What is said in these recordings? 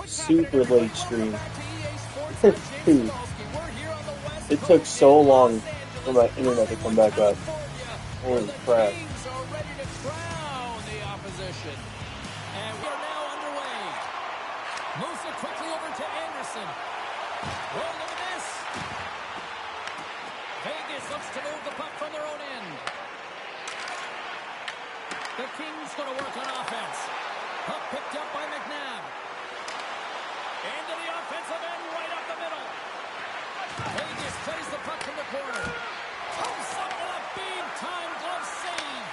super late stream. Dude, it took so long for my internet to come back up. Holy crap. And we are now underway. Moves it quickly over to Anderson. Oh, look at this. Vegas looks to move the puck from their own end. The Kings going to work on offense. Puck picked up by McNabb. Into the offensive end, right up the middle. Vegas plays the puck from the corner. Comes up with a big-time glove save.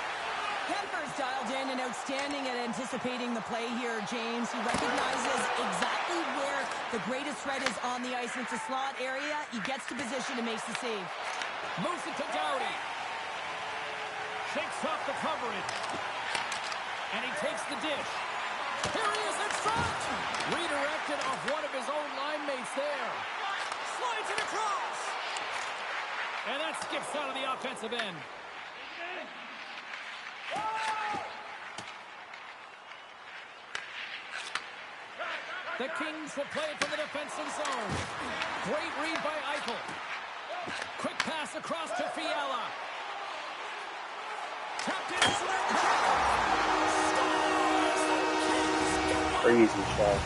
Kuemper's dialed in and outstanding at anticipating the play here, James. He recognizes exactly where the greatest threat is on the ice. It's a slot area. He gets to position and makes the save. Moves it to Doughty. Shakes off the coverage. And he takes the dish. Here he is in front. Redirected off one of his own line mates there. Slides it across. And that skips out of the offensive end. The Kings will play it from the defensive zone. Great read by Eichel. Quick pass across to Fiala. Tapped in. Crazy shot.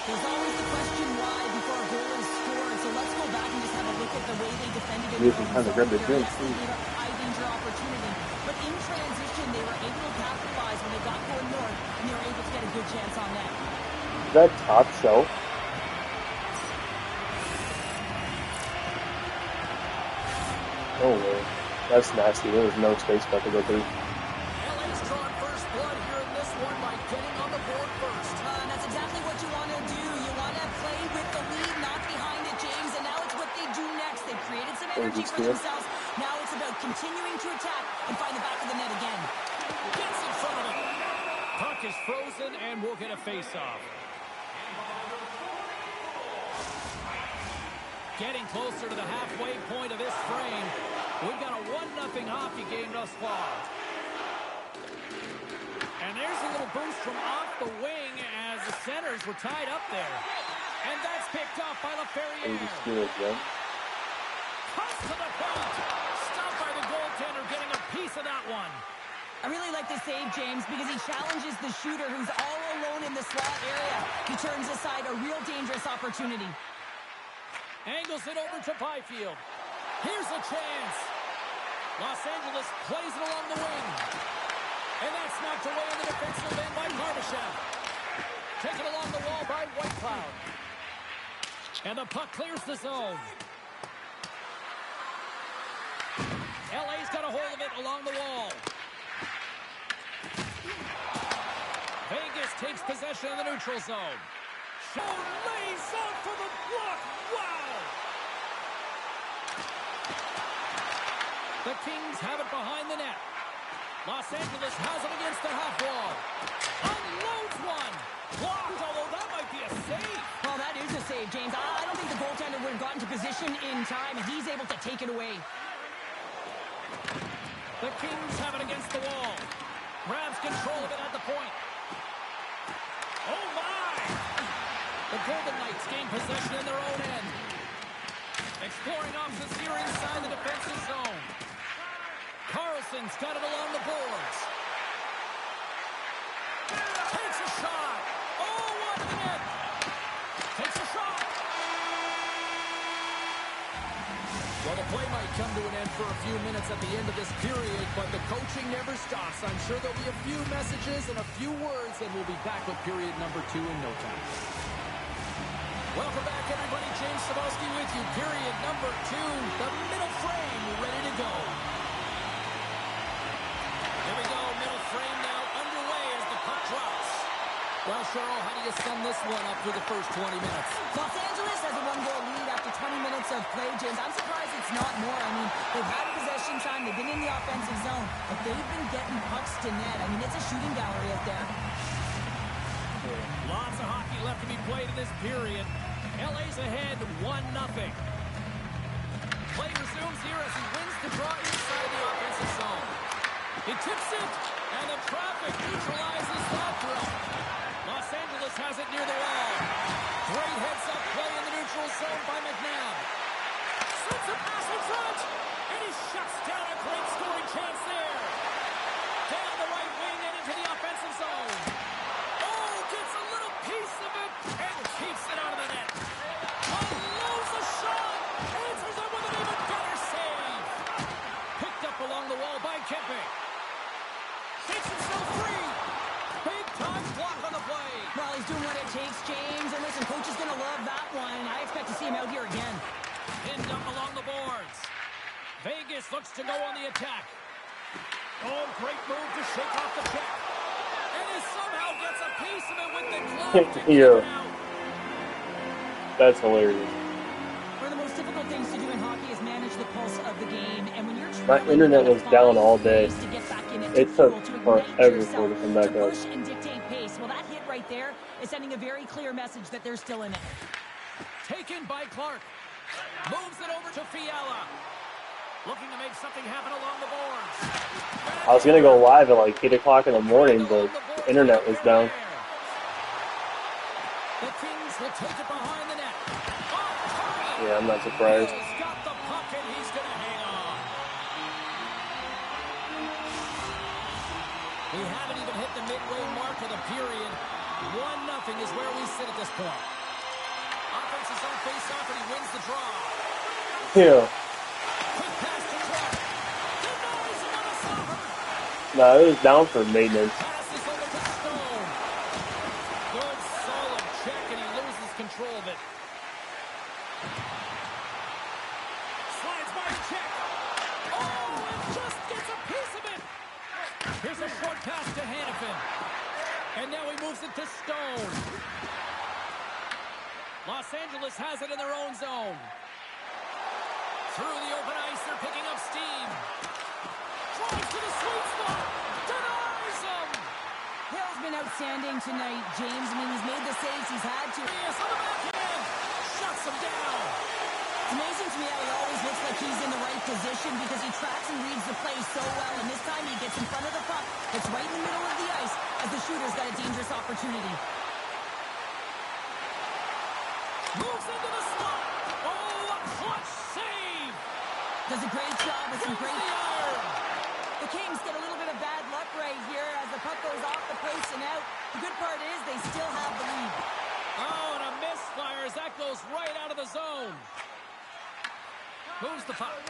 There's always the question why before a goal is scored. So let's go back and just have a look at the way they defended it. You can kind of grab the drink too. High danger opportunity. But in transition, they were able to capitalize when they got going north, and they were able to get a good chance on net. Is that top shelf? No way. That's nasty. There was no space left to go through. LA's drawn first blood here in this one by getting on the board first. That's exactly what you want to do. You want to play with the lead, not behind it, James. And now it's what they do next. They've created some energy for themselves. Now it's about continuing to attack and find the back of the net again. Gets in front of it. Puck is frozen and we'll get a face-off. Getting closer to the halfway point of this frame. We've got a 1-0 hockey game thus far. And there's a little boost from off the wing as the centers were tied up there. And that's picked off by LaFerriere. Cuts to the point. Stopped by the goaltender, getting a piece of that one. I really like the save, James, because he challenges the shooter who's all alone in the slot area. He turns aside a real dangerous opportunity. Angles it over to Byfield. Here's a chance. Los Angeles plays it along the wing. And that's knocked away in the defensive end by Barbashev. Taken along the wall by Whitecloud. And the puck clears the zone. LA's got a hold of it along the wall. Vegas takes possession of the neutral zone. Shaw lays on for the block. Wow! The Kings have it behind the net. Los Angeles has it against the half wall. Unloads one. Blocked, although that might be a save. Well, that is a save, James. I don't think the goaltender would have gotten to position in time, and he's able to take it away. The Kings have it against the wall. Grabs control of it at the point. Oh, my! The Golden Knights gain possession in their own end. Exploring options here inside the defensive zone. Carlson's got it along the boards. Takes a shot. Oh, what a net. Takes a shot. Well, the play might come to an end for a few minutes at the end of this period, but the coaching never stops. I'm sure there'll be a few messages and a few words, and we'll be back with period number 2 in no time. Welcome back, everybody. James Cybulski with you. Period number 2. The middle frame ready to go. Here we go. Middle frame now underway as the puck drops. Well, Cheryl, how do you sum this one up through the first 20 minutes? Los Angeles has a 1-goal lead after 20 minutes of play, James. I'm surprised it's not more. I mean, they've had possession time. They've been in the offensive zone, but they've been getting pucks to net. I mean, it's a shooting gallery out there. Lots of hockey left to be played in this period. LA's ahead 1-0. Play resumes here as he wins the draw inside the offensive zone. He tips it, and the traffic neutralizes that Angeles has it near the wall. Great heads-up play in the neutral zone by McNabb. Slips a pass in front, and he shuts down a great scoring chance there. Down the right wing and into the offensive zone. Oh, gets a little piece of it and keeps it out of the net. Unloads a shot, answers it with an even better save. Picked up along the wall by Kempe. Takes himself free. Big time block on the play. Well, he's doing what it takes, James. And listen, coach is going to love that one. I expect to see him out here again. Pinned up along the boards. Vegas looks to go on the attack. Oh, great move to shake off the check. And he somehow gets a piece of it with the glove to keep it out. That's hilarious. One of the most difficult things to do in hockey is manage the pulse of the game. And when you're My internet was down all day. It took forever for it to come back up. Push and dictate pace. Well, that hit right there is sending a very clear message that they're still in it. Taken by Clark. Moves it over to Fiala. Looking to make something happen along the boards. I was going to go live at like 8 o'clock in the morning, but the internet was down. The Kings will take it behind the net. Yeah, I'm not surprised. He's got the puck and he's going to hang on. We haven't even hit the midway mark of the period. 1-0 is where we sit at this point. Offense is on face-off and he wins the draw. Yeah. Quick pass to Clark. Denies him on a stopper. No, it was down for maintenance. Passes over to Stone. Good, solid check, and he loses control of it. Slides by check. Oh, and just gets a piece of it. Here's a short pass to Hanifin. And now he moves it to Stone. Los Angeles has it in their own zone. Through the open ice, they're picking up steam. Drives to the sweet spot. Denies him. Hill's been outstanding tonight, James. I mean, he's made the saves he's had to. Yes, on the backhand. Shuts him down. It's amazing to me how he always looks like he's in the right position because he tracks and reads the play so well. And this time he gets in front of the puck. It's right in the middle of the ice as the shooter's got a dangerous opportunity. Moves into the slot. Oh, a clutch save. Does a great job with some great... The iron. The Kings get a little bit of bad luck right here as the puck goes off the post and out. The good part is they still have the lead. Oh, and a misfire as that goes right out of the zone. Moves the puck.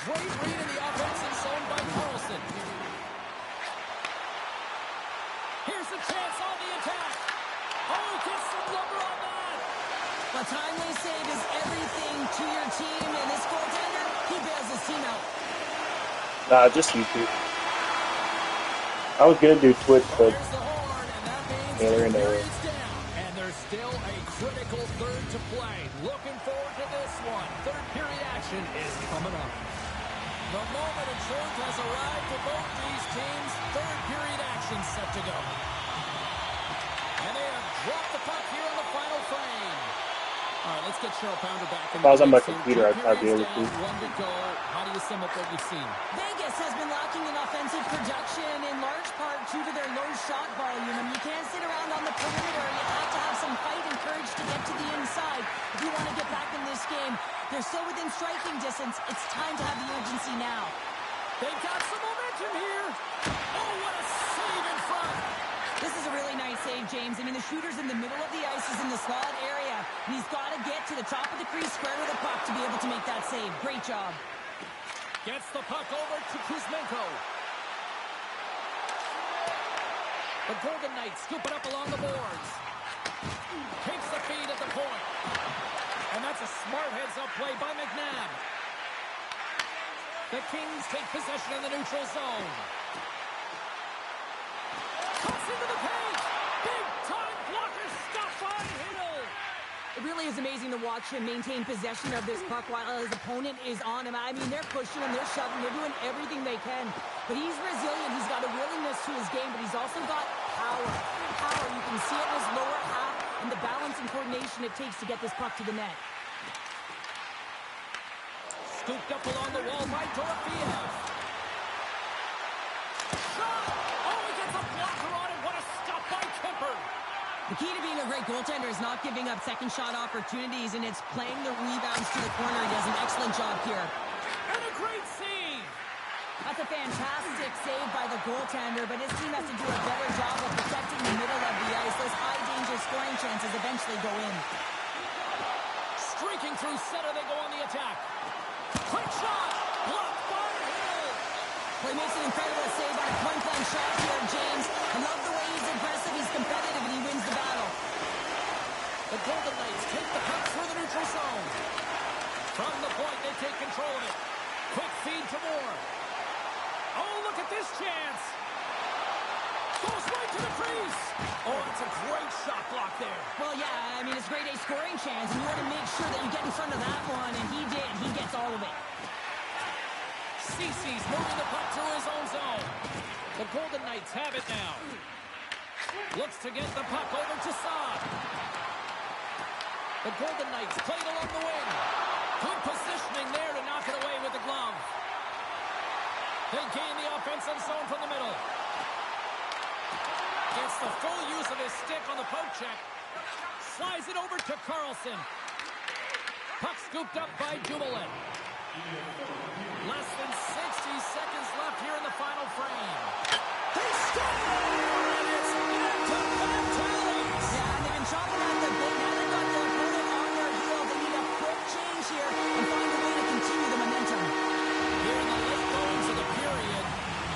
Great read in the offensive zone by Carlson. Here's a chance on the attack. Oh, gets some lumber on that. A timely save is everything to your team, and this goaltender, he bails his team out. Nah, just YouTube. I was gonna do Twitch, but There's the horn, and that means yeah, they're in there. it's down. And there's still a critical third to play. Looking forward to this one. Third period action is coming up. The moment of truth has arrived for both these teams. Third period action set to go. And they have dropped the puck here in the final frame. All right, let's get Cheryl Pounder back. If I was on my computer, I'd probably be able to. One to go. How do you sum up what you've seen? Vegas has been lacking in offensive production in large part due to their low shot volume. And you can't sit around on the perimeter. You have to have some fight and courage to get to the inside if you want to get back in this game. They're still within striking distance. It's time to have the urgency now. They've got some momentum here. Oh, what a save in front. This is a really nice save, James. I mean, the shooter's in the middle of the ice. He's in the slot area. And he's got to get to the top of the crease square with the puck to be able to make that save. Great job. Gets the puck over to Kuzmenko. The Golden Knights scoop it up along the boards. Takes the feed at the point. And that's a smart heads-up play by McNabb. The Kings take possession in the neutral zone. Cuts into the paint. Big-time blocker stopped by Hill. It really is amazing to watch him maintain possession of this puck while his opponent is on him. I mean, they're pushing him, they're shoving, they're doing everything they can. But he's resilient. He's got a willingness to his game, but he's also got power. Power. You can see it in his lower half and the balance and coordination it takes to get this puck to the net. Scooped up along the wall by Dorofiev. Shot! Oh, he gets a blocker on it. What a stop by Kemper. great goaltender is not giving up second shot opportunities, and it's playing the rebounds to the corner. He does an excellent job here. And a great save! That's a fantastic save by the goaltender, but his team has to do a better job of protecting the middle of the ice. Those high-danger scoring chances eventually go in. Streaking through center, they go on the attack. Quick shot! Blocked by Hill! Well, he makes an incredible save on a point-blank shot here, James. I love the way he's aggressive, he's competitive, and he wins the battle. The Golden Knights take the puck through the neutral zone. From the point, they take control of it. Quick feed to Moore. Oh, look at this chance. Goes right to the crease. Oh, it's a great shot block there. Well, yeah, I mean, it's a grade A scoring chance, and you want to make sure that you get in front of that one, and he did. He gets all of it. Cece's moving the puck through his own zone. The Golden Knights have it now. Looks to get the puck over to Saad. The Golden Knights played along the wing. Good positioning there to knock it away with the glove. They gain the offensive zone from the middle. Gets the full use of his stick on the poke check. Slides it over to Carlson. Puck scooped up by Dumoulin. Less than 60 seconds left here in the final frame. They score! And it's back-to-back tallies! Yeah, and they've been chopping at the bit. Now they've got their opponent on their heels. They need a quick change here and find a way to continue the momentum. Here in the late goings of the period,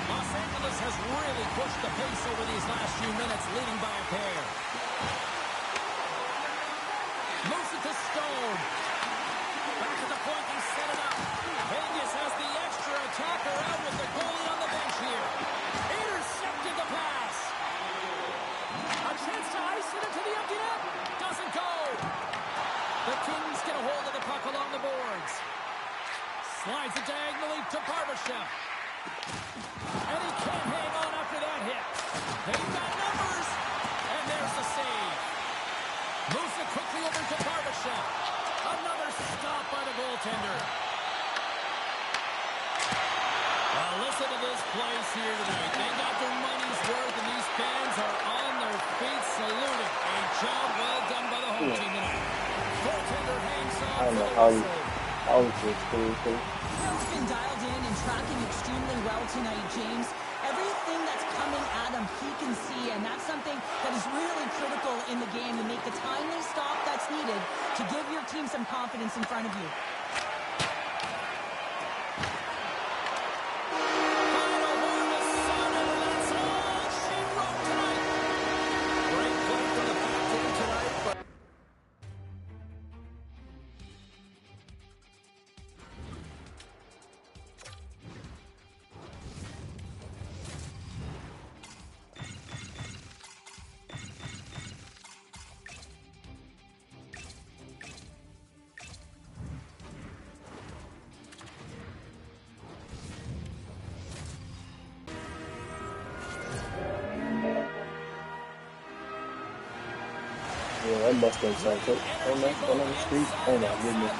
Los Angeles has really pushed the pace over these last few minutes, leading by a pair. Moves it to Stone. Back at the point, they set it up. Vegas has the extra attacker out with the goalie on the bench here. Intercepted the pass. A chance to ice it into the empty net. Doesn't go. The Kings get a hold of the puck along the boards. Slides it diagonally to Barbashev. And he can't hang on after that hit. They've got numbers. And there's the save. Moves it quickly over to Barbashev. Another stop by the goaltender. Well, listen to this place here tonight. They got their money's worth, and these fans are on their feet saluting. A job well done by the home team tonight. Goaltender hangs on. I don't know how it's cool. Hill's been dialed in and tracking extremely well tonight, James. Everything that's coming at him, he can see, and that's something that is really critical in the game to make the timely stop that's needed to give your team some confidence in front of you. Final one was Sutter. That's all she wrote tonight. Great play from the back end tonight, but Yeah, that Mustang sounds good. Oh, nice one on the street. Oh my goodness.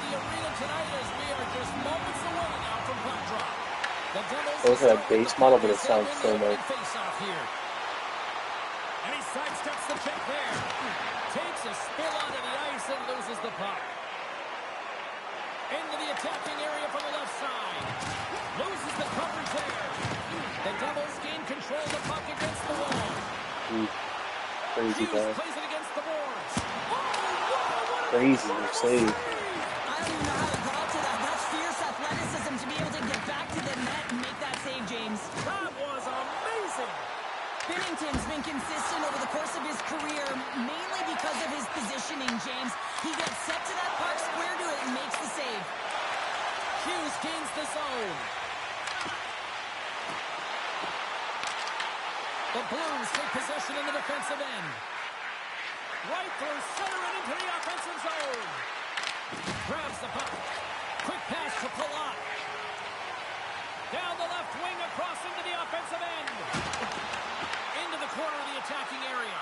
I was at a base model, but it sounds so nice. And he sidesteps the check there. Takes a spill onto the ice and loses the puck. Into the attacking area from the left side. Loses the coverage there. The Devils gain control of the puck against the wall. Crazy guy. Plays it against the boards. Crazy save. I don't even know how he got to that. That's fierce athleticism to be able to get back to the net and make that save, James. That was amazing. Binnington's been consistent over the course of his career, mainly because of his positioning, James. He gets set to that puck, square to it, and makes the save. Hughes gains the zone. The Blues take possession in the defensive end. Right through center and into the offensive zone. Grabs the puck. Quick pass to Palat. Down the left wing across into the offensive end. Into the corner of the attacking area.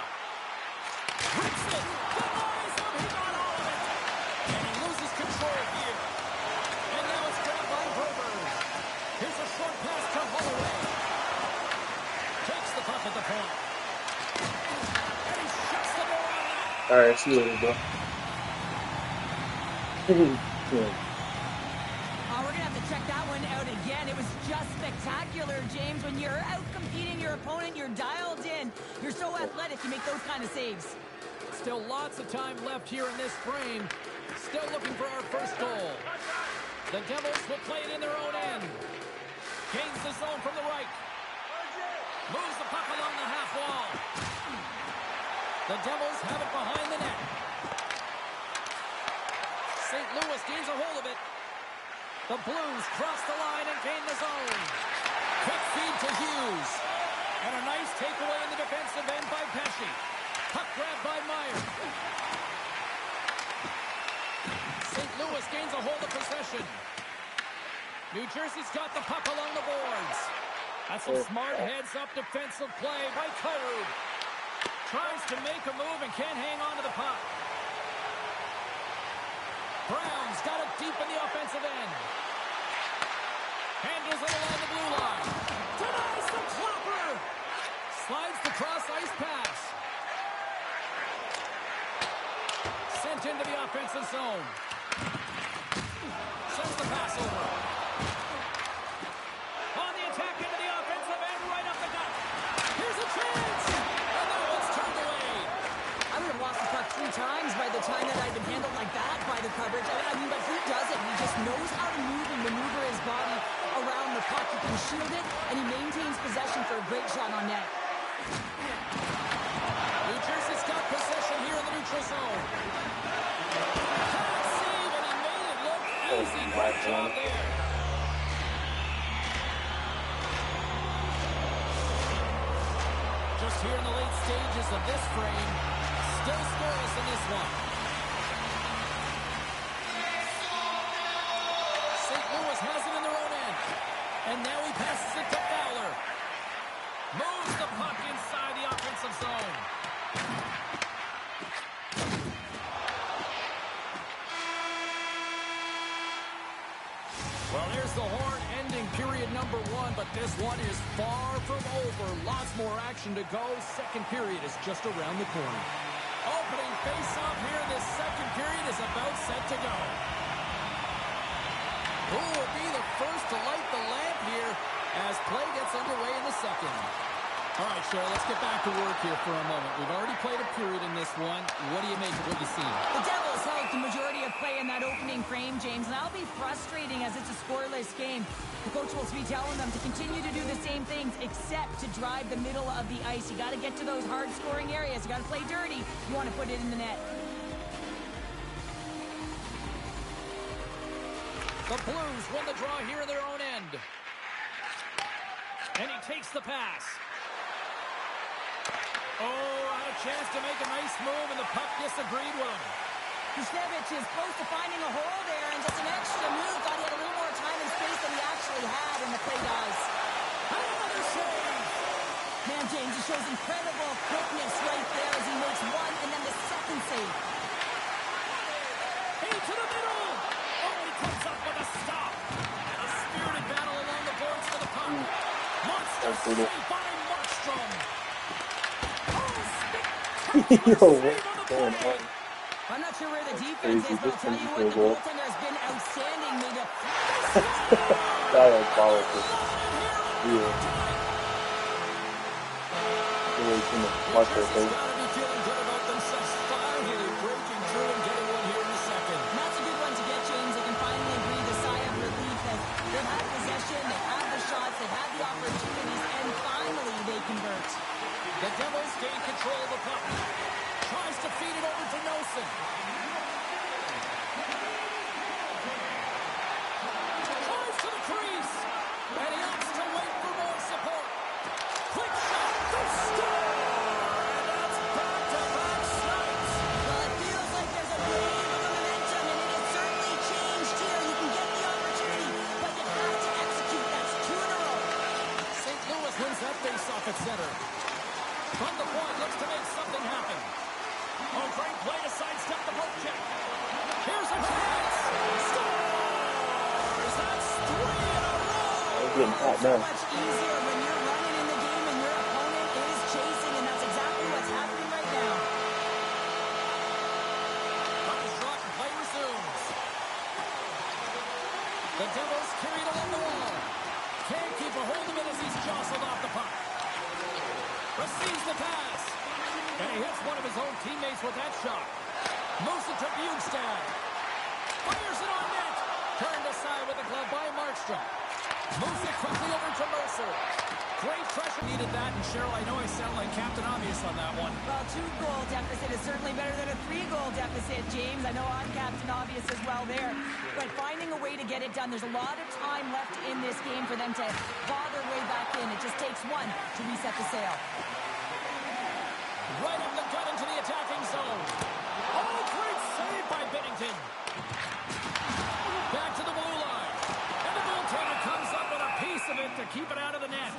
Rips it. Denies him. He got all of it. And he loses control here. And now it's grabbed by Broberg. Here's a short pass to Holloway. Takes the puck at the point. And he shuts the door on that. Alright, see you later, bro. Yeah. We're going to have to check that one out again. It was just spectacular, James. When you're out competing your opponent, you're dialed in. You're so athletic, you make those kind of saves. Still lots of time left here in this frame. Still looking for our first goal. The Devils will play it in their own end. Gains the zone from the right. Moves the puck along the half wall. The Devils have it behind the net. St. Louis gains a hold of it. The Blues cross the line and gain the zone. Quick feed to Hughes. And a nice takeaway in the defensive end by Pesce. Puck grab by Meyer. St. Louis gains a hold of possession. New Jersey's got the puck along the boards. That's some smart heads-up defensive play by Kyrou. Tries to make a move and can't hang on to the puck. Brown's got it deep in the offensive end. Handles it along the blue line. Denies the Klopper. Slides the cross-ice pass. Sent into the offensive zone. Sends the pass over. On the attack into the offensive end, right up the gut. Here's a chance. And that one's turned away. I would have lost the puck 3 times by the time that I'd been handled like that by the coverage. I mean, but he doesn't. He just knows how to move and maneuver his body around the puck. He can shield it, and he maintains possession for a great shot on net. New Jersey's got possession here in the neutral zone. Can't save, and he made it look easy. Great job there. Just here in the late stages of this frame, still scoreless in this one. St. Louis has it in their own end. And now he passes it to Fowler. Moves the puck inside the offensive zone. Well, there's the horn ending period number 1, but this one is far from over. Lots more action to go. Second period is just around the corner. Opening face-off here in this second period is about set to go. Who will be the first to light the lamp here as play gets underway in the second? All right, Cheryl, let's get back to work here for a moment. We've already played a period in this one. What do you make of what you see? The Devils held the majority of play in that opening frame, James, and that'll be frustrating as it's a scoreless game. The coach will be telling them to continue to do the same things except to drive the middle of the ice. You got to get to those hard-scoring areas. You got to play dirty. You want to put it in the net. The Blues win the draw here in their own end. And he takes the pass. Oh, had a chance to make a nice move, and the puck disagreed with him. Kuznevich is close to finding a hole there, and just an extra move. Thought he had a little more time and space than he actually had, and the play dies. Another save! Man, James, he shows incredible quickness right there as he makes one and then the second save. Into the middle! Oh, he comes up with a stop. And a spirited battle along the boards for the puck. Monster save by Markstrom. Yo, what's going on? I'm not sure where the defense is, but I'll tell you what, the goaltender has been outstanding. Made a Diabolical. Yeah. Really too much luck right there. Got to be feeling good about themselves. Finally breaking through and getting one here in the second. And that's a good one to get, James. They can finally breathe a sigh of relief as they've had possession, they've had the shots, they've had the opportunities, and finally they convert. The Devils gain control of the puck. Tries to feed it over to Nelson. Tries to the crease. And he opts to wait for more support. Quick shot. The score! And that's back-to-back snipes. Well, it feels like there's a wave of momentum, and it has certainly changed here. You can get the opportunity, but you have to execute. That's 2 in a row. St. Louis wins that face-off at center. From the point, looks to make something happen. Oh, great play to sidestep the poke check. Here's a chance. Scores! That's 3 in a row. They're getting hot So now. much easier when you're running in the game and your opponent is chasing, and that's exactly what's happening right now. he hits one of his own teammates with that shot. Moves it to Bjugstad. Fires it on net. Turned aside with a glove by Markstrom. Moves it quickly over to Mercer. Great pressure. Needed that, and Cheryl, I know I sound like Captain Obvious on that one. Well, 2-goal deficit is certainly better than a 3-goal deficit, James. I know I'm Captain Obvious as well there. But finding a way to get it done, there's a lot of time left in this game for them to claw their way back in. It just takes one to reset the sail. Right up the gut into the attacking zone. Oh, great save by Binnington. Back to the blue line. And the goaltender comes up with a piece of it to keep it out of the net.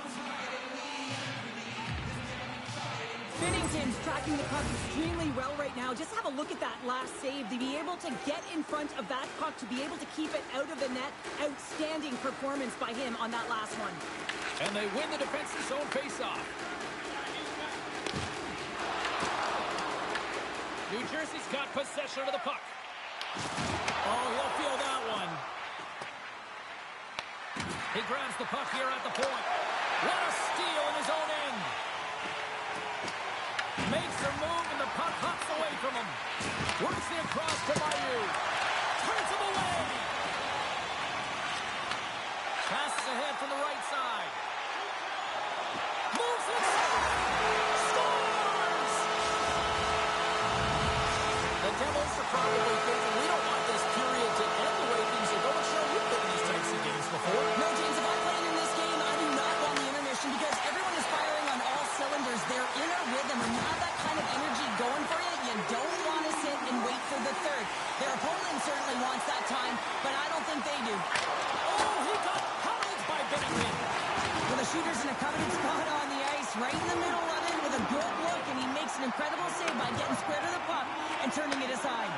Binnington's tracking the puck extremely well right now. Just have a look at that last save. To be able to get in front of that puck, to be able to keep it out of the net, outstanding performance by him on that last one. And they win the defensive zone faceoff. New Jersey's got possession of the puck. Oh, he'll feel that one. He grabs the puck here at the point. What a steal in his own end. Makes a move, and the puck hops away from him. Works it across to Mailloux. Turns him away. Passes ahead from the right side. Moves it. Scores! The Devils are probably thinking, we don't want this period to end the way things are going. Sure, you've been in these types of games before. No, James, if I played in this game, I do not want the intermission because everyone is firing on all cylinders. They're in a rhythm. When you have that kind of energy going for you, you don't want to sit and wait for the third. Their opponent certainly wants that time, but I don't think they do. Oh, he got howled by Binnington. Well, the shooter's in a coveted spot on the ice, right in the middle of it with a good look, and he makes an incredible save by getting square to the puck and turning it aside.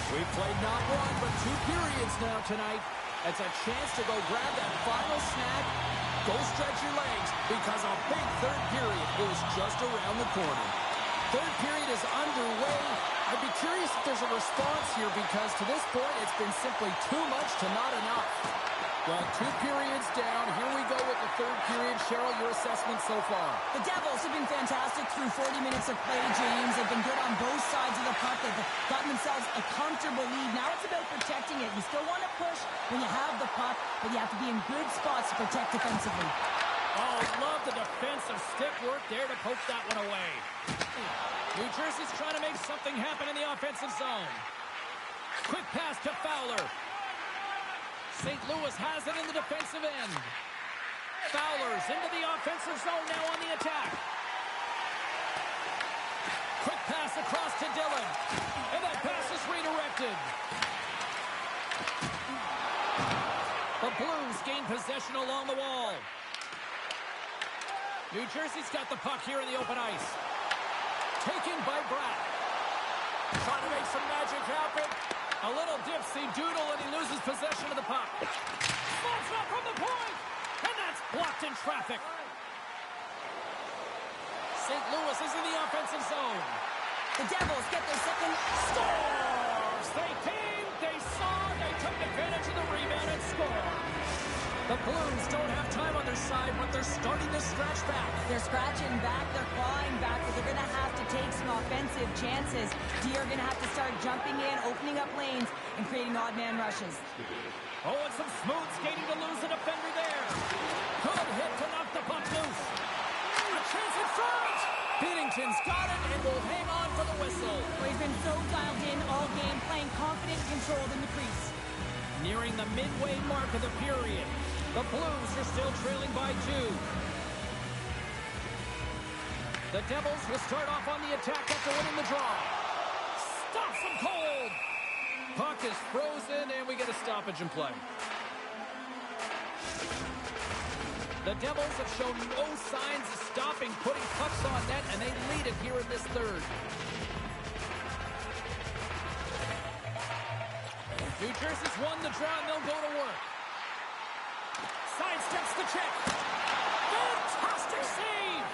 We've played not one, but 2 periods now tonight. It's a chance to go grab that final snag. Go stretch your legs, because a big third period is just around the corner. Third period is underway. I'd be curious if there's a response here, because to this point, it's been simply too much to not enough. Well, 2 periods down. Here we go with the third period. Cheryl, your assessment so far? The Devils have been fantastic through 40 minutes of play, James. They've been good on both sides of the puck. They've gotten themselves a comfortable lead. Now it's about protecting it. You still want to push when you have the puck, but you have to be in good spots to protect defensively. Oh, love the defensive stick work there to poke that one away. New Jersey's trying to make something happen in the offensive zone. Quick pass to Fowler. St. Louis has it in the defensive end. Fowler's into the offensive zone now on the attack. Quick pass across to Dillon. And that pass is redirected. The Blues gain possession along the wall. New Jersey's got the puck here in the open ice. Taken by Bratt. Trying to make some magic happen. A little dipsy doodle, and he loses possession of the puck. Slots up from the point, and that's blocked in traffic. St. Louis is in the offensive zone. The Devils get their second. Scores! They came, they saw, they took advantage of the rebound and scored. The Blues don't have time on their side, but they're starting to scratch back. They're scratching back, they're clawing back, but they're going to have to take some offensive chances. D are going to have to start jumping in, opening up lanes, and creating odd man rushes. Oh, and some smooth skating to lose a defender there. Good hit to knock the puck loose. A chance in front. Binnington's got it and will hang on for the whistle. Well, he's been so dialed in all game, playing confident and controlled in the crease. Nearing the midway mark of the period. The Blues are still trailing by 2. The Devils will start off on the attack after winning the draw. Stops them cold. Puck is frozen, and we get a stoppage in play. The Devils have shown no signs of stopping, putting pucks on net, and they lead it here in this third. New Jersey's won the draw, and they'll go to work. Sidesteps the check. Fantastic save!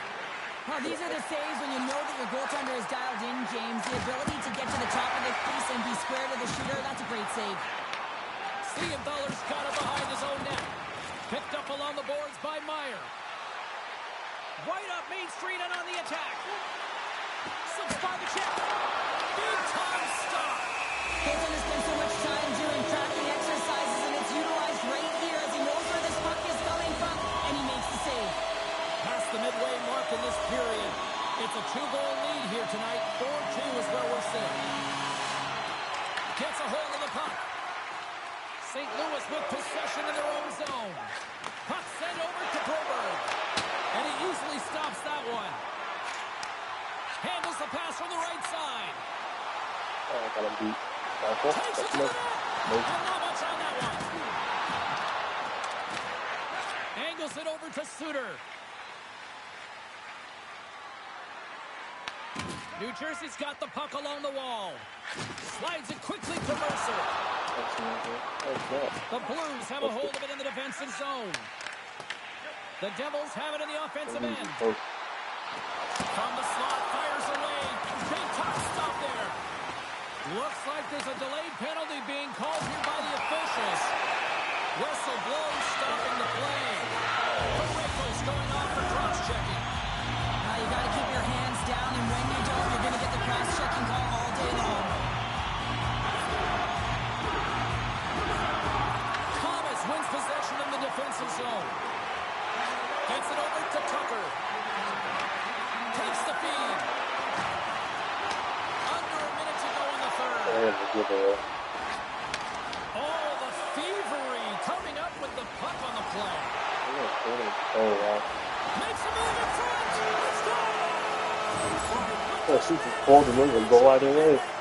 Well, these are the saves when you know that your goaltender is dialed in, James. The ability to get to the top of the crease and be square to the shooter, that's a great save. Siegenthaler's got it behind his own net. Picked up along the boards by Meyer. Right up Main Street and on the attack. Slips by the check. Big time stop. Hilton has spent so much time doing tracking exercises, and it's utilized right here as he knows where this puck is coming from, and he makes the save. Past the midway mark in this period. It's a 2-goal lead here tonight. 4-2 is where we're sitting. Gets a hold of the puck. St. Louis with possession in their own zone. Puck sent over to Broberg. And he easily stops that one. Handles the pass from the right side. Oh, I got him beat. Careful. Takes it to the net. And not much on that one. Angles it over to Suter. New Jersey's got the puck along the wall. Slides it quickly to Mercer. The Blues have a hold of it in the defensive zone. The Devils have it in the offensive end. From the slot, fires away. Big time stop there. Looks like there's a delayed penalty being called here by the officials. Whistle blows, stopping the play. Parayko's going off for cross-checking. Now you got to keep your hands down, and when you don't, you're going to get the cross-checking call all day long. Thomas wins possession in the defensive zone. Gets it over to Tucker. Takes the feed. Under a minute to go in the third. Oh, the thievery coming up with the puck on the play. Oh, wow. Makes a move in front. Let's go. Oh, she's just pulled the move and go either way. Well,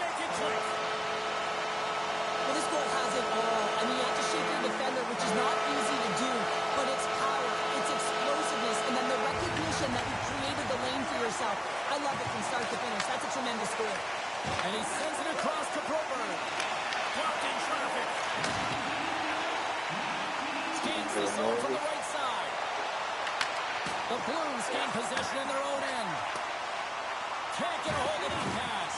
this goal has it all. I mean, you have to shape your defender, which is not easy to do, but it's power, it's explosiveness, and then the recognition that you created the lane for yourself. I love it from start to finish. That's a tremendous goal. And he sends it across to Broberg. Blocked in traffic. Gains the zone from the right side. The Blues gain possession in their own end. Can't get a hold of that pass.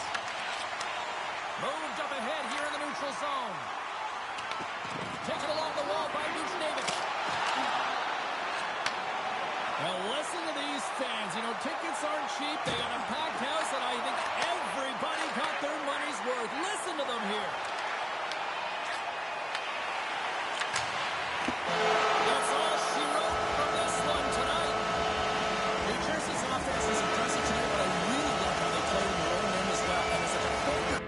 Moved up ahead here in the neutral zone. Taken along the wall by Buchnevich. Now listen to these fans. You know, tickets aren't cheap. They got a packed house, and I think everybody got their money's worth. Listen to them here. That's all she wrote from this one tonight. New Jersey's offense is impressive tonight, but I really love how they played in their own end as well. And it's a focus.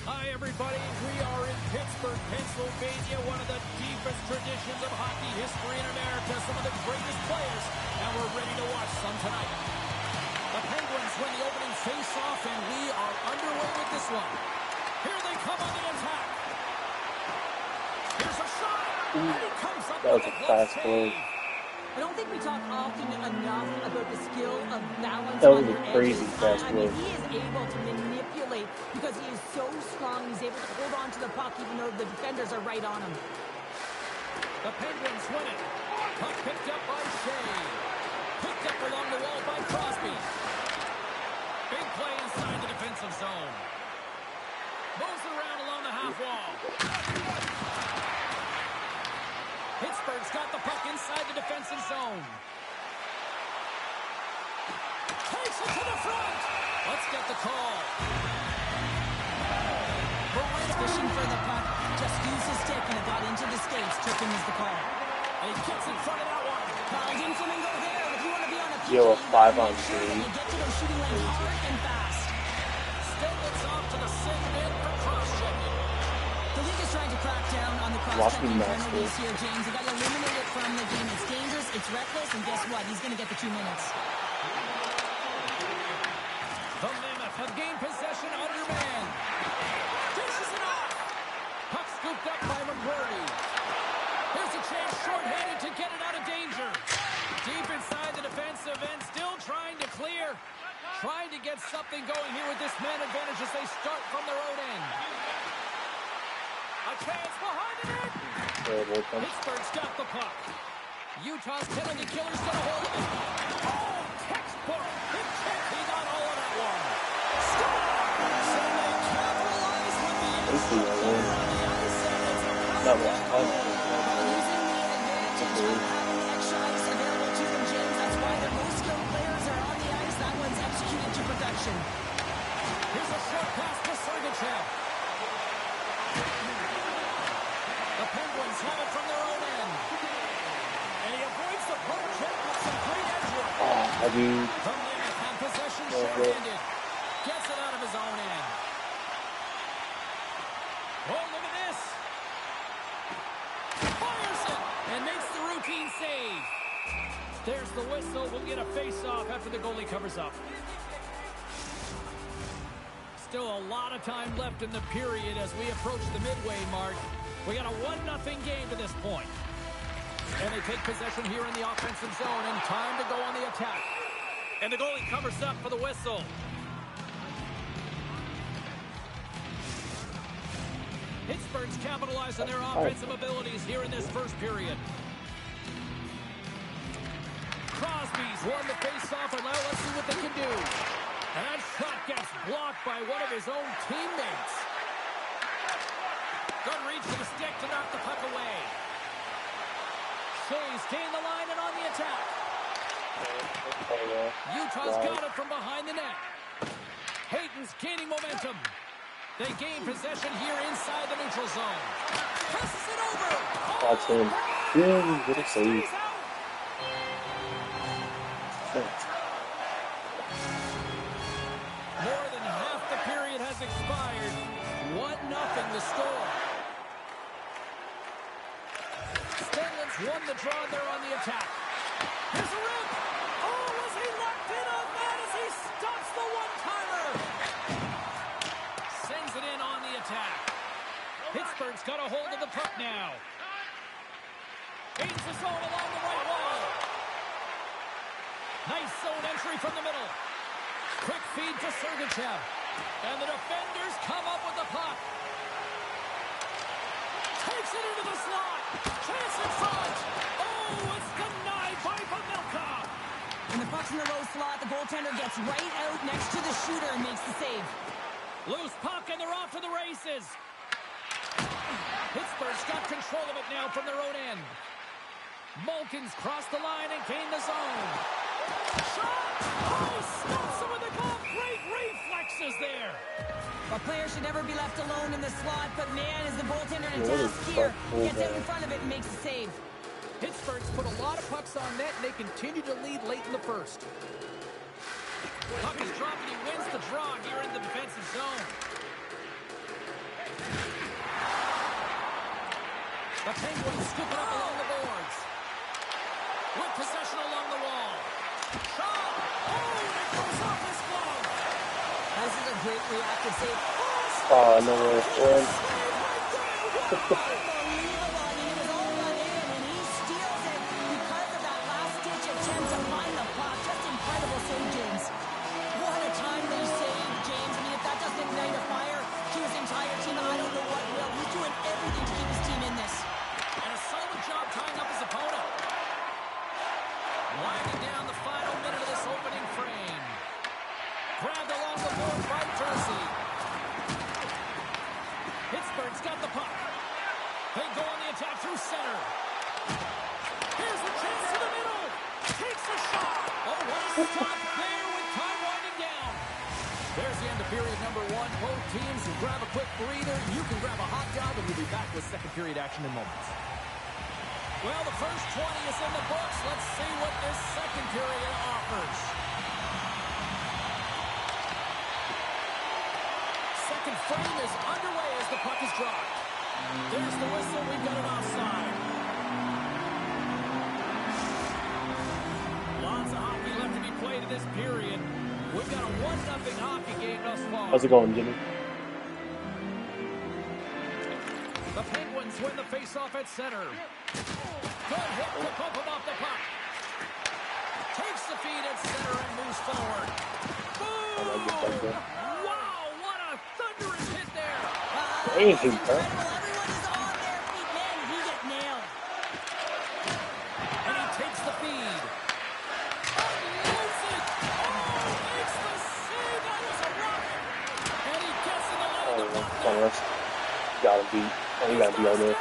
Hi, everybody. We are in Pittsburgh, Pennsylvania, one of the deepest traditions of hockey history in America, some of the greatest players, and we're ready to watch some tonight. The Penguins win the opening face-off, and we are underway with this one. Here they come on the attack. Here's a shot, and he comes up with a glove save. I don't think we talk often enough about the skill of balance That was on a your crazy edges. fast I mean, move. he is able to manipulate because he is so strong. He's able to hold on to the puck even though the defenders are right on him. The Penguins win it. Puck picked up by Shea. Picked up along the wall by Crosby. Big play inside the defensive zone. Moves it around along the half wall. Pittsburgh's got the puck inside the defensive zone. Takes it to the front. Let's get the call. Fishing for the puck, just used his stick and it got into the skates. Tripping is the call. And he gets in front of that one. Kyle didn't come and go there. If you want to be on a PK, Yo, you gotta 5 on make sure that 3. you get to those shooting lanes hard and fast. Still gets off to the same end for cross-checking. The league is trying to crack down on the cross-checking penalties here, James. You got to eliminate it from the game. It's dangerous, it's reckless, and guess what? He's going to get the 2 minutes. The Mammoth have gained possession under man. Dishes it off. Puck scooped up by McGrory. Here's a chance shorthanded to get it out of danger. Deep inside the defensive end, still trying to clear. Trying to get something going here with this man advantage as they start from their own end. A chance behind the net. Pittsburgh's got the puck. Utah's penalty killer's got a hold of it. Oh, textbook. He got all of that one. Score! So they capitalize with the inside player on the ice, and it's a power play goal. Using the advantage of having extra ice available to them, James. That's why the most skilled players are on the ice. That one's executed to perfection. Here's a short pass to Sergachev. The Penguins have it from their own end. And he avoids the poke check with some great edge work. From there, have possession short-handed. Gets it out of his own end. Oh, look at this. Fires it and makes the routine save. There's the whistle. We'll get a face-off after the goalie covers up. Still a lot of time left in the period as we approach the midway mark. We got a 1-0 game to this point. And they take possession here in the offensive zone, and time to go on the attack. And the goalie covers up for the whistle. Pittsburgh's capitalized on their offensive abilities here in this first period. Crosby's won the face-off, and now let's see what they can do. And that shot gets blocked by one of his own teammates. Good reach for the stick to knock the puck away. Shays gain the line and on the attack. Utah's got it from behind the net. Hayton's gaining momentum. They gain possession here inside the neutral zone. Presses it over. That's him. Yeah, good save. More than half the period has expired. 1-0 the score. Stenlin's won the draw there on the attack. Here's a rip. Oh, was he locked in on that as he stops the one-timer? Sends it in on the attack. Pittsburgh's got a hold of the puck now. Gains the zone along the right wall. Nice zone entry from the middle. Quick feed to Sergachev. And the defenders come up with the puck. Takes it into the slot. Chance in front. Oh, it's denied by Pavelka. When the puck's in the low slot, the goaltender gets right out next to the shooter and makes the save. Loose puck, and they're off to the races. Pittsburgh's got control of it now from their own end. Malkin's crossed the line and gained the zone. Shot! Oh, stops him with the glove. Great reflexes there. A player should never be left alone in the slot, but man, is the goaltender in a task here. Gets out in front of it and makes the save. Pittsburgh's put a lot of pucks on net, and they continue to lead late in the first. Puck is dropped, and he wins the draw here in the defensive zone. The Penguins scoop it up along the boards. With possession along the wall. Shot! Oh, it goes off his glove. This is a great reactive save. Oh, no way. Unbelievable. I mean, it was all run in, and he steals it because of that last-ditch attempt to find the puck. Just incredible save, James. What a time they saved, James. I mean, if that doesn't ignite a fire to his entire team, I don't know what will. He's doing everything to keep his team in this. And a solid job tying up his opponent. Winding down the final minute of this opening frame. Grabbed along the board by Jersey. Pittsburgh's got the puck. They go on the attack through center. Here's the chance to the middle. Takes a shot. Oh, what a stop there with time winding down. There's the end of period number one. Both teams will grab a quick breather. You can grab a hot dog, and we'll be back with second period action in moments. Well, the first 20 is in the books. Let's see what this second period offers. Second frame is underway as the puck is dropped. There's the whistle. We've got an offside. Lots of hockey left to be played in this period. We've got a 1-0 hockey game thus far. How's it going, Jimmy? The Penguins win the faceoff at center. Dang, bro. Well, everyone is on their feet. Man, he get nailed. And he takes the feed. Unloads it. Oh, makes the save. That was a rocket. And he gets in the line of the block Come on, there. let's gotta be. Oh, you gotta be out there.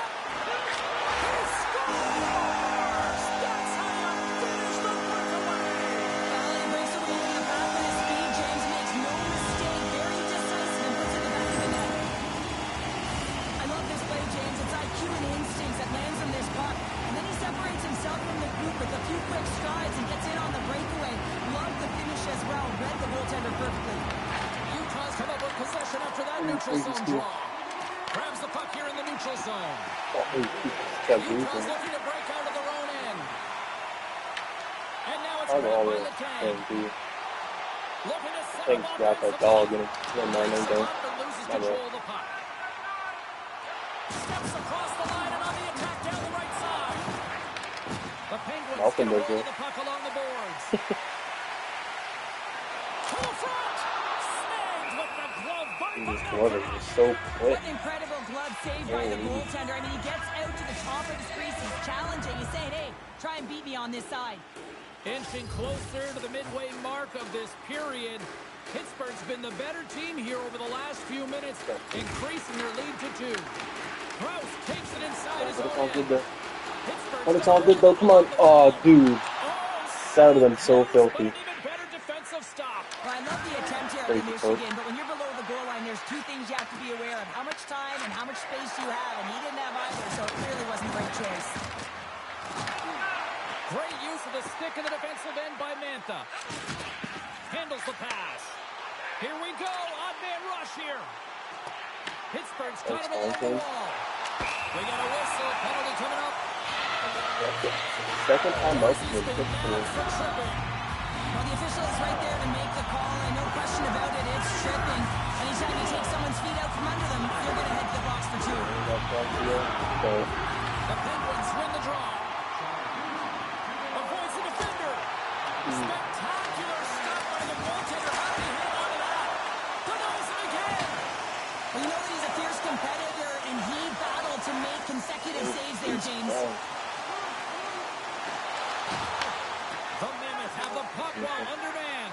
Utah's come up with possession after that neutral zone draw. Grabs the puck here in the neutral zone. Utah's looking to break out of their own end. And now it's grabbed by Letang. Looking to set Thanks, up drop that dog in it. Never mind, I'm done. loses control of the puck. Steps across the line and on the attack down the right side. The Penguins Malcolm get a does roll it. of the puck along the boards. To the front. Snagged with the glove by This glove is just so quick. What an incredible glove save by the goaltender. I mean, he gets out to the top of his crease. He's challenging. He's saying, hey, try and beat me on this side. Inching closer to the midway mark of this period. Pittsburgh's been the better team here over the last few minutes, increasing their lead to 2. Krause takes it inside his But it's own all good end. though. Pittsburgh's But it's got all good though. Come on. Oh, dude. That would have been so filthy. But an even better defensive stop. Well, I love the attempt here Crazy at Michigan, but when you're below the goal line, there's two things you have to be aware of. How much time and how much space you have, and he didn't have either, so it clearly wasn't a great choice. Great use of the stick in the defensive end by Mantha. Handles the pass. Here we go. Odd man rush here. Pittsburgh's got it along the wall. We got a whistle. Penalty coming up. Second time most of He's them been took for nailed for tripping. Well, the official is right there to make the call, and no question about it, it's tripping. Anytime you take someone's feet out from under them, you're going to head to the box for 2. So, The Penguins win the draw. Avoids the defender. Spectacular stop by the goaltender. How did he hang on to that? Denies it again. Well, you know that he's a fierce competitor, and he battled to make consecutive saves there, James. The Mammoth have the puck while undermanned.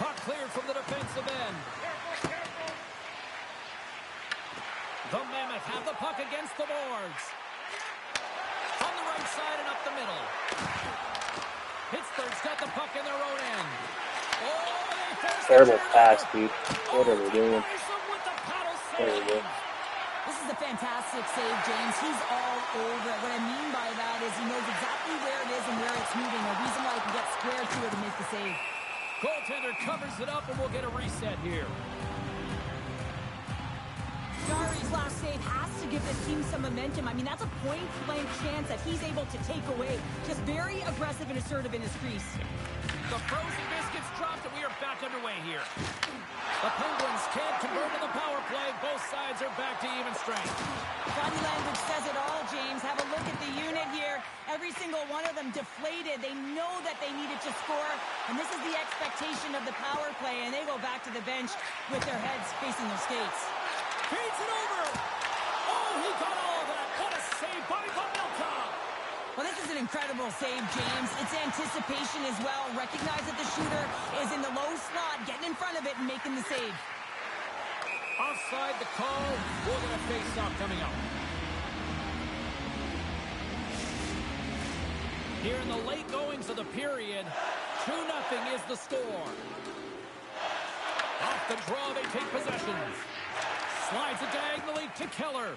Puck cleared from the defensive end. The Mammoth have the puck against the boards. On the right side and up the middle. Pittsburgh's got the puck in their own end. Oh, they force terrible the pass, turnover. dude. What are they doing? Grissom with the paddle There we go. save. This is a fantastic save, James. He's all over it. What I mean by that is he knows exactly where it is and where it's moving. A reason why he can get square to it and make the save. Goaltender covers it up and we'll get a reset here. Jari's last save has to give this team some momentum. I mean, that's a point-blank chance that he's able to take away. Just very aggressive and assertive in his crease. The frozen biscuits dropped and we are back underway here. The Penguins can't convert to the power play. Both sides are back to even strength. Body language says it all, James. Have a look at the unit here. Every single one of them deflated. They know that they needed to score, and this is the expectation of the power play, and they go back to the bench with their heads facing their skates. Feeds it over. Oh, he got all of that. What a save by Pavelka. Well, this is an incredible save, James. It's anticipation as well. Recognize that the shooter is in the low slot, getting in front of it and making the save. Offside the call. We'll get a face-off coming up. Here in the late goings of the period, 2-0 is the score. Off the draw, they take possession. Slides it diagonally to Keller.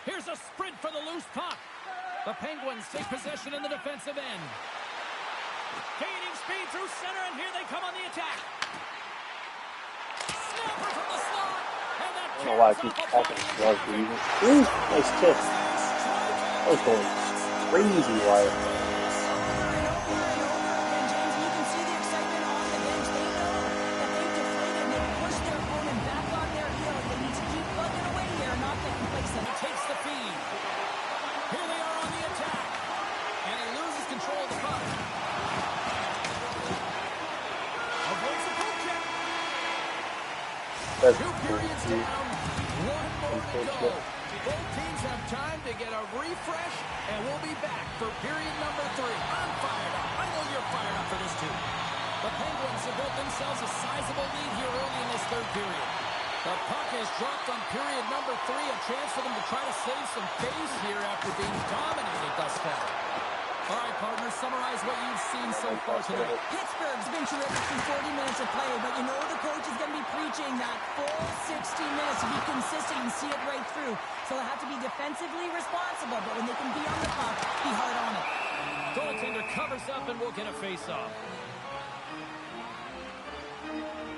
Here's a sprint for the loose puck. The Penguins take possession in the defensive end. Gaining speed through center, and here they come on the attack. Snapper from the slot. And that I don't know why I keep talking to gloves, dude. Ooh, nice tip. That was going crazy wide. And James, you can see the excitement on the bench. They know that they've deflated and they've pushed their opponent back on their heels. They need to keep plugging away here and not get complacent. Takes the feed. Here they are on the attack. And he loses control of the puck. Avoids the poke check. That's 2 cool, periods dude. down. One more some to coach go. shit. Both teams have time to get a refresh, and we'll be back for period number 3. I'm fired up. I know you're fired up for this too. The Penguins have built themselves a sizable lead here early in this third period. The puck has dropped on period number 3, a chance for them to try to save some face here after being dominated thus far. All right, partners, summarize what you've seen so far tonight. Pittsburgh's been terrific through 40 minutes of play, but you know the coach is going to be preaching that full 60 minutes to be consistent and see it right through. So they have to be defensively responsible, but when they can be on the puck, be hard on it. Goaltender covers up and we'll get a face-off.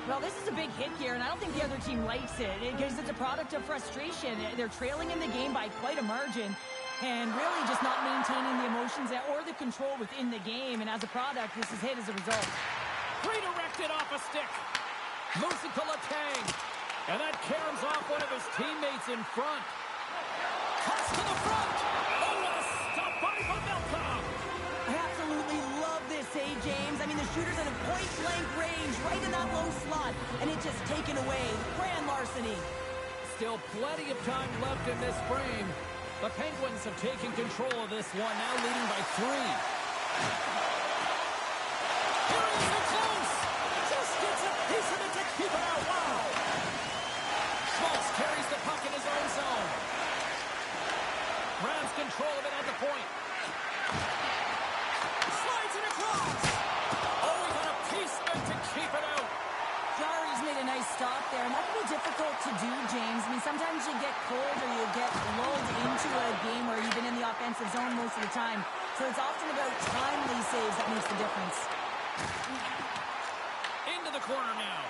Well, this is a big hit here, and I don't think the other team likes it because it's a product of frustration. They're trailing in the game by quite a margin and really just not maintaining the emotions or the control within the game. And as a product, this is hit as a result. Redirected off a stick. Musical Letang. And that caroms off one of his teammates in front. Cuts to the front. Oh, what a stop by Pavelka. I absolutely love this save, James. I mean, the shooter's at a point-blank range, right in that low slot, and it's just taken away. Grand larceny. Still plenty of time left in this frame. The Penguins have taken control of this one, now leading by 3. Here it is, in close. Just gets a piece of it to keep it out. Wow. Schmaltz carries the puck in his own zone. Grabs control of it at the point. Slides it across. Oh, he got a piece of it to keep it out. Jarry's made a nice stop there, and that can be difficult to do, James. I mean, sometimes you get cold or you get lulled into a game where you've been in the offensive zone most of the time. So it's often about timely saves that makes the difference. Into the corner now.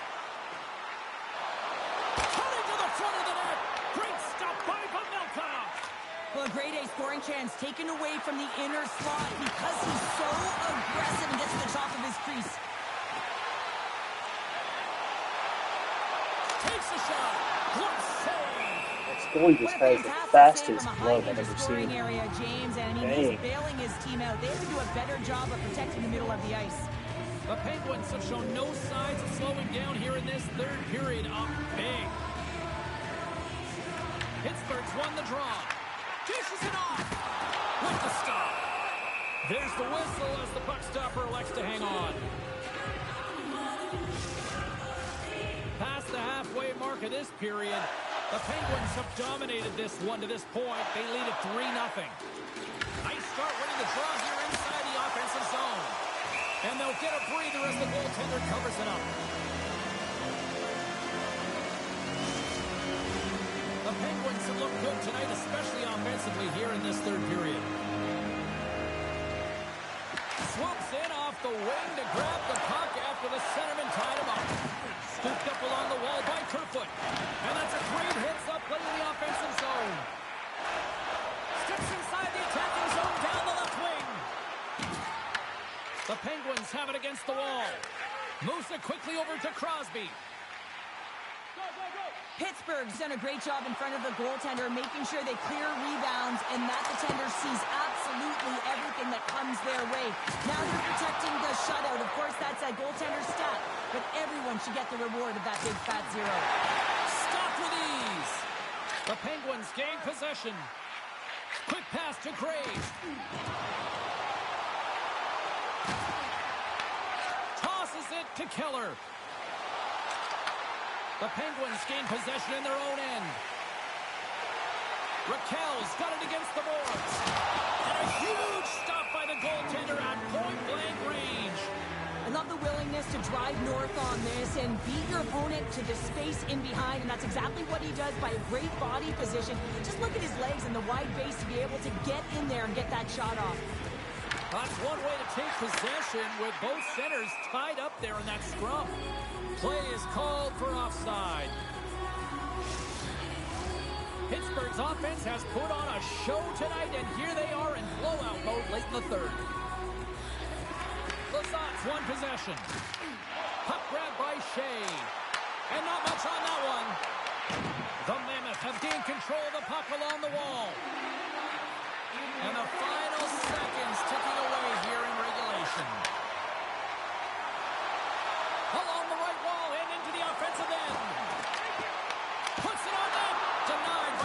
Cutting to the front of the net. Great stop by Pavelka. Well, a grade A scoring chance taken away from the inner slot because he's so aggressive and gets to the top of his crease. Takes a shot. What save? This goalie just has the fastest glove I've ever seen. Area, James, and I mean, he's bailing his team out. They have to do a better job of protecting the middle of the ice. The Penguins have shown no signs of slowing down here in this third period. Up big. Pittsburgh's won the draw. Dishes it off. With the stop. There's the whistle as the puck stopper elects to hang on. Past the halfway mark of this period, the Penguins have dominated this one to this point. They lead at 3-0. Nice start winning the draw here inside the offensive zone. And they'll get a breather as the goaltender covers it up. The Penguins have looked good tonight, especially offensively here in this third period. Swoops in off the wing to grab the puck after the centerman tied him up. Scooped up along the wall by Kerfoot. And that's a great hit up play in the offensive zone. Steps inside the attacking zone down the left wing. The Penguins have it against the wall. Moves it quickly over to Crosby. Pittsburgh's done a great job in front of the goaltender, making sure they clear rebounds, and that defender sees absolutely everything that comes their way. Now they're protecting the shutout. Of course, that's a goaltender stat, but everyone should get the reward of that big fat 0. Stop with ease. The Penguins gain possession. Quick pass to Graves. Tosses it to Keller. The Penguins gain possession in their own end. Raquel's got it against the boards. And a huge stop by the goaltender at point-blank range. I love the willingness to drive north on this and beat your opponent to the space in behind, and that's exactly what he does by a great body position. Just look at his legs and the wide base to be able to get in there and get that shot off. That's one way to take possession with both centers tied up there in that scrum. Play is called for offside. Pittsburgh's offense has put on a show tonight, and here they are in blowout mode late in the third. Lizotte one possession. Puck grab by Shea. And not much on that one. The Mammoth have gained control of the puck along the wall. And the final seconds ticking away here in regulation. Along the right wall and into the offensive end. Puts it on net. Denied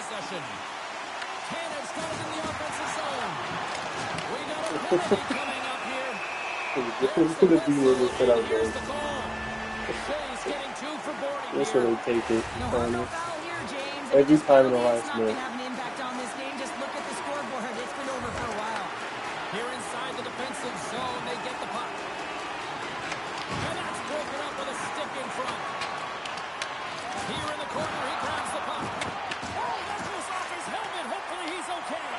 possession. Tanev's got it in the offensive zone. We got a penalty coming up here. This is going to be where they put out Here's goals. the call. Shea's getting 2 for boarding This here. one they take it. No harm, no foul here, James. I mean, Every this time in the penalty is last not going minute. to have an impact on this game. Just look at the scoreboard. It's been over for a while. Here inside the defensive zone, they get the puck. And that's broken up with a stick in front. Here in the corner, he grabs the puck. Oh, that goes off his helmet. Hopefully he's okay.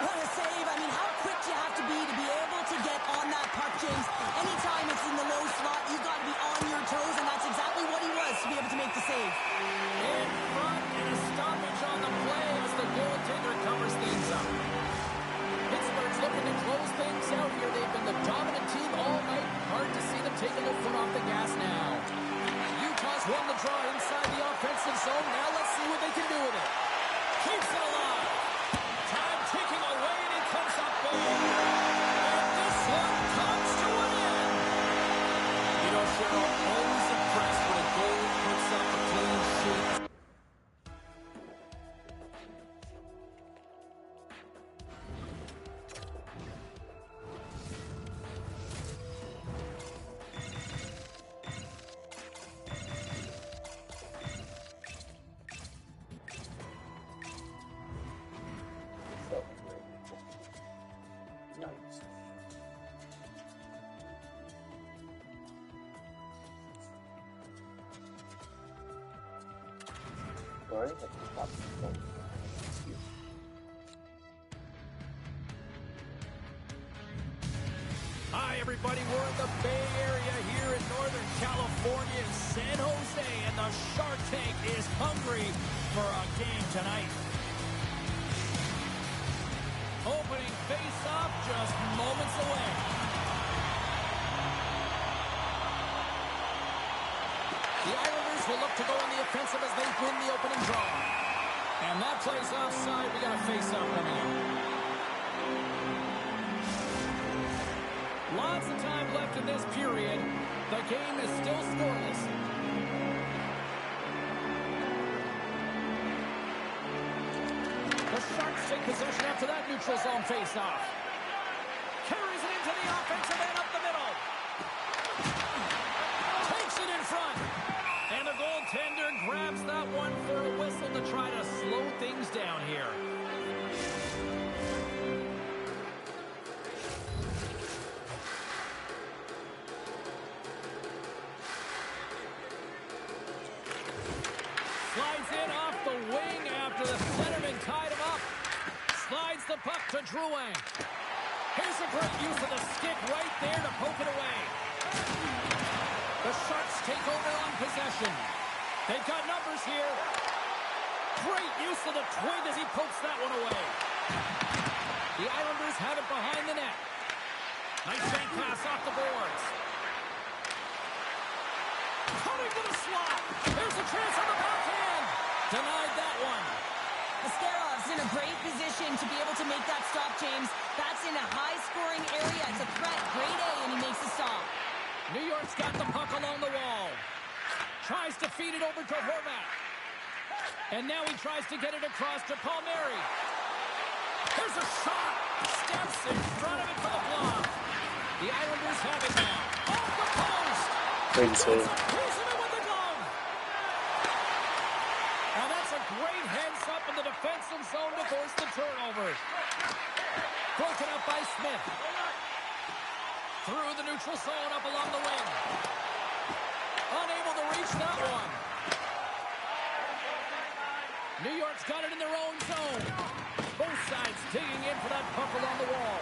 What a save. I mean, how quick do you have to be able to get on that puck, James? Anytime it's in the low slot, you've got to be on your toes, and that's exactly what he was to be able to make the save. In front, and a stoppage on the play as the goaltender covers things up. Pittsburgh's looking to close things out here. They've been the dominant team all night. Hard to see them taking their foot off the gas now. Utah's won the draw inside the offensive zone. Now let's see what they can do with it. Keeps it alive. Time ticking away, and it comes up big. And this one comes to an end. You know, Cheryl, always impressed when a goal puts up a clean sheet. Nice. All right, let's stop. Hi, everybody. We're in the Bay Area here in Northern California, San Jose, and the Shark Tank is hungry for a game tonight. Opening face-off just moments away. The Islanders will look to go on the offensive as they win the opening draw. And that plays offside. We got a face-off coming up. Lots of time left in this period. The game is still scoreless. The Sharks take possession after that neutral zone face-off. Carries it into the offensive end up the middle. Takes it in front. And the goaltender grabs that one for a whistle to try to slow things down here. Slides in off the wing after the centerman tied him up. Slides the puck to Drouin. Here's a great use of the stick right there to poke it away. The Sharks take over on possession. They've got numbers here. Great use of the twig as he pokes that one away. The Islanders have it behind the net. Nice bank pass off the boards. Cutting to the slot. There's a chance on the backhand. Denied that one. Askerov's in a great position to be able to make that stop, James. That's in a high-scoring area. It's a threat. Grade A, and he makes the stop. New York's got the puck along the wall. Tries to feed it over to Horvat. And now he tries to get it across to Palmieri. There's a shot. Steps in front of it for the block. The Islanders have it now. Off the post. Great save. He's in it with the glove. And that's a great heads up in the defensive zone to force the turnover. Broken up by Smith. Through the neutral zone up along the wing. Unable to reach that one. New York's got it in their own zone. Both sides digging in for that puck along the wall.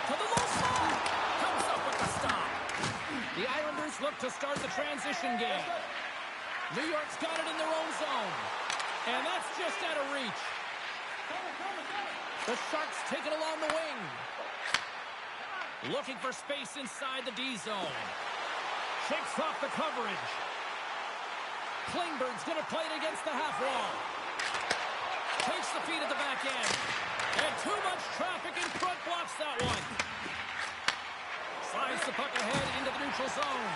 To the low slot. Comes up with the stop. The Islanders look to start the transition game. New York's got it in their own zone. And that's just out of reach. The Sharks take it along the wing. Looking for space inside the D zone. Shakes off the coverage. Klingberg's going to play it against the half wall. Takes the feed at the back end. And too much traffic in front blocks that one. Slides the puck ahead into the neutral zone.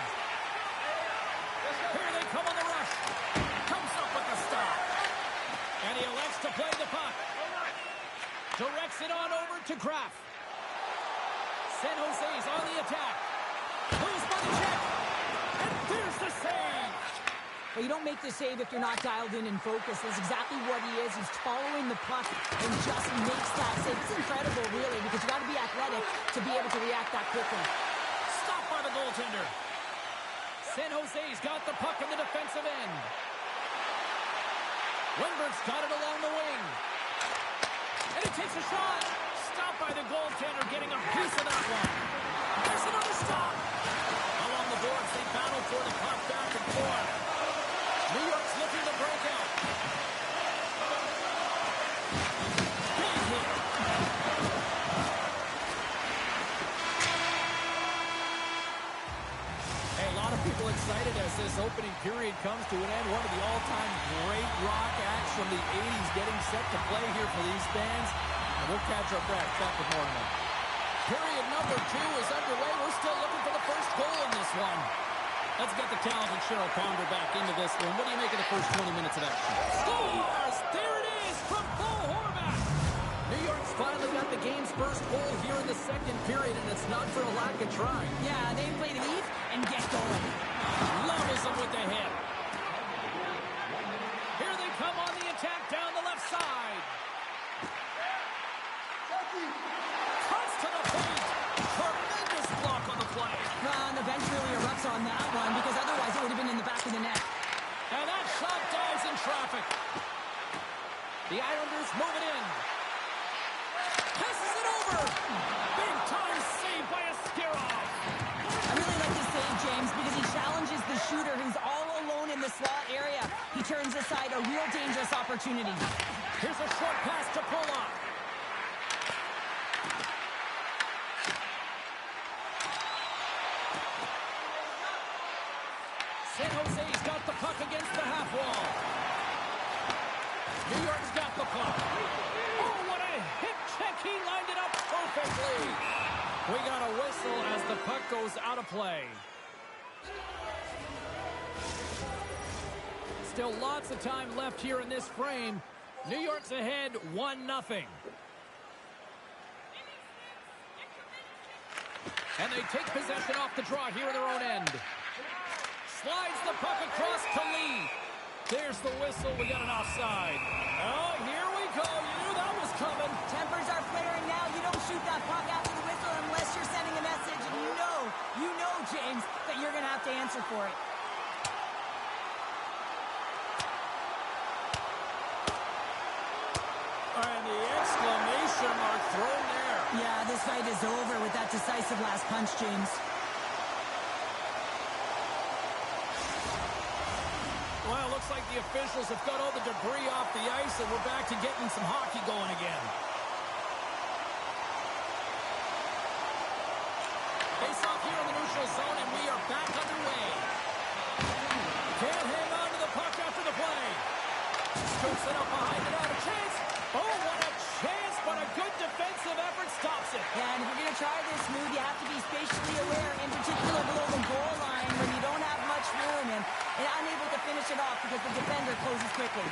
Here they come on the rush. Comes up with the stop. And he elects to play the puck. Directs it on over to Kraft. San Jose's on the attack. Loose by the check. And there's the save. Well, you don't make the save if you're not dialed in and focused. That's exactly what he is. He's following the puck and just makes that save. It's incredible, really, because you got to be athletic to be able to react that quickly. Stopped by the goaltender. San Jose's got the puck in the defensive end. Lindbergh's got it along the wing. And he takes a shot. Stopped by the goaltender, getting a piece of that one. There's another stop. Along the boards, they battle for the puck back and forth. New York's looking to break out. Big hit. Hey, a lot of people excited as this opening period comes to an end. One of the all-time great rock acts from the 80s getting set to play here for these fans. And we'll catch our breath. Back with more in a minute. Period number 2 is underway. We're still looking for the first goal in this one. Let's get the talented Cheryl Ponder back into this one. What do you make of the first 20 minutes of action? Scores! There it is from Bo Horvat. New York's finally got the game's first goal here in the second period, and it's not for a lack of trying. Yeah, they play the lead and get going. Levels him with the hit. Here they come on the attack down the left side. Cuts to the paint. Tremendous block on the play. And the bench really erupts on that one because otherwise it would have been in the back of the net. And that shot dives in traffic. The Islanders move it in. Passes it over. Big time save by Askarov. I really like this save, James, because he challenges the shooter who's all alone in the slot area. He turns aside a real dangerous opportunity. Here's a short pass to Pollock. San Jose's got the puck against the half wall. New York's got the puck. Oh, what a hip check. He lined it up perfectly. We got a whistle as the puck goes out of play. Still lots of time left here in this frame. New York's ahead 1-0. And they take possession off the draw here in their own end. Slides the puck across to Lee. There's the whistle. We got an offside. Oh, here we go. You knew that was coming. Tempers are flaring now. You don't shoot that puck after the whistle unless you're sending a message. And you know, James, that you're going to have to answer for it. And the exclamation mark thrown there. Yeah, this fight is over with that decisive last punch, James. Well, it looks like the officials have got all the debris off the ice, and we're back to getting some hockey going again. Face off here in the neutral zone, and we are back underway. Can't hang on to the puck after the play. Scoops it up behind the net. A chance. Oh, what a chance, but a good defensive effort stops it. Yeah, and if you're going to try this move, you have to be spatially aware, in particular below the goal line when you don't have much room and unable to finish it off because the defender closes quickly.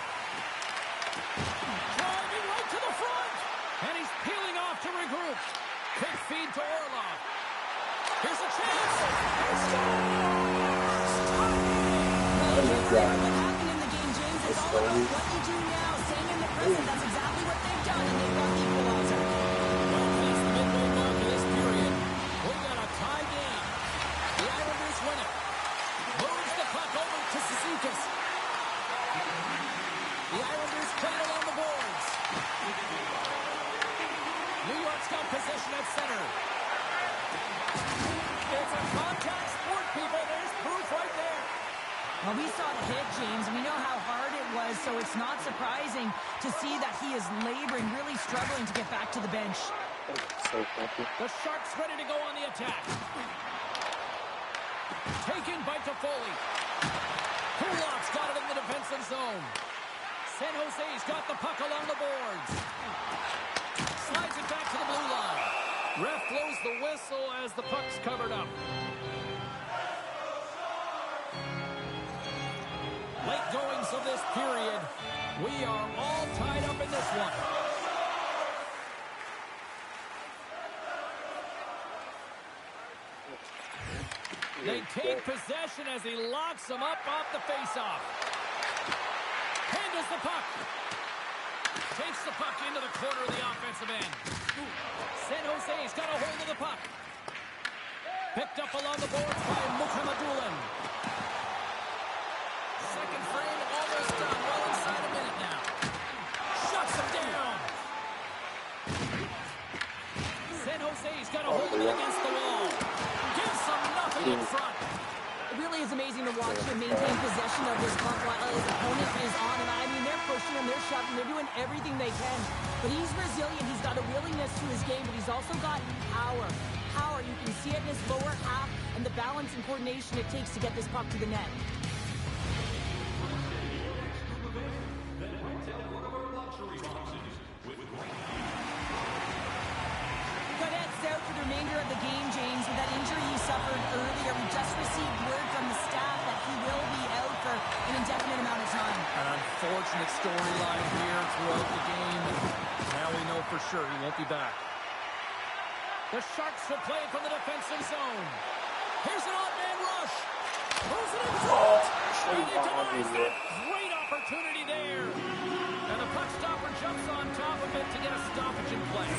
Driving right to the front. And he's peeling off to regroup. Quick feed to Orlov. Here's a chance. Well, you heard what happened in the game, James. It's all about what you do now. Staying in the present. That's exactly what they've done, and they've got the equalizer. Well, past the midway mark of this period, we got a tie game. The Islanders win it. Moves the puck over to Suzukas. The Islanders play it along the boards. New York's got possession at center. It's a contact sport, people. There's proof right there. Well, we saw the hit, James. We know how hard it was, so it's not surprising to see that he is laboring, really struggling to get back to the bench. So funky. The Sharks ready to go on the attack. Taken by Toffoli. Kulak's got it in the defensive zone. San Jose's got the puck along the boards. Slides it back to the blue line. Ref blows the whistle as the puck's covered up. Late goings of this period. We are all tied up in this one. They take possession as he locks them up off the faceoff. Handles the puck. Takes the puck into the corner of the offensive end. San Jose's got a hold of the puck. Picked up along the boards by Mukhamadullin. Second frame almost done. Well inside a minute now. Shuts him down. San Jose's got a hold of it against the wall. Gives them nothing in front. It really is amazing to watch him maintain possession of this puck while his opponent is on. And I mean, they're pushing him, they're shoving, they're doing everything they can. But he's resilient. He's got a willingness to his game, but he's also got power. Power, you can see it in his lower half and the balance and coordination it takes to get this puck to the net. Cadets out for the remainder of the game, James, with that injury he suffered earlier. We just received word from the staff that he will be out for an indefinite amount of time. An unfortunate storyline here throughout the game. Now we know for sure he won't be back. The Sharks will play from the defensive zone. Here's an off-man rush. Throws it in front. And he denies that. Great opportunity there. And the puck stopper jumps on top of it to get a stoppage in play.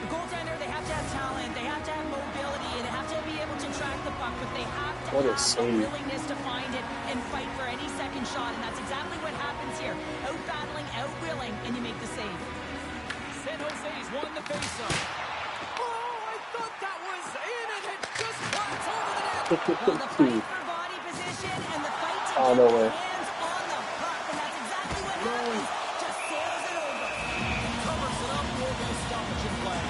The goaltender, they have to have talent, they have to have mobility, and they have to be able to track the puck, but they have to have a willingness to find it and fight for any second shot, and that's exactly what happens here. Out-battling, out-willing, and you make the save. San Jose's won the faceoff. That was in and it just cuts over the net. Well, the fight for body position and the fight to get hands on the puck, and that's exactly what happens. Just sails it over. Covers it up, will get a stoppage in play.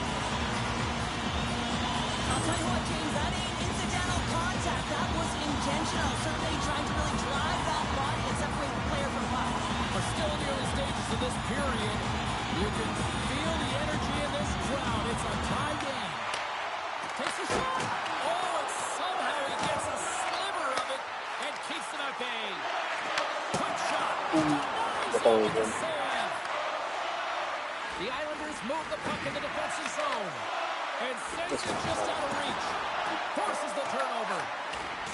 I'll tell you what, James, that ain't incidental contact. That was intentional. Certainly trying to really drive that body and separate the player from puck. We're still in the early stages of this period. You can feel the energy in this crowd. It's a tie game. Takes a shot. Oh, and somehow he gets a sliver of it and keeps it at bay. Quick shot. Nice over the save. The Islanders move the puck in the defensive zone. And sends it just out of reach. Forces the turnover.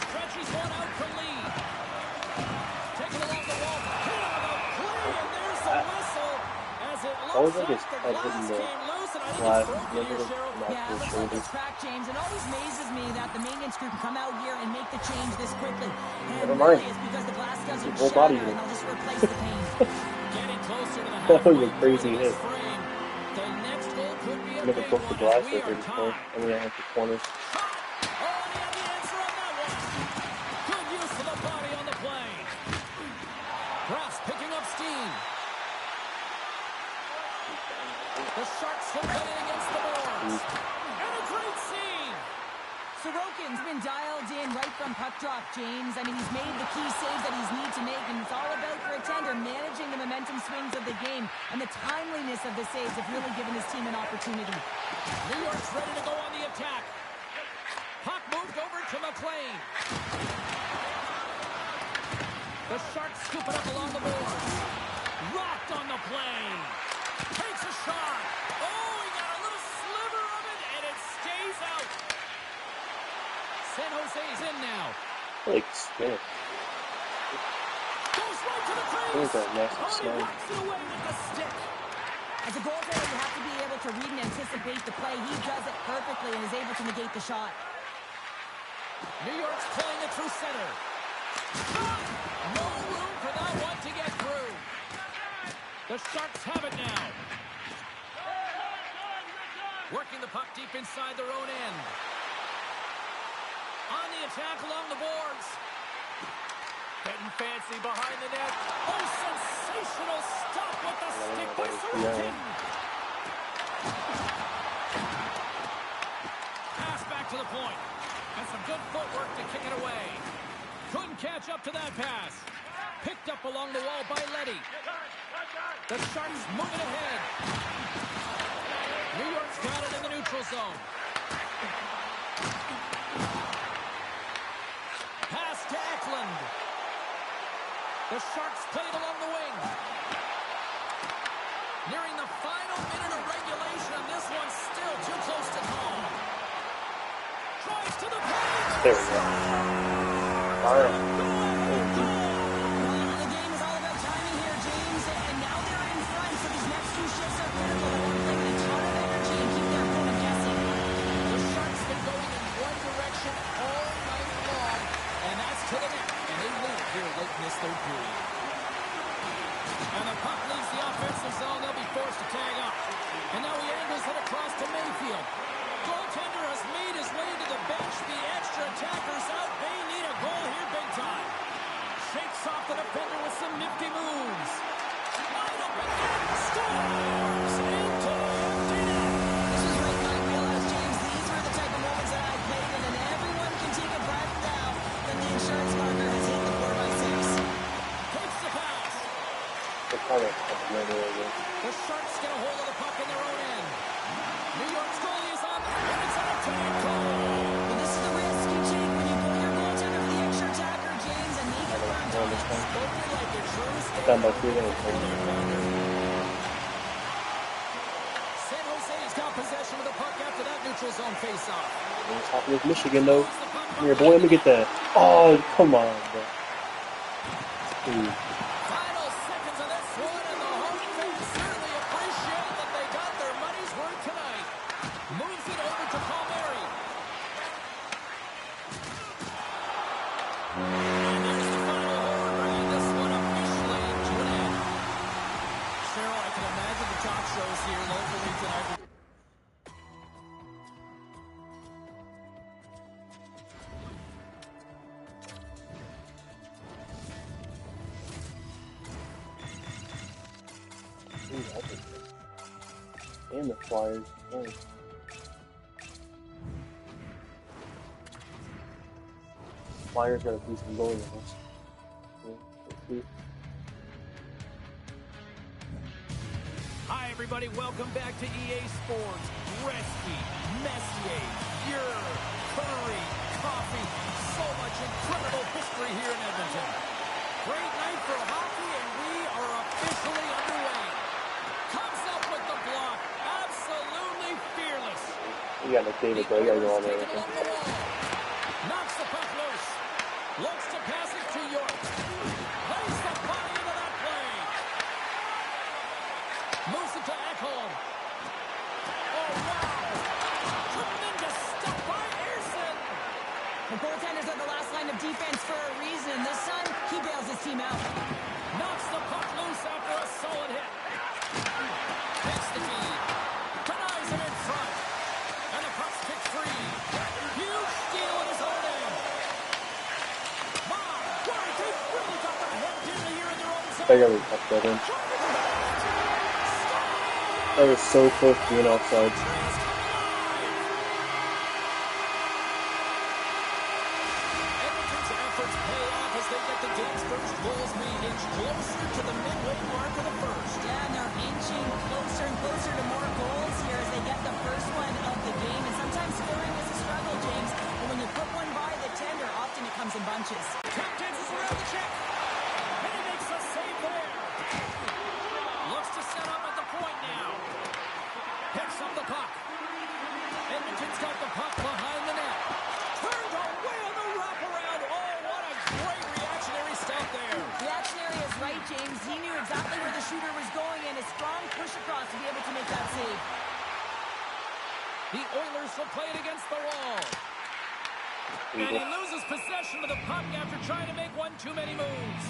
Stretches one out for Lee. Taking along the wall. Hit on the play, and there's the whistle. As it looks like the glass came loose, and I think it's broken here, Cheryl. Yeah, it looks like it's cracked, James. It always amazes me that the maintenance crew can come out here and make the change this quickly. And really, it's because the glass doesn't shatter, and they'll just replace the pane. Getting closer to the That was a halfway crazy point of hit. this frame. The next goal could be a Never big broke the one, glass as we over are this point. tied. I mean, I have the corners. Oh, and he had the answer on that one. Good use of the body on the play. Ross picking up steam. The Sharks will play it against the boards. And a great save. Sorokin's been dialed in right from puck drop, James. I mean, he's made the key saves that he's need to make, and it's all about, for a tender, managing the momentum swings of the game, and the timeliness of the saves have really given his team an opportunity. New York's ready to go on the attack. Puck moved over to McLean. The Sharks scoop it up along the boards. Rocked on the play. Takes a shot. Oh, he got a little sliver of it, and it stays out. San Jose's in now. Like, Smith. Goes right to the crease. There's that nasty Oh, he snag. whacks it away with the stick. As a goaltender, you have to be able to read and anticipate the play. He does it perfectly and is able to negate the shot. New York's playing it through center. Shot! No room for that one to get through. The Sharks have it now. Working the puck deep inside their own end. On the attack along the boards. Getting fancy behind the net. Oh, sensational stop with the stick by Sorokin. Pass back to the point. And some good footwork to kick it away. Couldn't catch up to that pass. Picked up along the wall by Leddy. The Sharks moving ahead. New York's got it in the neutral zone. Pass to Eklund. The Sharks play it along the wing. Nearing the final minute of regulation, and this one's still too close to call. Drives to the paint. There we go. All right. Well, the game is all about timing here, James, and now they're in front, so these next two shifts are critical. They want to play with a ton of energy and keep their opponent guessing. The Sharks been going in one direction all night long, and that's to the net, and they lead here late in this third period. And the puck leaves the offensive zone. They'll be forced to tag up. And now he angles it across to Mayfield. Goaltender has made his way to the bench. The extra attackers out. They need a goal here big time. Shakes off the defender with some nifty moves. Wide open net. Scores! Into the empty net. This is right in my wheelhouse, James. These are the type of moments that I played in, and everyone can take a breath now that the insurance marker has hit the 4x6. Takes the pass. They're kind of complimentary again. The Sharks get a hold of the puck in their own end. New York's goalie is on, and it's an attack goal. Well, this is the risk you take when you pull your goaltender for the extra attacker, James, and they get burned on it. Spoken like a true Done by 3 minutes. San Jose's got possession of the puck after that neutral zone face-off. What's happening with Michigan, though? Come here, boy, let me get that. Oh, come on, bro. Dude. Final seconds of this one, and the home fans certainly appreciate that they got their money's worth tonight. Moves it over to Palmieri. And there's the final horn, bringing this one officially to an end. Cheryl, I can imagine the talk shows here locally tonight. And the Flyers. Oh. Flyers got a decent goalie in this. Hi, everybody. Welcome back to EA Sports. Gretzky, Messier, Fuhrer, Curry, Coffee. So much incredible history here in Edmonton. Great night for hockey, and we are officially underway. Comes up with the block. Absolutely fearless. You got McDavid, bro. You gotta go on there with him. Knocks the puck loose. Looks to pass it to York. Plays the body into that play. Moves it to Ekholm. Oh, wow. Tremendous stop by Ersson. The goaltenders are the last line of defense for a reason. This time, he bails his team out. Knocks the puck loose after a solid hit. Takes the feed. Denies him in front. And the puck's kicked free. Huge steal in his own end. My word, they really got their head nearly here in their own zone. They gotta tuck that in. That was so close to being offside. Edmonton's efforts pay off as they get the game's first goals being inched closer to the midway mark of the first. Yeah, and they're inching closer and closer to more goals here as they get the first one of the game. And sometimes scoring is a struggle, James. But when you put one by the tender, often it comes in bunches. Tap dances around the check. And he makes a save there. Looks to set up at the point now. Picks up the puck. Edmonton's got the puck behind the net. Turned away on the wraparound. Oh, what a great reactionary stop there. Reactionary is right, James. He knew exactly where the shooter was going and a strong push across to be able to make that save. The Oilers will play it against the wall. And he loses possession of the puck after trying to make one too many moves.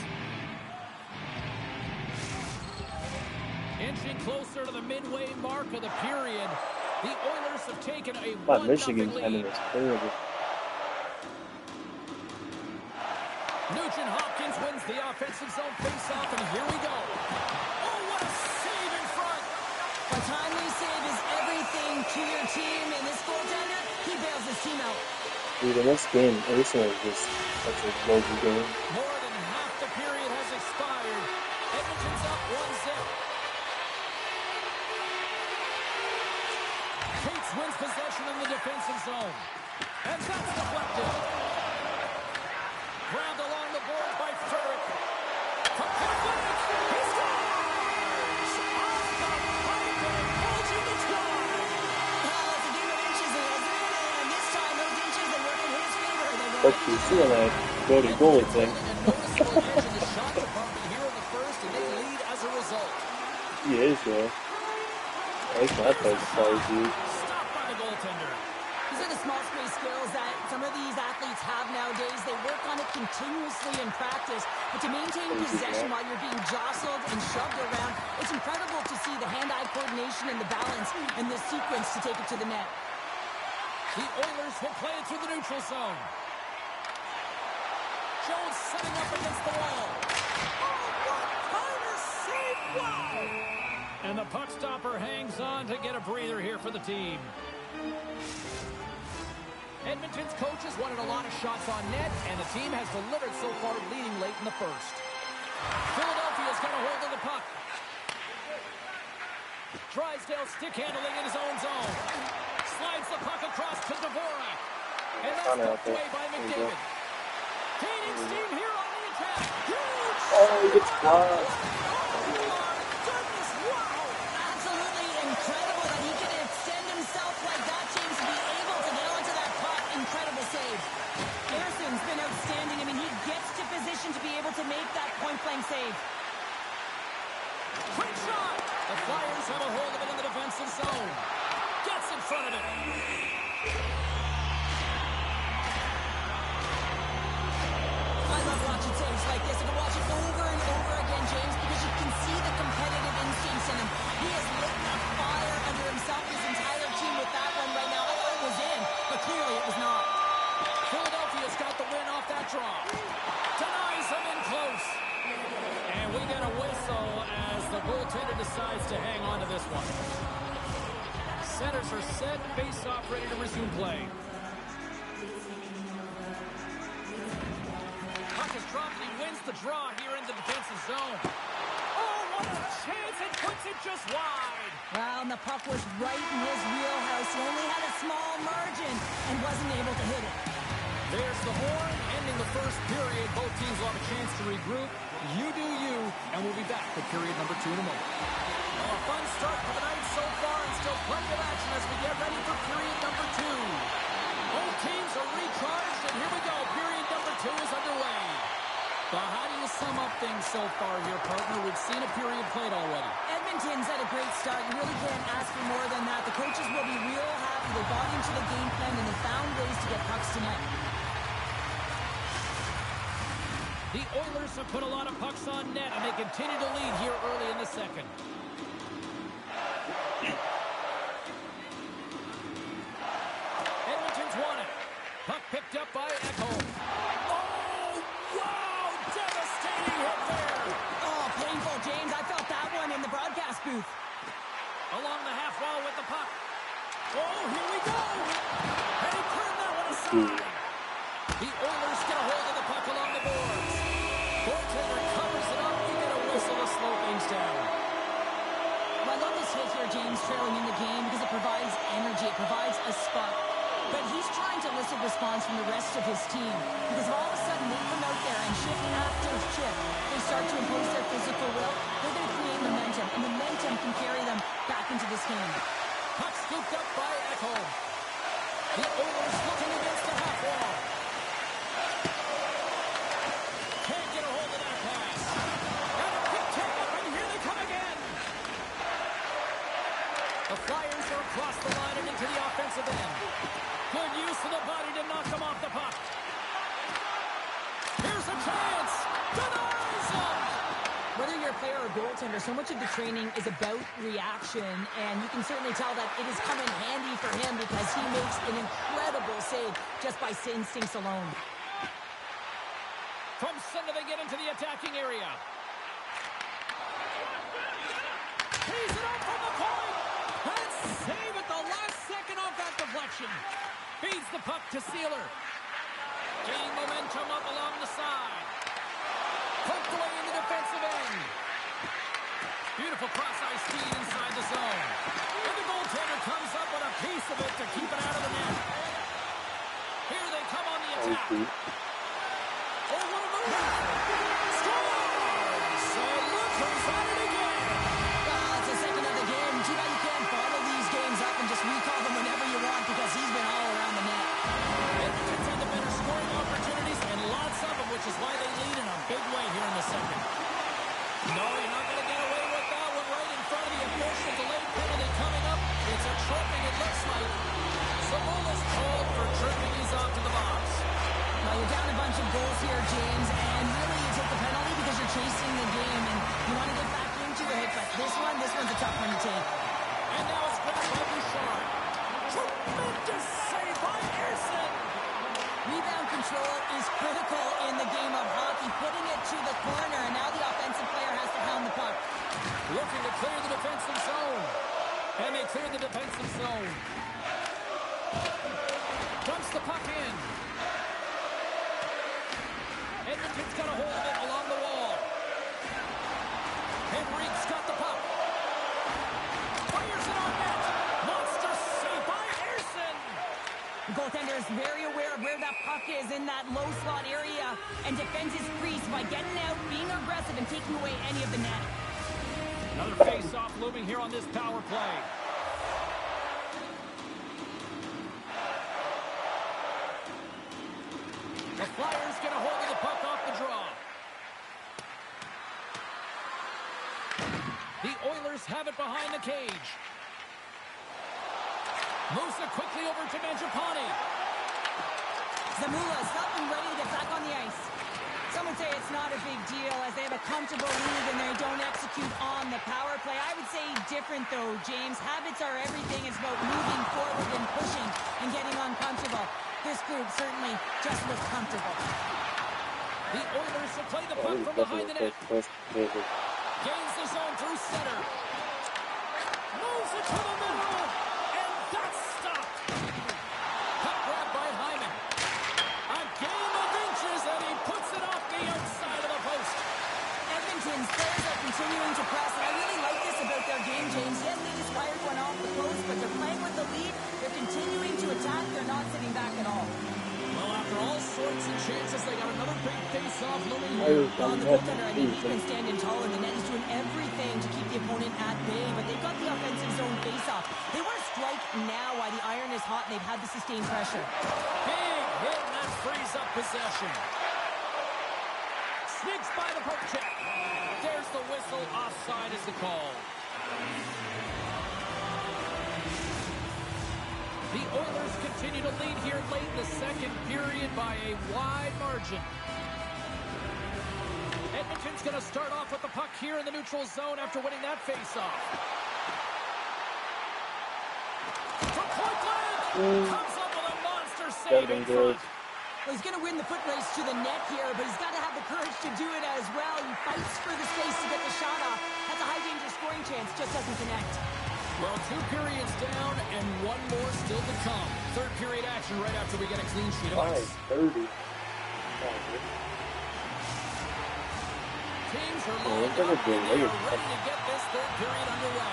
Inching closer to the midway mark of the period, the Oilers have taken a 1-0 Michigan's lead. ending is terrible. Nugent Hopkins wins the offensive zone faceoff, and here we go. Oh, what a save in front! A timely save is everything to your team, and this goaltender, he bails his team out. Dude, in this game, Ersson is just such a lousy game. More than half the period has expired. Edmonton's up 1-0. Cates wins possession in the defensive zone. And that's deflected. Grabbed along the boards by Furrick. From Patrick, he scores! On the But you see when I go to goalie thing. He is, yeah. I like that type of size, dude. Stopped by the goaltender. These are the small space skills that some of these athletes have nowadays. They work on it continuously in practice, but to maintain possession while you're being jostled and shoved around, it's incredible to see the hand-eye coordination and the balance in this sequence to take it to the net. The Oilers will play it through the neutral zone. Jones setting up against the wall. Oh, what kind of save! Wow! And the puck stopper hangs on to get a breather here for the team. Edmonton's coaches wanted a lot of shots on net, and the team has delivered so far, leading late in the first. Philadelphia's got a hold of the puck. Drysdale stick handling in his own zone. Slides the puck across to Dvorak. And that's knocked away by McDavid. Gaining steam here on the attack. Huge! Oh, he gets blocked. Absolutely incredible that he can extend himself like that, James, to be able to get onto that puck. Incredible save. Harrison's been outstanding. I mean, he gets to position to be able to make that point-blank save. Quick shot! The Flyers have a hold of it in the defensive zone. Gets in front of it. I love watching saves like this. I can watch it over and over again, James, because you can see the competitive instincts in him. He has lit a fire under himself, his entire team with that one right now. I thought it was in, but clearly it was not. Philadelphia's got the win off that draw. Denies him in close. And we get a whistle as the goaltender decides to hang on to this one. Centers are set, face-off ready to resume play. Puck is dropped and he wins the draw here in the defensive zone. Oh, what a chance! It puts it just wide. Well, and the puck was right in his wheelhouse. He only had a small margin and wasn't able to hit it. There's the horn, ending the first period. Both teams will have a chance to regroup. You do you, and we'll be back for period number 2 in a moment. Well, a fun start for the night so far, and still plenty of action as we get ready for period number 2. Both teams are recharged, and here we go. Period number 2 is underway. Well, how do you sum up things so far here, partner? We've seen a period played already. Edmonton's had a great start. You really can't ask for more than that. The coaches will be real happy. They bought into the game plan, and they found ways to get pucks to net. The Oilers have put a lot of pucks on net, and they continue to lead here early in the second. Edmonton's won it. Puck picked up by Ekholm. Oh, wow! Devastating hit there. Oh, painful, James. I felt that one in the broadcast booth. Along the half wall with the puck. Oh, here we go! And he turned that one aside. The Oilers get a hold of the puck along the boards. Goaltender covers it up. You get a whistle to slow things down. Well, I love this hit here, James, trailing in the game because it provides energy. It provides a spot. But he's trying to elicit response from the rest of his team because if all of a sudden they come out there and shift after shift, they start to impose their physical will, they're going to create momentum, and momentum can carry them back into this game. Puck scooped up by Ekholm. The Oilers looking against the half wall. Can't get a hold of that pass. And a quick takeout, and here they come again. The Flyers are across the line and into the offensive end. Good use of the body to knock them off the puck. Here's a chance. Denies him. Whether you're a player or goaltender, so much of the training is about reaction, and you can certainly tell that it has come in handy for him because he makes an incredible save just by instincts alone. From center, they get into the attacking area. He's it up from the point. And save at the last second off that deflection. Feeds the puck to Sealer. Gaining momentum up along the side. Poked away in the defensive end. Beautiful cross-ice speed inside the zone. And the goaltender comes up with a piece of it to keep it out of the net. Here they come on the attack. Oh, what a move! Scores! And look who's at it again! Well, it's the second of the game. Too bad you can't bottle these games up and just recall them whenever you want because he's been all around the net. Edmonton's had the better scoring opportunity. looks like Zamula's called for tripping. He's off to the box. Well, you're down a bunch of goals here, James, and really you take the penalty because you're chasing the game and you want to get back into it, but this one's a tough one to take. And now it's grabbed by Bouchard. Tremendous save by Ersson. Rebound control is critical in the game of hockey, putting it to the corner, and now the offensive player has to hound the puck. Looking to clear the defensive zone. And they clear the defensive zone. Dumps the puck in. Edmonton's got a hold of it along the wall. Henrique's got the puck. Fires it on net. Monster save by Ersson. The goaltender is very aware of where that puck is in that low slot area and defends his crease by getting out, being aggressive, and taking away any of the net. Another face-off looming here on this power play. The Flyers get a hold of the puck off the draw. The Oilers have it behind the cage. Moves it quickly over to Mangiapane. Zamula is up and ready to get back on the ice. Some would say it's not a big deal as they have a comfortable lead and they don't execute on the power play. I would say different though, James. Habits are everything. It's about moving forward and pushing and getting uncomfortable. This group certainly just looks comfortable. The Oilers will play the puck from behind the net. Gains the zone through center. Moves it to the middle. And that's stopped. Puck grab by Hyman. A game of inches and he puts it off the outside of the post. Edmonton's players are continuing to press, and I really like this about their game, James. Yes, they just fired one off the post, but they're playing with the lead. They're continuing to attack. They're not sitting back at all. Well, after all sorts of chances, they got another big face-off looming On here. the goaltender, I mean, he's been standing tall in the net. He's doing everything to keep the opponent at bay, but they've got the offensive zone face-off. They want to strike now while the iron is hot, and they've had the sustained pressure. Big hit, and that frees up possession. Sneaks by the poke check. There's the whistle. Offside is the call. The Oilers continue to lead here late in the second period by a wide margin. Edmonton's going to start off with the puck here in the neutral zone after winning that faceoff. From point blank, comes up with a monster save in front. Well, he's going to win the foot race to the net here, but he's got to have the courage to do it as well. He fights for the space to get the shot off. That's a high-danger scoring chance, just doesn't connect. Well, 2 periods down and 1 more still to come. Third period action right after we get a clean sheet of ice. 5:30. Teams are lined up and they are ready to get this third period underway.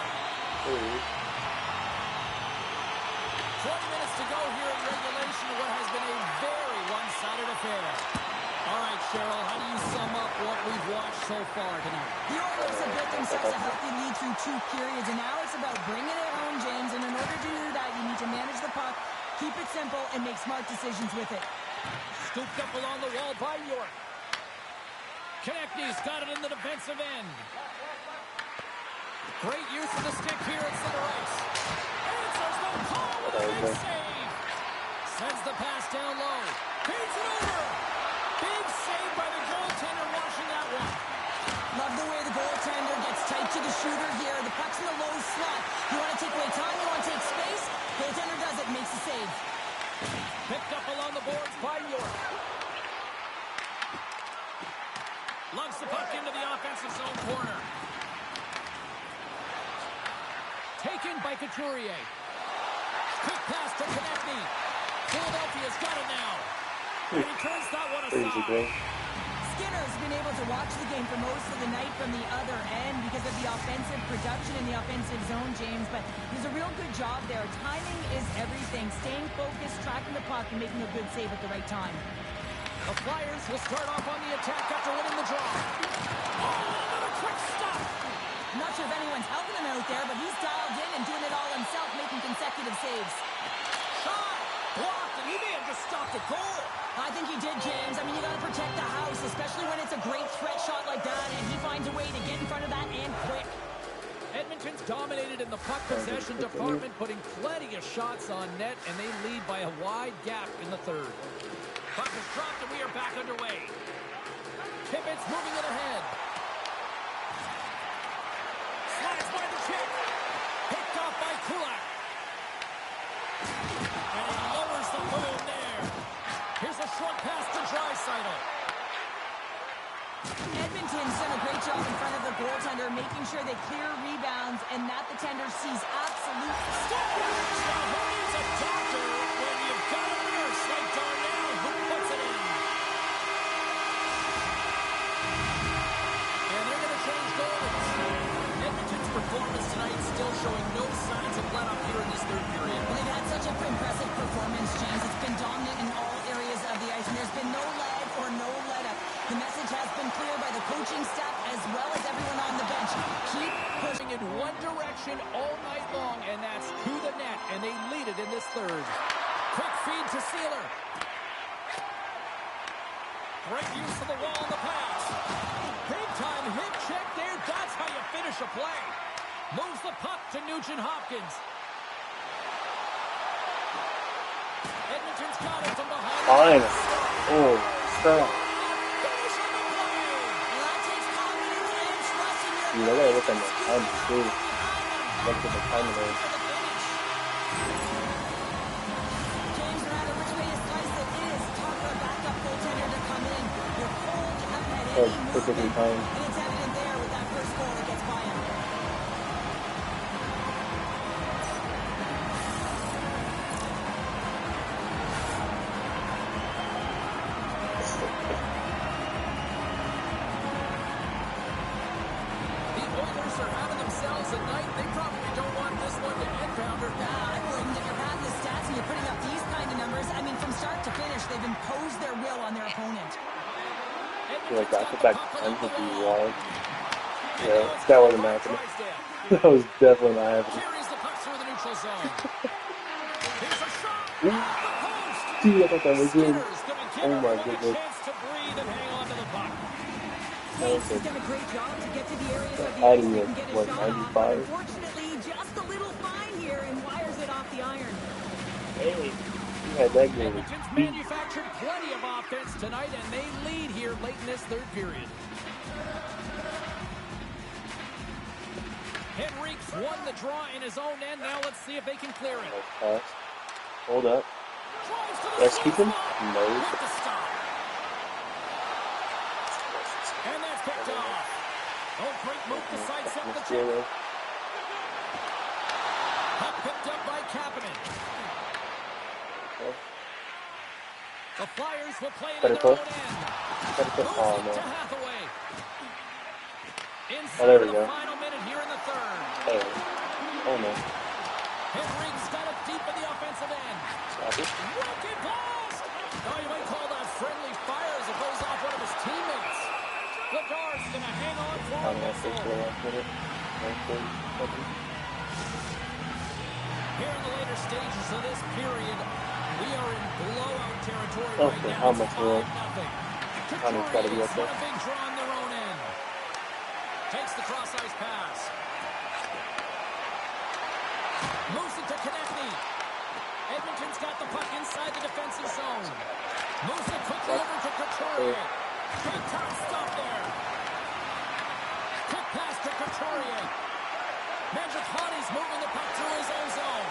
20 minutes to go here in regulation of what has been a very one-sided affair. All right, Cheryl, how do you sum up what we've watched so far tonight? The Oilers have built themselves a healthy lead through 2 periods, and now it's about bringing it home, James. And in order to do that, you need to manage the puck, keep it simple, and make smart decisions with it. Scooped up along the wall by York. Konechny's got it in the defensive end. Great use of the stick here at center ice. Answers the call with a big save. Sends the pass down low. Feeds it over. Big save by the goaltender washing that one. Love the way the goaltender gets tight to the shooter here. The puck's in the low slot. You want to take away time, you want to take space. Goaltender does it, makes the save. Picked up along the boards by York. Lugs the puck into the offensive zone corner. Taken by Couturier. Quick pass to Konechny. Philadelphia's got it now. And he turns that one aside. Skinner's been able to watch the game for most of the night from the other end because of the offensive production in the offensive zone, James. But he does a real good job there. Timing is everything. Staying focused, tracking the puck, and making a good save at the right time. The Flyers will start off on the attack after winning the draw. Oh, another quick stop. I'm not sure if anyone's helping him out there, but he's dialed in and doing it all himself, making consecutive saves. Shot, blocked, and he may have just stopped a goal. I think he did, James. I mean, you got to protect the house, especially when it's a great threat shot like that, and he finds a way to get in front of that and quick. Edmonton's dominated in in the puck possession department, putting plenty of shots on net, and they lead by a wide gap in the third. Puck is dropped, and we are back underway. Tippett moving it ahead. Slides by the check. Picked off by Kulak. And he lowers the boom there. Here's a short pass to Draisaitl. Edmonton's done a great job in front of the goaltender, making sure they clear rebounds and that the tender sees absolute Stop! Now who needs a doctor when you've got a nurse like Darnell who puts it in? And they're going to change goals. Edmonton's performance tonight still showing no signs of let-up here in this third period. Well, they've had such an impressive performance, James. It's been dominant in all areas of the ice, and there's been no lag or no let-up. The message has been clear by the coaching staff as well as everyone on the bench. Keep pushing in one direction all night long, and that's to the net, and they lead it in this third. Quick feed to Sealer. Great use of the wall on the pass. Big time hip check there. That's how you finish a play. Moves the puck to Nugent-Hopkins. Edmonton's got it from behind. Fine. Oh, stop. You know what? Look at the time too. Look at the time of it. James, no matter which way you slice it, it is tough for a backup goaltender to come in. You're cold, you haven't had any movement, and it's evident there with that first goal that gets by him. Like I put back 10 to be wrong. Yeah, that wasn't happening. That was definitely not happening. Dude, I thought that was in. Oh my goodness. He's done a great job to get to the areas of the ice where he he can get what, his shot 95? off. Unfortunately, just a little fine here and wires it off the iron. Hey. Yeah, that game was Edmonton's manufactured plenty of offense tonight, and they lead here late in this third period. Henrique's won the draw in his own end. Now let's see if they can clear it. Pass. Hold up. Let's keep him. No. With the stop. And that's picked off. Oh, great move to sidestep the check. Puck picked up by Kapanen. The Flyers will play it in their own end. Oh, no. To Hathaway. Oh, there we Inside go. the final minute here in the third. Hey. Oh, no. Henrique's got it deep in the offensive end. Stop it. Rocket blast! Oh, you might call that friendly fire as it goes off one of his teammates. Bedard's going to hang on for a whistle. Here in the later stages of this period, we are in blowout territory right now. How much more? Couture's got to be up there. A big draw on their own end. Takes the cross-ice pass. Moves it to Konechny. Edmonton's got the puck inside the defensive zone. Moves it quickly over to Couturier. Big time stop there. Quick pass to Couturier. Mangiapane's moving the puck through his own zone.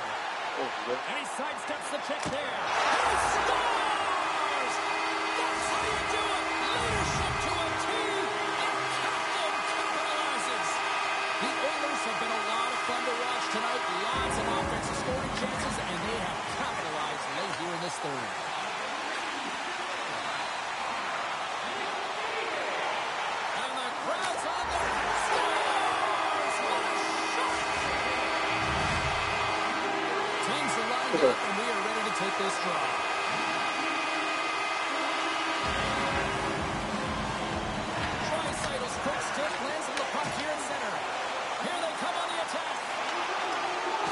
And he sidesteps the check there. And he scores! That's how you do it! Leadership to a team, and captain capitalizes. The Oilers have been a lot of fun to watch tonight. Lots of offensive scoring chances, and they have capitalized late here in this third. And the crowd's on there. Scores! What a shot! Teams are lined up, and we are ready to take this draw. Draisaitl's quick stick lands on the puck here in center. Here they come on the attack.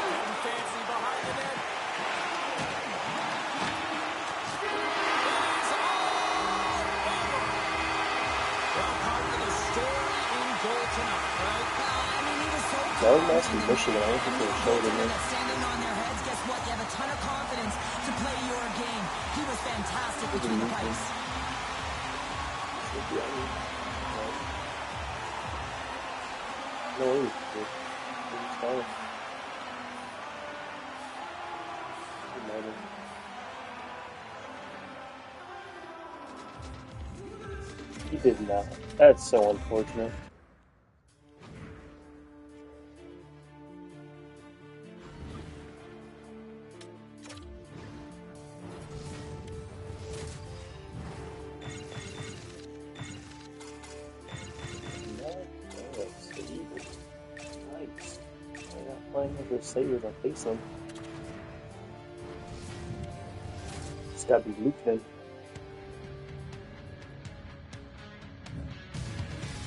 Getting fancy behind the net. It is all over. Well, part of the story in goal tonight, right? I mean, he was so That was nice from Michigan. I don't think they showed him. Standing on their heads, guess what? You have a ton of confidence to play your game. He was fantastic between the pipes. No worries, dude. It's fine. He did not. That's so unfortunate. Nice. I'm not playing with those Sabres. I face them. It's gotta be Luke then.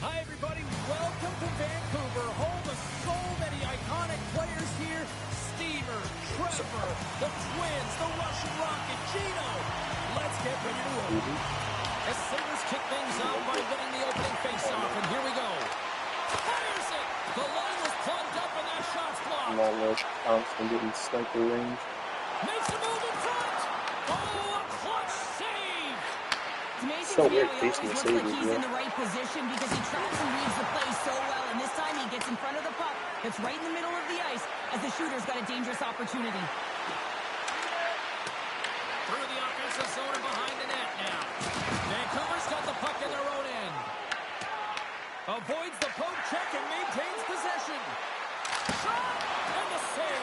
Hi, everybody. Welcome to Vancouver, home of so many iconic players here. Steamer, Trevor, the Twins, the Russian Rocket, Gino. Let's get ready to roll. The Sabres kick things off by winning the opening faceoff, and here we go. Fires it! The line was plugged up, and that shot's blocked. Not like Thompson getting sniper range. Makes a move in front. Oh, a clutch save! It's amazing So to me weird how he facing always the looks like Sabres, he's in yeah. the right position because he tracks and reads the play so well. And this time he gets in front of the puck that's right in the middle of the ice as the shooter's got a dangerous opportunity. Through the offensive zone and behind the net now. Vancouver's got the puck in their own end. Avoids the poke check and maintains possession. Shot! And the save.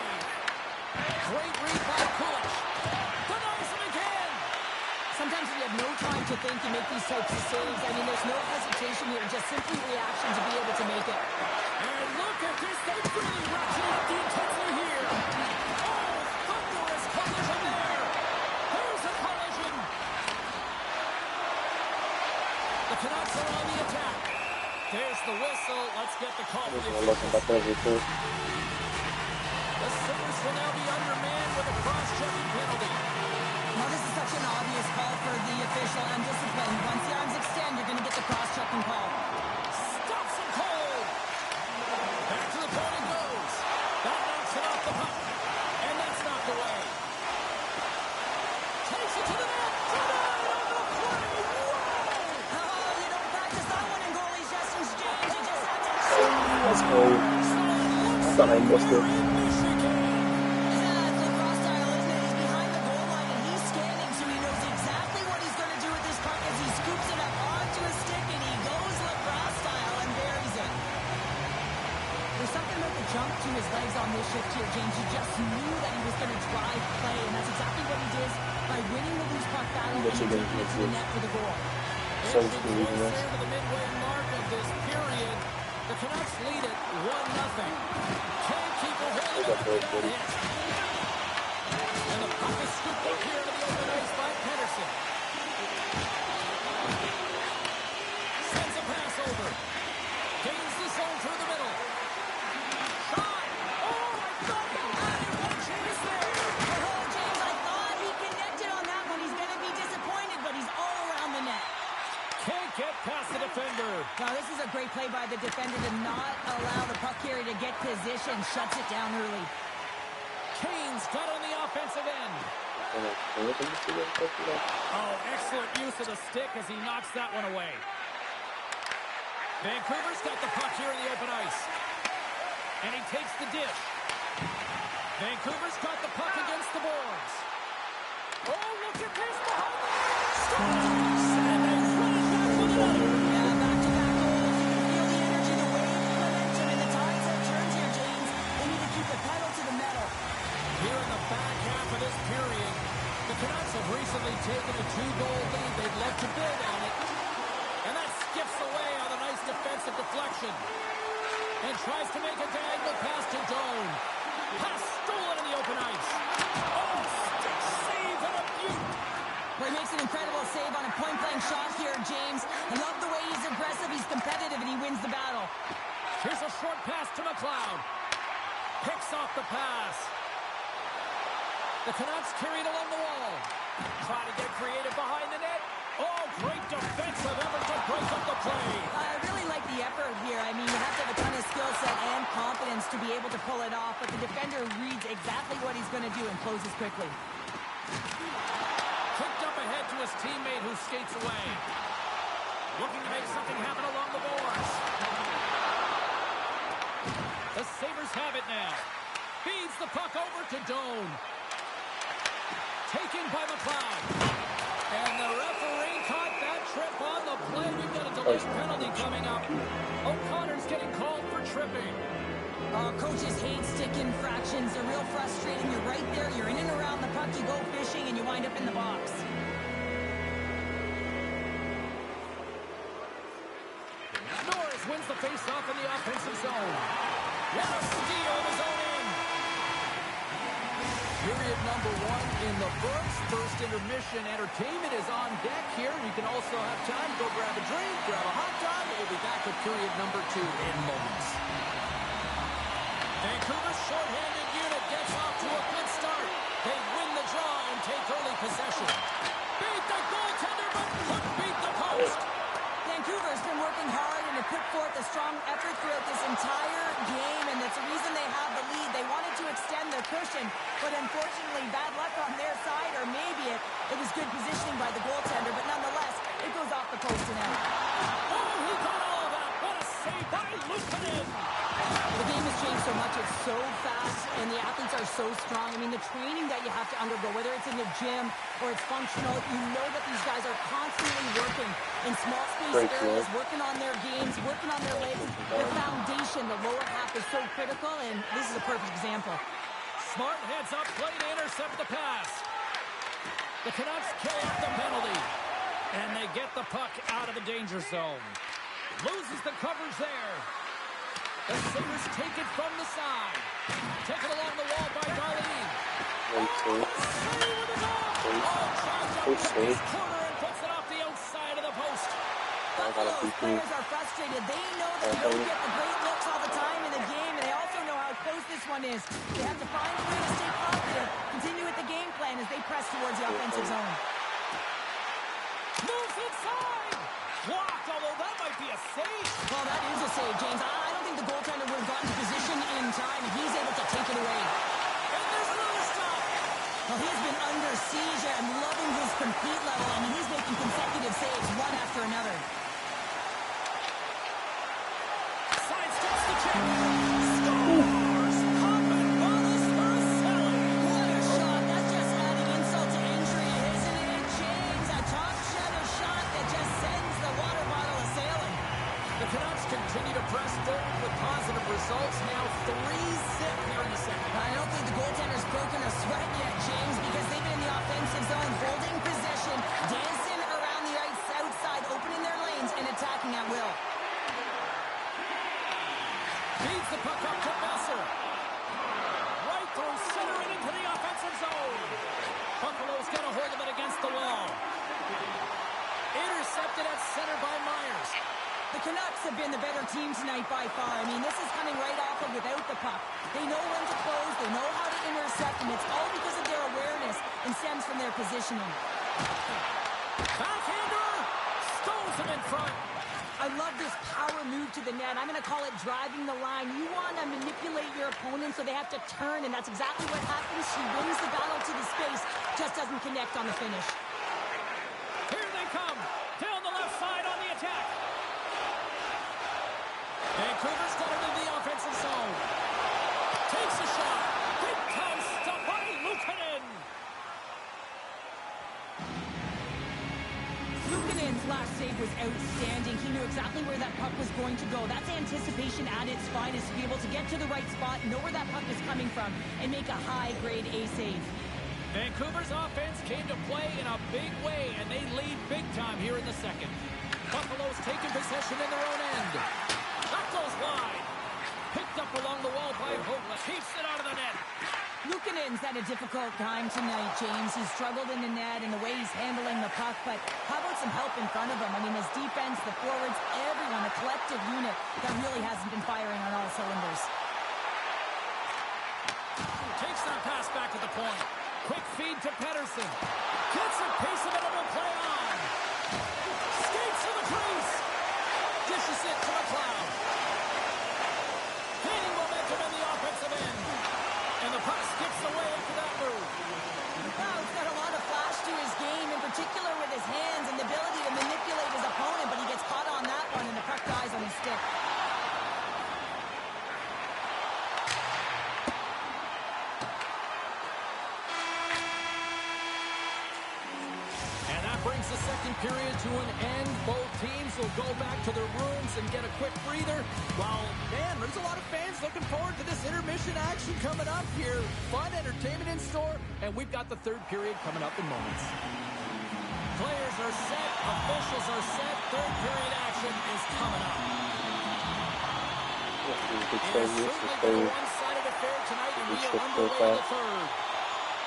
Great read by Kulich. Denies him again. Sometimes when you have no time to think, you make these types of saves. I mean, there's no hesitation here, just simply reaction to be able to make it. And look at this. They really ratcheted up the intensity here. Oh, thunderous collision there. There's a collision. The Canucks are on the attack. There's the whistle. Let's get the call for the Looking back over too. The Sabres will now be undermanned with a cross-checking penalty. Now, this is such an obvious call for the official undisciplined. Once the arms extend, you're going to get the cross-checking call. Stops him cold. Back to the point it goes. That knocks it off the puck. And that's knocked away. Takes it to the net. Denied on the play. Whoa! Oh, you don't practice that one in goalie sessions, James. You just have to... Let's go. I thought I missed it. Jump to his legs on this shift here, James. You just knew that he was going to drive play, and that's exactly what he did by winning the loose puck battle and taking it to the net for the goal. So it's the reason this. To the midway mark of this period, the Canucks lead it 1-0. Can't keep a hold of it without hit. And the puck is scooped up here into the open ice by Pettersson. Sends a pass over. Gains the zone through the middle. Past the defender. Now, this is a great play by the defender to not allow the puck carrier to get position. Shuts it down early. Kane's got on the offensive end. Oh, excellent use of the stick as he knocks that one away. Vancouver's got the puck here in the open ice. And he takes the dish. Vancouver's got the puck against the boards. Oh, look at this behind the net. Scores! Recently taken a 2-goal lead. They'd love to build on it. And that skips away on a nice defensive deflection. And tries to make a diagonal pass to Doan. Pass stolen in the open ice. Oh, stick save and a beaut. Well, he makes an incredible save on a point-blank shot here, James. I love the way he's aggressive, he's competitive, and he wins the battle. Here's a short pass to McLeod. Picks off the pass. The Canucks carried along the wall. Try to get creative behind the net. Oh, great defensive effort to break up the play. I really like the effort here. I mean, you have to have a ton of skill set and confidence to be able to pull it off, but the defender reads exactly what he's going to do and closes quickly. Kicked up ahead to his teammate who skates away. Looking to make something happen along the boards. The Sabres have it now. Feeds the puck over to Doan. Taken by McLeod. And the referee caught that trip on the play. We've got a delayed penalty coming up. O'Connor's getting called for tripping. Coaches hate stick infractions. They're real frustrating. You're right there. You're in and around the puck. You go fishing, and you wind up in the box. Norris wins the face-off in the offensive zone. What a steal in his own end. Period number 1 in the books. First intermission entertainment is on deck here. You can also have time to go grab a drink, grab a hot dog, and we'll be back with period number 2 in moments. Vancouver's shorthanded unit gets off to a good start. They win the draw and take early possession. Beat the goaltender, but couldn't beat the post. Vancouver's been working hard and have put forth a strong effort throughout this entire game, and that's the reason they have the lead. They wanted to extend their cushion, but unfortunately, bad luck on their side, or maybe it was good positioning by the goaltender, but nonetheless, it goes off the post and out. Oh, he got all of that. What a save by Luukkonen. The game has changed so much. It's so fast, and the athletes are so strong. I mean, the training that you have to undergo, whether it's in the gym or it's functional, you know that these guys are constantly working in small space areas, working on their games, working on their legs. The foundation, the lower half, is so critical, and this is a perfect example. Smart heads up play to intercept the pass. The Canucks kill off the penalty, and they get the puck out of the danger zone. Loses the coverage there. The Sabres take it from the side. Taken along the wall by Darlene. Oh, drives up his corner and puts it off the outside of the post. Buffalo's players are frustrated. They know that they don't get the great looks all the time in the game, and they also know how close this one is. They have to find a way to stay positive, continue with the game plan as they press towards the offensive zone. Moves inside. Blocked, although that might be a save. Well, that is a save, James. I don't think the goaltender would have gotten to position in time, and he's able to take it away. And there's another stop. Well, he's been under siege. I'm loving his compete level. I mean, he's making consecutive saves one after another. Sidesteps the check. Scores! Hoffman on the Spurs selling. What a shot. That's just adding insult to injury, isn't it, James? A top shutter shot that just sends the water bottle a-sailing. The Canucks continue to press forward with positive results. Now 3-zip here in the second. I don't think the goaltender's broken a sweat yet, James, because they've been in the offensive zone, holding possession, dancing around the ice outside, opening their lanes, and attacking at will. Feeds the puck up to Besser. Right through center and into the offensive zone. Buffalo's got a hold of it against the wall. Intercepted at center by Myers. The Canucks have been the better team tonight by far. I mean, this is coming right off of without the puck. They know when to close, they know how to intercept, and it's all because of their awareness and stems from their positioning. Backhander! Stones him in front. I love this power move to the net. I'm going to call it driving the line. You want to manipulate your opponent so they have to turn, and that's exactly what happens. She wins the battle to the space, just doesn't connect on the finish. Here they come. Down the left side on the attack. Vancouver's got into the offensive zone. Takes a shot. Big time stop by Luukkonen. Luukkonen's last save was outstanding. He knew exactly where that puck was going to go. That's anticipation at its finest, to be able to get to the right spot, know where that puck is coming from, and make a high-grade A save. Vancouver's offense came to play in a big way, and they lead big time here in the second. Buffalo's taking possession in their own end. That goes wide. Picked up along the wall by Hoagland. Keeps it out of the net. Luukkonen's had a difficult time tonight, James. He's struggled in the net and the way he's handling the puck, but how about some help in front of him? I mean, his defense, the forwards, everyone, a collective unit that really hasn't been firing on all cylinders. Takes that pass back at the point. Quick feed to Pettersson. Gets a piece of it and will play on. dishes it to McLeod. Gaining momentum in the offensive end. And the puck skips away after that move. McLeod's got a lot of flash to his game, in particular with his hands and the ability to manipulate his opponent, but he gets caught on that one, and the puck dies on his stick. And that brings the second period to an end. Both teams will go back to their rooms and get a quick breather. While, man, there's a lot of fans looking forward to this intermission action coming up here. Fun entertainment in store, and we've got the third period coming up in moments. Players are set, officials are set, third period action is coming up. It's certainly been a one-sided affair tonight, and we are underway in the third.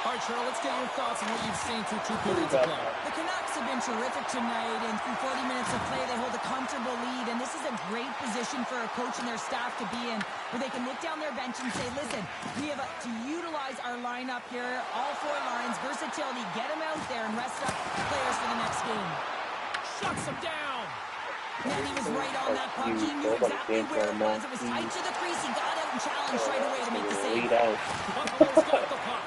All right, Cheryl, let's get your thoughts on what you've seen through two periods of play. The Canucks have been terrific tonight, and through 40 minutes of play, they hold a comfortable lead, and this is a great position for a coach and their staff to be in, where they can look down their bench and say, listen, we have to utilize our lineup here, all four lines, versatility, get them out there and rest up players for the next game. Shuts them down. And he was right on that puck. He knew exactly where it was. It was tight to the crease. He got out and challenged right away to make the save. Buffalo's got the puck.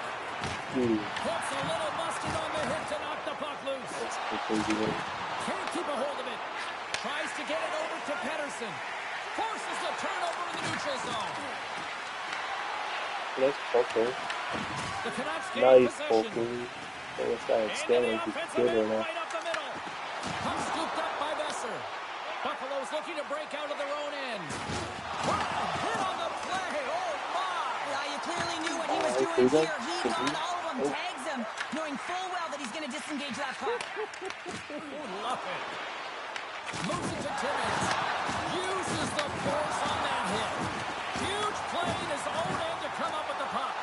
Dude. Puts a little mustard on the hip to knock the puck loose. Can't keep a hold of it. Tries to get it over to Pettersson. Forces the turnover in the neutral zone. Nice poker. The Canucks gain Nice possession. poker. What's that? Stanley is good right now. Right up the middle. Puck scooped up by Besser. Buffalo's looking to break out of their own end. Wow, hit on the play. Oh, my. Yeah, you clearly knew what he was doing here. He got all of them, tags them, knowing full well that he's going to disengage that puck. Love it. Moves it to Timmins. Uses the force on that hit. Huge play in his own end to come up with the puck.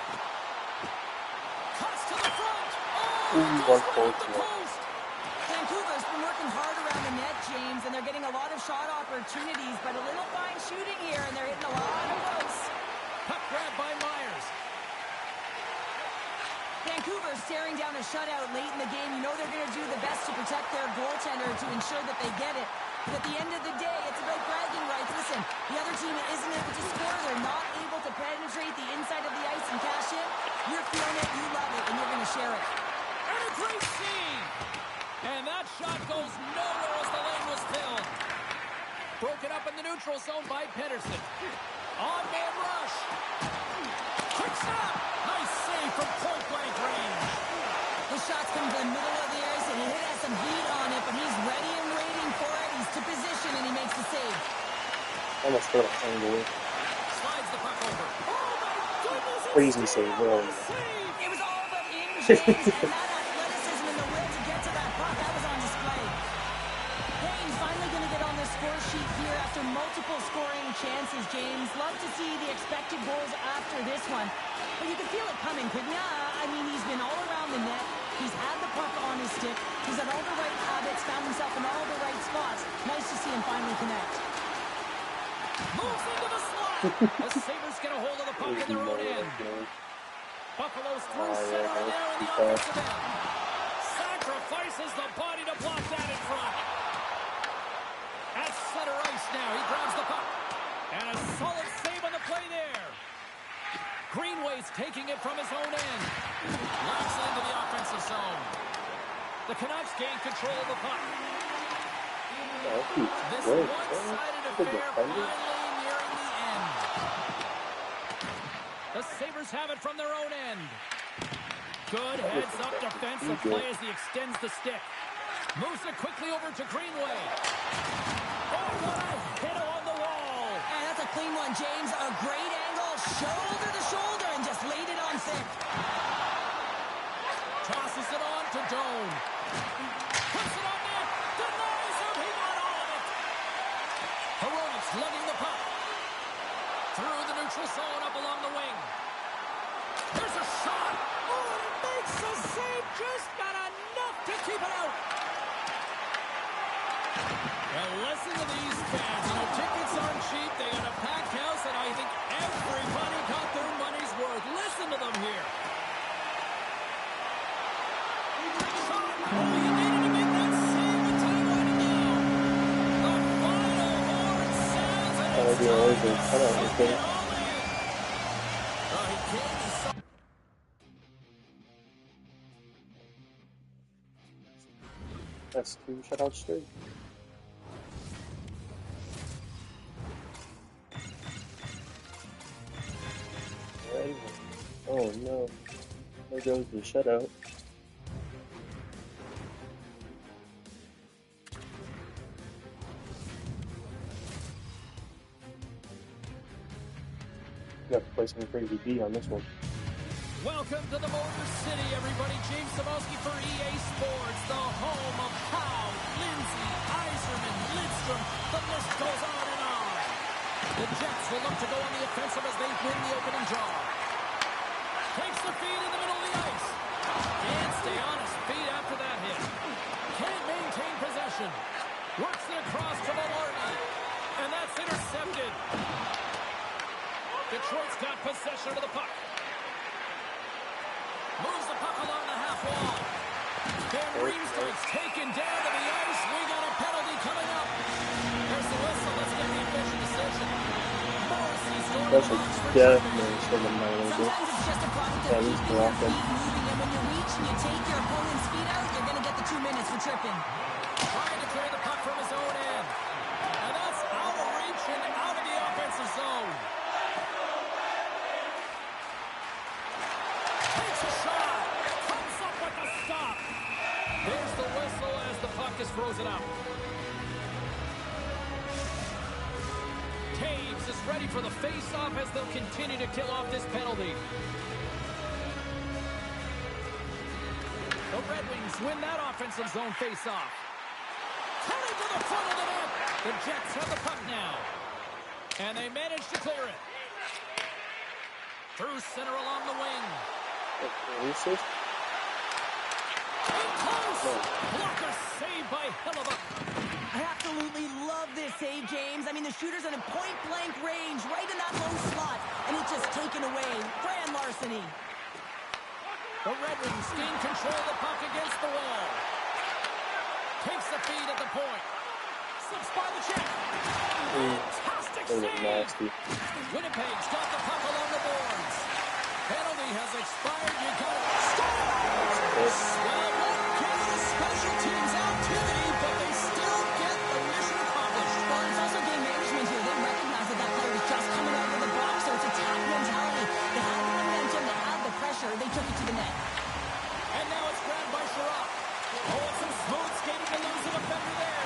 Cuts to the front. Oh, goes right up the post. Vancouver's been working hard around the net, James, and they're getting a lot of shot opportunities, but a little fine shooting here, and they're hitting a lot of close. Puck grab by Myers. Vancouver's staring down a shutout late in the game. You know they're going to do the best to protect their goaltender to ensure that they get it. But at the end of the day, it's about bragging rights. Listen, the other team isn't able to score. They're not able to penetrate the inside of the ice and cash in. You're feeling it, you love it, and you're going to share it. And a great scene. And that shot goes nowhere as the lane was filled. Broken up in the neutral zone by Pettersson. On-man rush. Quick stop. Nice save from point-blank range. The shot's come to the middle of the ice, and he has some heat on it, but he's ready and waiting for it. He's to position, and he makes the save. Almost got a angle. Slides the puck over. Oh, my goodness. Crazy save. Really. It was all about him, James, and that athleticism and the will to get to that puck, that was on display. Payne's finally going to get on the score sheet here after multiple scoring chances, James. Love to see the expected goals after this one. But you could feel it coming, couldn't you? I mean, he's been all around the net. He's had the puck on his stick. He's had all the right habits, found himself in all the right spots. Nice to see him finally connect. Moves into the slot. The Sabres get a hold of the puck in their own end. Buffalo's through center and now in the offensive end. Sacrifices the body to block that in front. At center ice now, he grabs the puck. And a solid save on the play there. Greenway's taking it from his own end. Locks into the offensive zone. The Canucks gain control of the puck. This one-sided affair finally nearing the end. The Sabres have it from their own end. Good heads-up defensive play as he extends the stick. Moves it quickly over to Greenway. Oh, what a hit on the wall. And that's a clean one, James. A great angle, shoulder to shoulder, and just laid it on thick. Tosses it on to Doan. Puts it on net. Denies him. He got all of it. Hronek's lugging the puck. Through the neutral zone up along the wing. There's a shot. Oh, and it makes a save. Just not enough to keep it out. Well, listen to these fans. You know, tickets aren't cheap. They got a packed house, and I think everybody got their money's worth. Listen to them here. Oh, you needed to make that save with time winding down. The final always a cutout with it. That's 2 shutouts straight. Right. Oh no. There goes the shutout. You have to play some crazy B on this one. Welcome to the Motor City, everybody. James Cebulski for EA Sports, the home of Howe, Lindsay, Yzerman, Lidstrom. The list goes on and on. The Jets will look to go on the offensive as they win the opening draw. Takes the feed in the middle of the ice. Can't stay on his feet after that hit. Can't maintain possession. Works it across to Maloney. And that's intercepted. Detroit's got possession of the puck. Moves the puck along the half wall. Van Riemsdyk's taken down to the ice. We got a penalty coming up. There's the whistle. Let's get the official decision. Morrissey scored That's the box for definitely still a minor bit. Sometimes it's just a product of Yeah, he's blocking. moving, and when you reach and you take your opponent's feet out, you're going to get the 2 minutes for tripping. trying to clear the puck from his own end. And that's out of reach and out of the offensive zone. Takes a shot. Comes up with the stop. There's the whistle as the puck is frozen up. Taves is ready for the face-off as they'll continue to kill off this penalty. The Red Wings win that offensive zone face-off. Turning to the front of the net. The Jets have the puck now. And they manage to clear it. Through center along the wing. In close. Blocker saved by Hellebuyck. I absolutely love this save, James. I mean, the shooter's in a point-blank range, right in that low slot, and it's just taken away. Grand larceny. The Red Wings gain control of the puck against the wall. Takes the feed at the point. Slips by the check. Fantastic save. Nasty. Winnipeg's got the puck along the boards. Penalty has expired. You got it. Well, won't give the special teams activity, but they still get the mission accomplished. Well, it's also game management here. They recognize that that player was just coming out of the box, so it's attack mentality. They had the momentum, they had the pressure, they took it to the net. And now it's grabbed by Sherratt. Oh, it's some smooth skating to lose a defender there.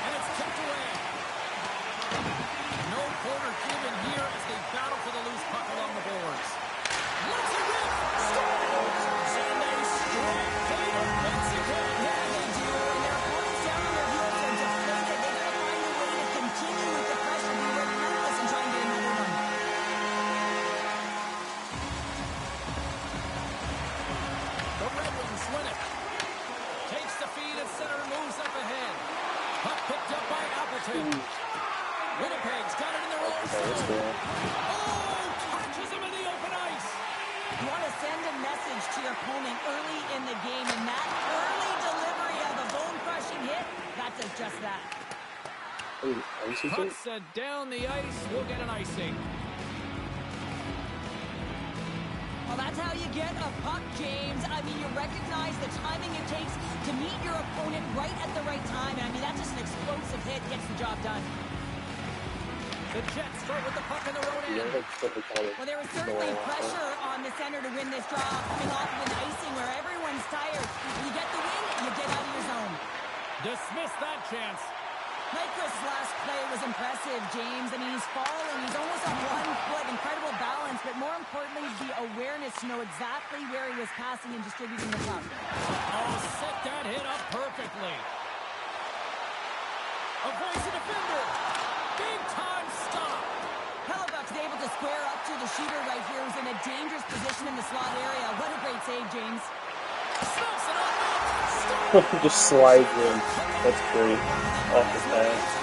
And it's tipped away. No quarter given here as they battle for the loose puck along the boards. Let's it rip! And they strike Peter once again. Yeah, they do. And their opponents down on their heels are deflated. They gotta find a way to continue with the pressure, be relentless and try and get another one. The Red Wings win it. Takes the feed at center and moves up ahead. Puck picked up by Appleton. Winnipeg's got it in their own zone. Oh, catches him in the open ice. You want to send a message to your opponent early in the game, and that early delivery of a bone-crushing hit, that does just that. Puck set down the ice. We'll get an icing. Well, that's how you get a puck, James. I mean, you recognize the timing it takes to meet your opponent right at the right time. And I mean, that's just an explosive hit, gets the job done. The Jets start with the puck in their own end. Well, there was certainly pressure on the center to win this draw, coming off of an icing where everyone's tired. You get the win, you get out of your zone. Dismiss that chance. Nyquist's last play was impressive, James. I mean, he's falling. He's almost on 1 foot. Incredible balance, but more importantly, the awareness to know exactly where he was passing and distributing the puck. Oh, set that hit up perfectly. Avoids the defender. Big time stop. Hellebuyck's able to square up to the shooter right here, who's in a dangerous position in the slot area. What a great save, James. Snaps it on. Just slides in. That's great. Off the pass.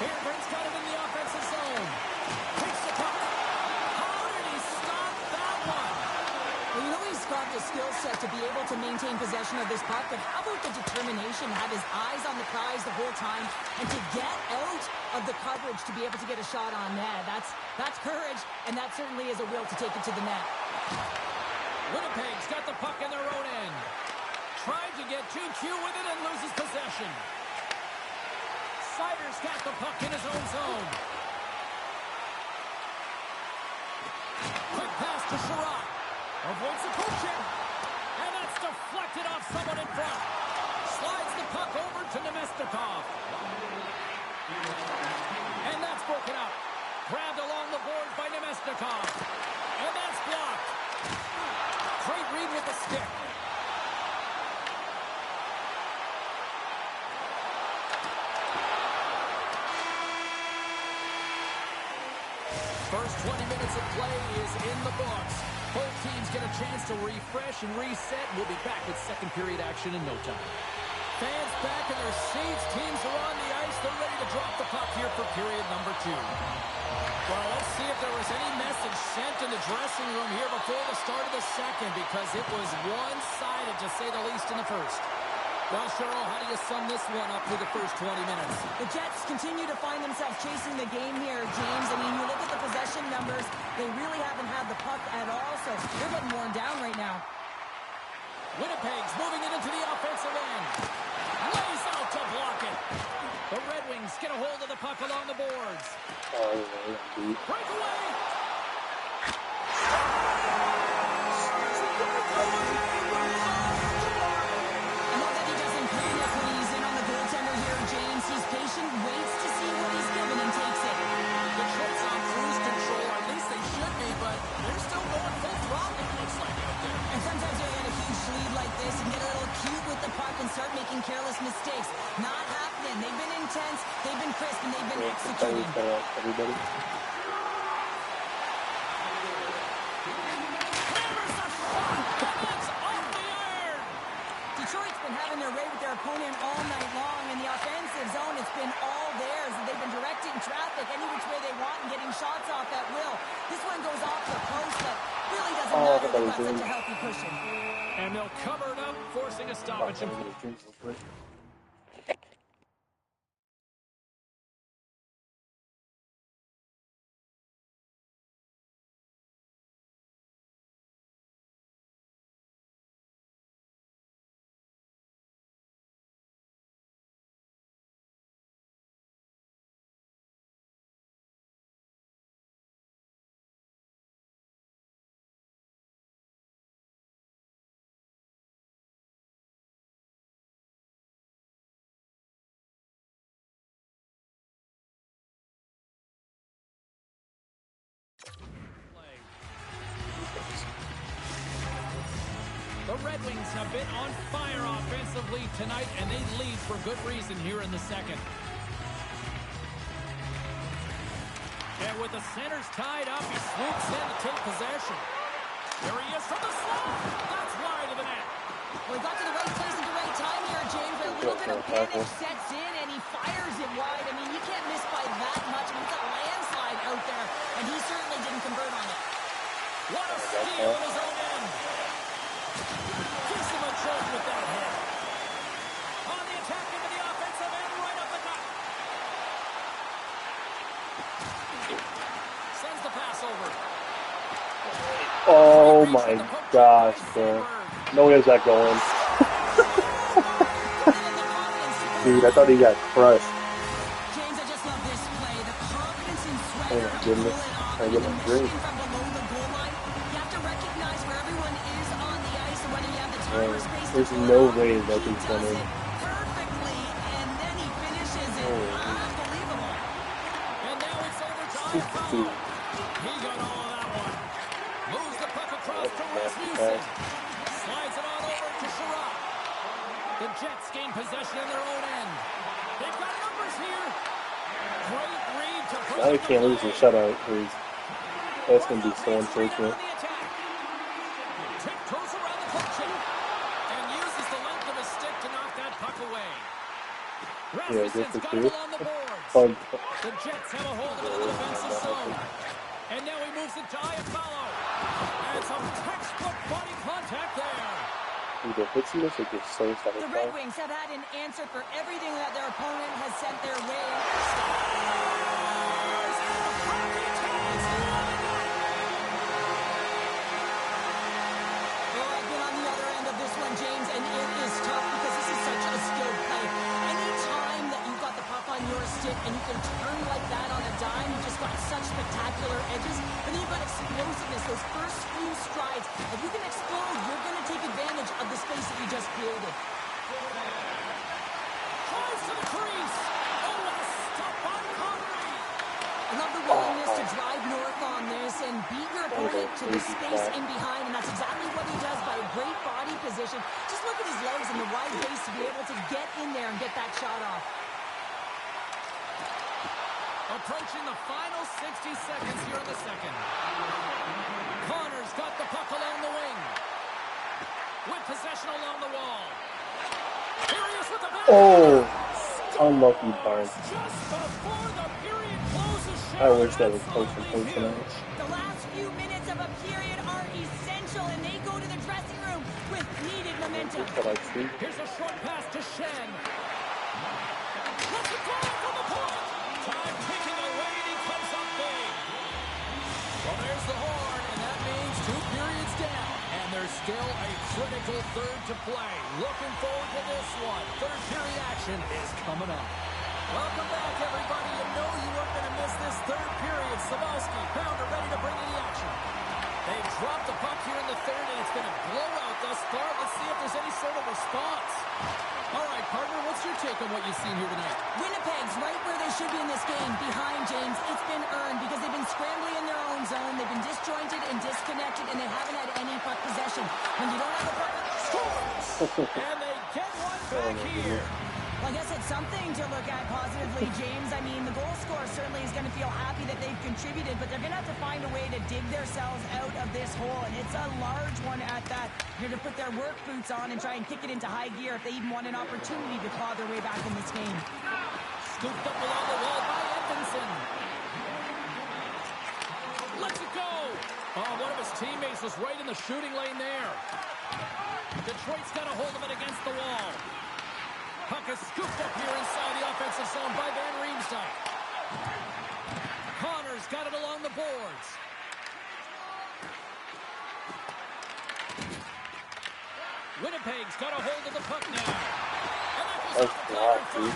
Here, Brent's got it in the offensive zone. Takes the he's got the skill set to be able to maintain possession of this puck, but how about the determination to have his eyes on the prize the whole time and to get out of the coverage to be able to get a shot on net? That's courage, and that certainly is a will to take it to the net. Winnipeg's got the puck in their own end. Tried to get too cute with it and loses possession. Seider's got the puck in his own zone. Quick pass to Sherratt. Avoids the poaching. And that's deflected off someone in front. Slides the puck over to Nemestikov. And that's broken up. Grabbed along the boards by Nemestikov. And that's blocked. Great read with the stick. First 20 minutes of play is in the books. Both teams get a chance to refresh and reset. We'll be back with second period action in no time. Fans back in their seats. Teams are on the ice. They're ready to drop the puck here for period number 2. Well, let's see if there was any message sent in the dressing room here before the start of the second, because it was one-sided, to say the least, in the first. Well, Cheryl, how do you sum this one up through the first 20 minutes? The Jets continue to find themselves chasing the game here, James. I mean, you look at the possession numbers, they really haven't had the puck at all, so they're getting worn down right now. Winnipeg's moving it into the offensive end. Lays out to block it. The Red Wings get a hold of the puck along the boards. Breakaway! Patient, waits to see what he's given and takes it. The Jets on cruise control, or at least they should be, but they're still going full throttle, it looks like, out there. And sometimes you get a huge lead like this and get a little cute with the puck and start making careless mistakes. Not happening. They've been intense, they've been crisp, and they've been executing. Everybody. Detroit's been having their way with their opponent all night long. In the offensive zone, it's been all theirs. They've been directing traffic any which way they want and getting shots off at will. This one goes off the post, but really doesn't matter. They've got such a healthy cushion. And they'll cover it up, forcing a stoppage. The Red Wings have been on fire offensively tonight, and they lead for good reason here in the second. And with the centers tied up, he swoops in to take possession. There he is from the slot. That's wide of the net. Well, he got to the right place at the right time here, James, but a little bit of panic sets in, and he fires it wide. I mean, you can't miss by that much. I mean, it's a landslide out there, and he certainly didn't convert on it. What a steal in his own end. Gives him a jolt with that hit. On the attack into the offensive end, right up the gut. Sends the pass over. Oh my gosh, bro. No way is that going. Dude, I thought he got crushed. James, I just love this play. The confidence and Oh swagger my goodness. I get my drink. from below the goal line. You have to recognize where everyone is on the ice and whether you have the time or space to There's pull it no off. way He that can does come in. it perfectly, and then he finishes it. Unbelievable. And now it's overtime. Dude. He got all of that one. Moves the puck across to Rasmussen. Slides it on over to Sherratt. The Jets gain possession in their own end. They've got numbers here. Great read to put Now they can't lose the shutout, please. That's going to be so unfortunate. Tiptoes around the coaching and uses the length of his stick to knock that puck away. Yeah, Rasmussen's good got for it you. along the boards. Fun. The Jets have a hold of it in the defensive zone. And now he moves it to Iafallo. And some textbook body contact there. Either hits him or just slings that The Red Wings have had an answer for everything that their opponent has sent their way. Well, I've been on the other end of this one, James, and it is tough because this is such a skilled play. Any time that you've got the puck on your stick and you can turn like that on a dime, you've just got such spectacular edges. And then you've got explosiveness, those first few strides. If you can explode, you're going to take advantage of the space that you just created. Drives to the crease. Oh, what a stop by Connery. I love the willingness to drive north on this and beat your opponent to the space in behind, and that's exactly what he does by a great body position. Just look at his legs and the wide base to be able to get in there and get that shot off. Approaching the final 60 seconds here in the second. Connor's got the puck along the wing. With possession along the wall. Here he is with the back. Oh, unlucky Barnes. Just before the period closes. I wish that was close and close tonight. The last few minutes of a period are essential, and they go to the dressing room with needed momentum. That's what I see. Here's a short pass to Shen. Let's it go from the point. Time ticking away, and he comes up big. Well, there's the horn, and that means 2 periods down. And there's still a critical third to play. Looking forward to this one. Third period action is coming up. Welcome back, everybody. You know you weren't going to miss this third period. Savosky, Pounder ready to bring in the action. They dropped the puck here in the third, and it's been a blowout thus far. Let's see if there's any sort of response. All right, partner, what's your take on what you've seen here tonight? Winnipeg's right where they should be in this game, behind James. It's been earned because they've been scrambling in their own zone. They've been disjointed and disconnected, and they haven't had any puck possession. When you don't have the puck, Scores! And they get one back here. well, I guess it's something to look at positively, James. I mean, the goal scorer certainly is going to feel happy that they've contributed, but they're going to have to find a way to dig themselves out of this hole, and it's a large one at that. They're going to put their work boots on and try and kick it into high gear if they even want an opportunity to claw their way back in this game. Scooped up along the wall by Edmondson. Lets it go. Oh, one of his teammates was right in the shooting lane there. Detroit's got a hold of it against the wall. Puck is scooped up here inside the offensive zone by Van Riemsdyk. Connor's got it along the boards. Winnipeg's got a hold of the puck now. And that goes off the corner in front.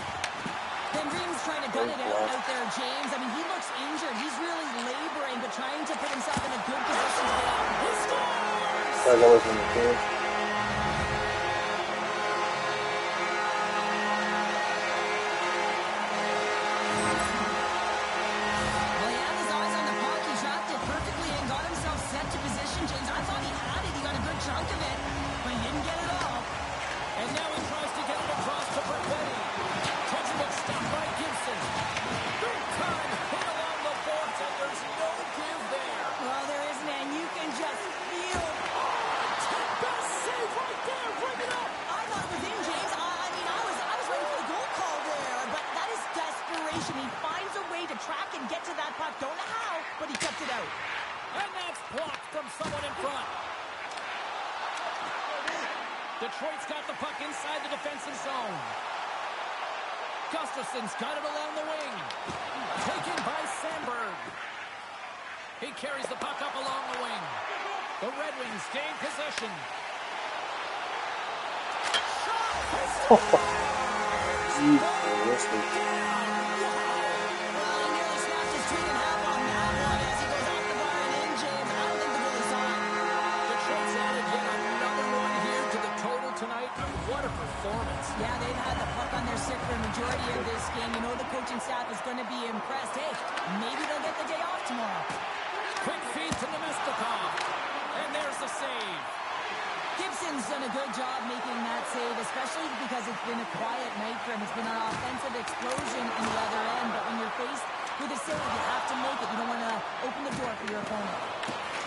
Van Riem's trying to gun it out there, James. I mean, he looks injured. He's really laboring, but trying to put himself in a good position to get out. He scores! That was in the field. Well, he had his eyes on the puck. He trapped it perfectly and got himself set to position, James. I thought he had it. He got a good chunk of it, but he didn't get it all. And now he tries to get it across to Bergetti. Touchable stop by Gibson. Big time hit along the boards, and there's no give there. Well, there isn't, and you can just feel. Best save right there. Bring it up. I thought it was in, James. I mean, I was ready for the goal call there, but that is desperation. He finds a way to track and get to that puck. Don't know how, but he kept it out. And that's blocked from someone in front. Detroit's got the puck inside the defensive zone. Gustafson's got it along the wing. Taken by Sandberg. He carries the puck up along the wing. The Red Wings gain possession. Seriously. Well, he nearly snapped his twig in half on that one as he goes off the bar and in, James. I don't think the goalie saw it. Detroit's added yet another one here to the total tonight. What a performance. Yeah, they've had the puck on their stick for a majority of this game. You know the coaching staff is going to be impressed. Hey, maybe they'll get the day off tomorrow. Quick feed to Nemestikov. And there's the save. Gibson's done a good job making that save, especially because it's been a quiet night for him. It's been an offensive explosion in the other end, but when you're faced with a save, you have to make it. You don't want to open the door for your opponent.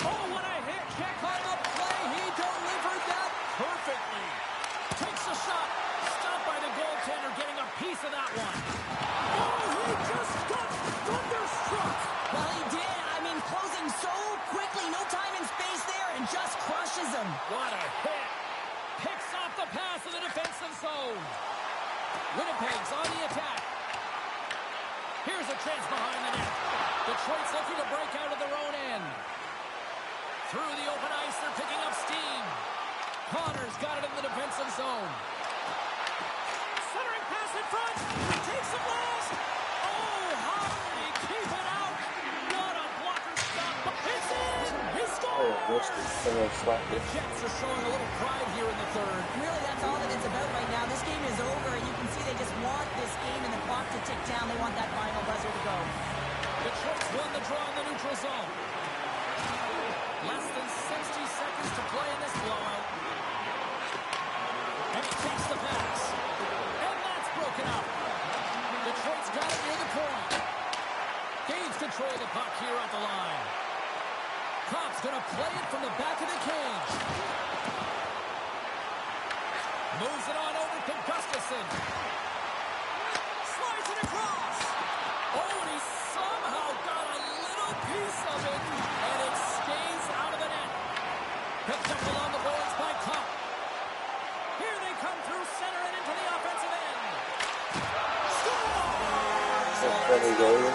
Oh, what a hit. Check on the play. He delivered that perfectly. Takes a shot. Stopped by the goaltender, getting a piece of that one. Oh, he just got thunderstruck. Well, he did. I mean, closing so quickly. No time and space. him. What a hit. Picks off the pass in the defensive zone. Winnipeg's on the attack. Here's a chance behind the net. Detroit's looking to break out of their own end. Through the open ice, they're picking up steam. Connor's got it in the defensive zone. Centering pass in front. He takes the blast. Oh, how did he keep it out? What a blocker stop. It's in. He scores. The Jets are showing a little pride here in the third. Really, that's all that it's about right now. This game is over, and you can see they just want this game and the clock to tick down. They want that final buzzer to go. Detroit's won the draw in the neutral zone. Less than 60 seconds to play in this blowout. And he takes the pass. And that's broken up. Detroit's got it near the point. Gains control of the puck here at the line. Copp's going to play it from the back of the cage. Moves it on over to Gustafsson. Slides it across. Oh, and he somehow got a little piece of it, and it stays out of the net. Picked up along the boards by Kopp. Here they come through center and into the offensive end. Scores! Yeah, he's been all over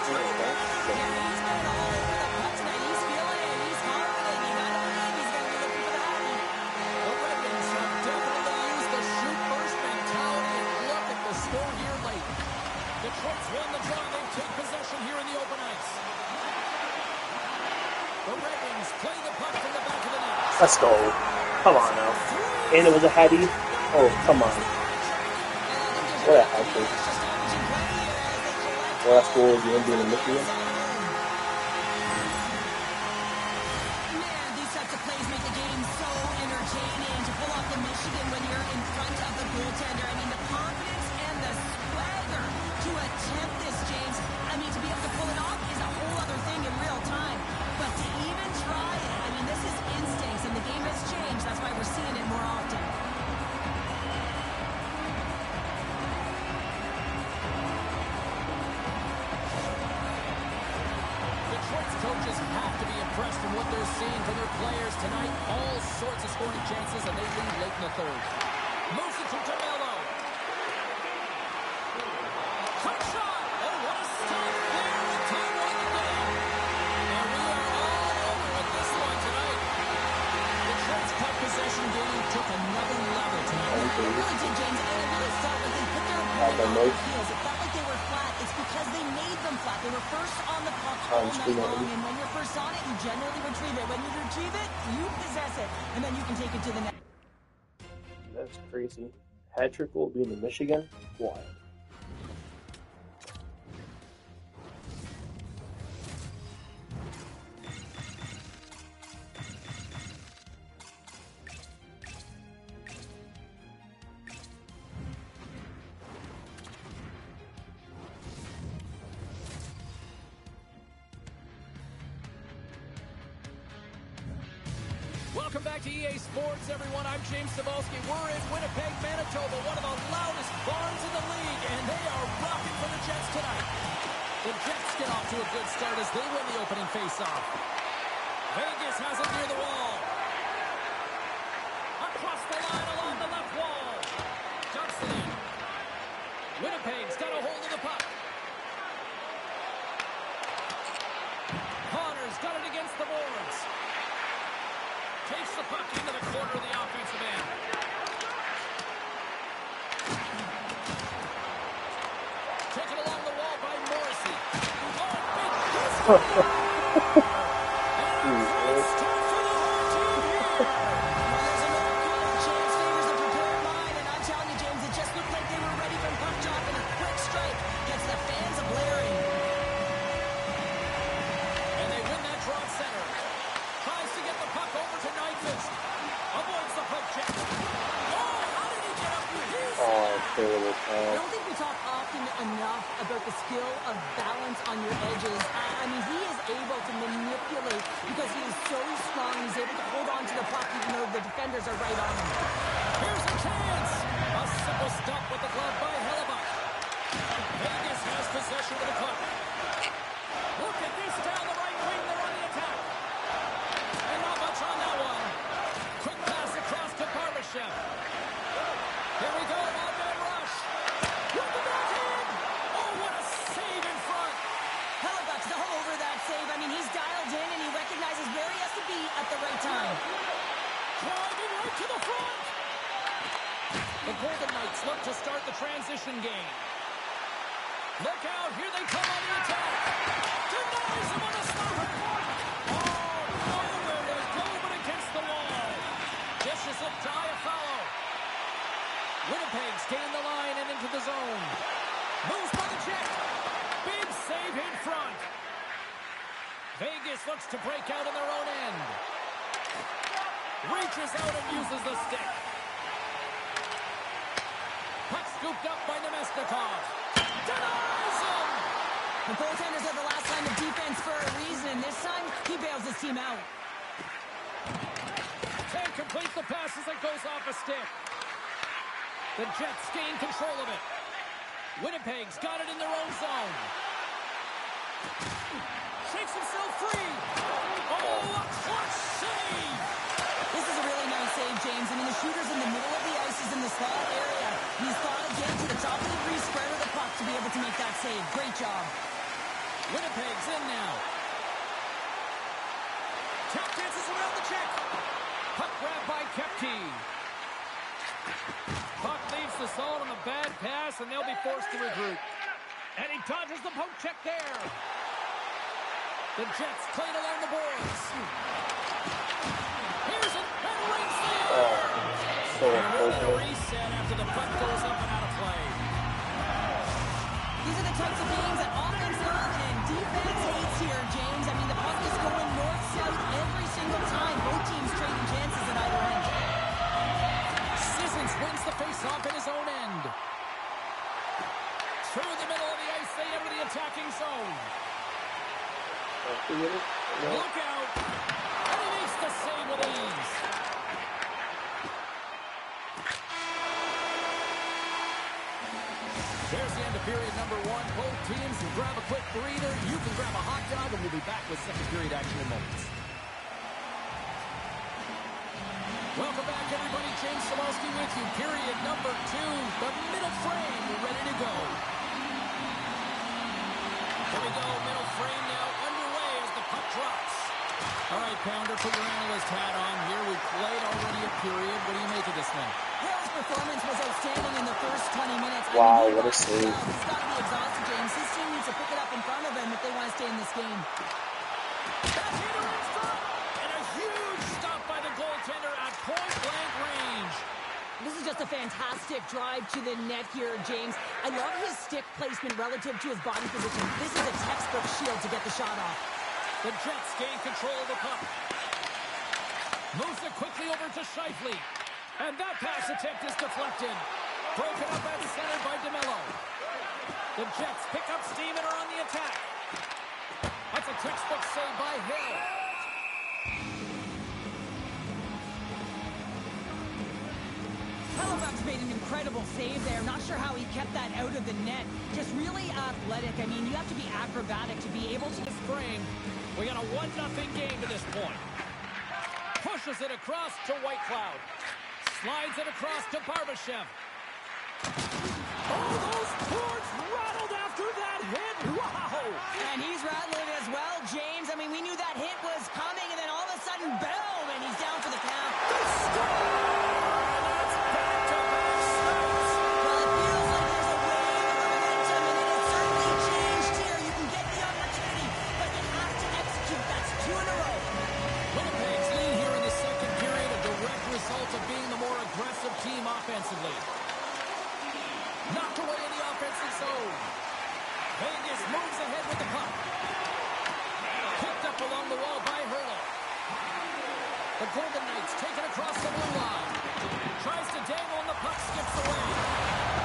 the puck tonight. He's feeling it. He's confident. You gotta believe he's gonna be looking for the happy. The Red Wings have definitely used the shoot-first mentality, and look at the score here late. Detroit's won the draw. They take possession here in the open ice. The Red Wings play the puck from the back of the net. Let's go. Come on now. And it was a heady. Oh, come on. What a hat trick. Last goal of the Indian and Michigan. Man, these types of plays make the game so entertaining. To pull off the Michigan when you're in front of the goaltender. I mean, the confidence and the swagger to attempt this, James. I mean, to be able to pull it off is a whole other thing in real time. But to even try it, I mean, this is instincts, and the game has changed. That's why we're seeing it more often. Detroit's coaches have to be impressed in what they're seeing from their players tonight. All sorts of scoring chances, and they lead late in the third. Moves it to DeMello. Cut shot! Oh, what a stop there with time on the game. And we are all over with this one tonight. Detroit's puck possession game took another level tonight. It really did, James, and it really felt like they put their opponent on their heels. It felt like they were flat. It's because they made them flat. They were first on the puck all night long, and when you're first on it, you generally retrieve it. When you retrieve it, you possess it, and then you can take it to the net. That's crazy. Hat trick will be in the Michigan. Wild. Welcome back to EA Sports, everyone. I'm James Cebulski. We're in Winnipeg, Manitoba, one of the loudest barns in the league, and they are rocking for the Jets tonight. The Jets get off to a good start as they win the opening faceoff. Vegas has it near the wall. Across the line along the left wall. Dumps it in. Winnipeg's got a hold of the puck. Connor's got it against the boards. Takes the puck into the corner of the offensive end. Taken along the wall by Morrissey. Oh, big hit! It's time for the home team here. There's another goal. Chance favors the prepared line, and I'm telling you, James, it just looked like they were ready from puck drop, and a quick strike gets the fans a blaring. And they win that draw at center. Tries to get the puck over to Nyquist. Avoids the poke check. Oh, how did he get up here? Oh, terrible I pass. don't think we talk often enough about the skill of balance on your edges. I mean, he is able to manipulate because he is so strong. He's able to hold on to the puck even though the defenders are right on him. Here's a chance. A simple stop with the glove by Hellebuck. Vegas has possession of the puck. Look at this down the right wing. They're on the attack. And not much on that one. Quick pass Barbashev. Here we go, one-man rush. With the backhand. Oh, what a save in front. Hellebuyck's all over that save. I mean, he's dialed in and he recognizes where he has to be at the right time. Driving right to the front. The Golden Knights look to start the transition game. Look out, here they come on the attack. Denies him on a slapper. Oh, nowhere to go but against the wall. Dishes it to Iafallo. Winnipeg stay in the line and into the zone. Moves by the Jet. Big save in front. Vegas looks to break out on their own end. Reaches out and uses the stick. Puck scooped up by Nemesnikov. Denies him! The goaltenders are the last line of defense for a reason. This time, he bails his team out. Can't complete the pass as it goes off a stick. The Jets gain control of it. Winnipeg's got it in their own zone. Shakes himself free. Oh, a clutch save! This is a really nice save, James. I mean, the shooter's in the middle of the ice. He's in the slot area. He's thought of getting to the top of the crease, spread of the puck to be able to make that save. Great job. Winnipeg's in now. Tap dances around the check. Puck grabbed by Kepke. Puck leaves the zone on a bad pass, and they'll be forced to regroup. And he dodges the poke check there. The Jets played along the boards. Here's it, and rings the air. So And we'll get a unfortunate. reset after the puck goes up and out of play. These are the types of games that offense loves and defense hates here, James. I mean, the puck is going north-south every single time. Both teams trading chances at either end. Sissons wins the face-off in his own end. Through the middle of the ice, they enter the attacking zone. Look out! And he makes the save with ease. There's the end of period number one. Both teams will grab a quick breather. You can grab a hot dog, and we'll be back with second period action in moments. Welcome back, everybody. James Cebulski with you. Period number two. The middle frame ready to go. Here we go. Middle frame now underway as the puck drops. All right, Pounder, put your analyst hat on here. We've played already a period. What do you make of this one? Hill's performance was outstanding in the first 20 minutes. Wow, I mean, what a save. He's got to be exhausted, James. His team needs to pick it up in front of him if they want to stay in this game. Backhander in front. And a huge stop by the goaltender at point-blank range. This is just a fantastic drive to the net here, James. I love his stick placement relative to his body position. This is a textbook shield to get the shot off. The Jets gain control of the puck. Moves it quickly over to Scheifele. And that pass attempt is deflected. Broken up at center by DeMello. The Jets pick up steam and are on the attack. That's a textbook save by Hill. Hellebuyck's made an incredible save there. Not sure how he kept that out of the net. Just really athletic. I mean, you have to be acrobatic to be able to... This frame, we got a 1-0 game to this point. Pushes it across to Whitecloud. Slides it across to Barbashev. Oh, those boards rattled after that hit. Wow! And he's rattling as well, James. I mean, we knew that hit was coming, and then all of a sudden, boom, and he's down for the count. That's back-to-back stops. Well, it feels like there's a wave of momentum, and it has certainly changed here. You can get the opportunity, but you have to execute. That's 2 in a row. Winnipeg's lead here in the second period, a direct result of being the more aggressive team offensively. Knocked away in the offensive zone. Vegas moves ahead with the puck. Picked up along the wall by Hurley. The Golden Knights take it across the blue line. Tries to dangle and the puck skips away.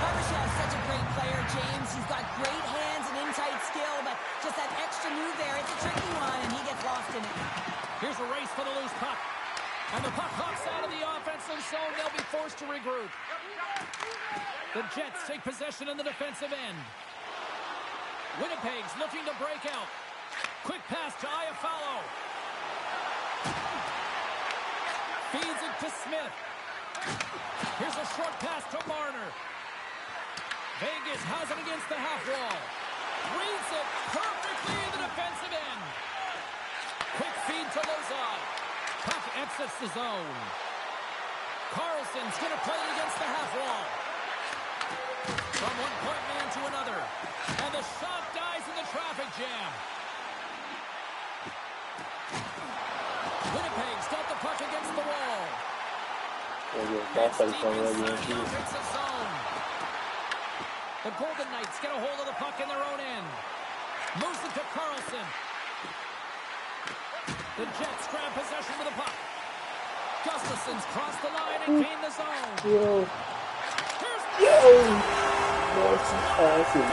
Barbashev's such a great player, James. He's got great hands and in-tight skill, but just that extra move there, it's a tricky one, and he gets lost in it. Here's a race for the loose puck. And the puck hops out of the offensive zone. They'll be forced to regroup. The Jets take possession in the defensive end. Winnipeg's looking to break out. Quick pass to Iafallo. Feeds it to Smith. Here's a short pass to Marner. Vegas has it against the half wall. Reads it perfectly in the defensive end. Quick feed to Lozon. Puck exits the zone. Carlson's going to play it against the half wall. From one point man to another. And the shot dies in the traffic jam. Winnipeg's got the puck against the wall. The Golden Knights get a hold of the puck in their own end. Moves it to Carlson. The Jets grab possession of the puck. Gustafson's crossed the line and gained the zone. Yo. That's awesome.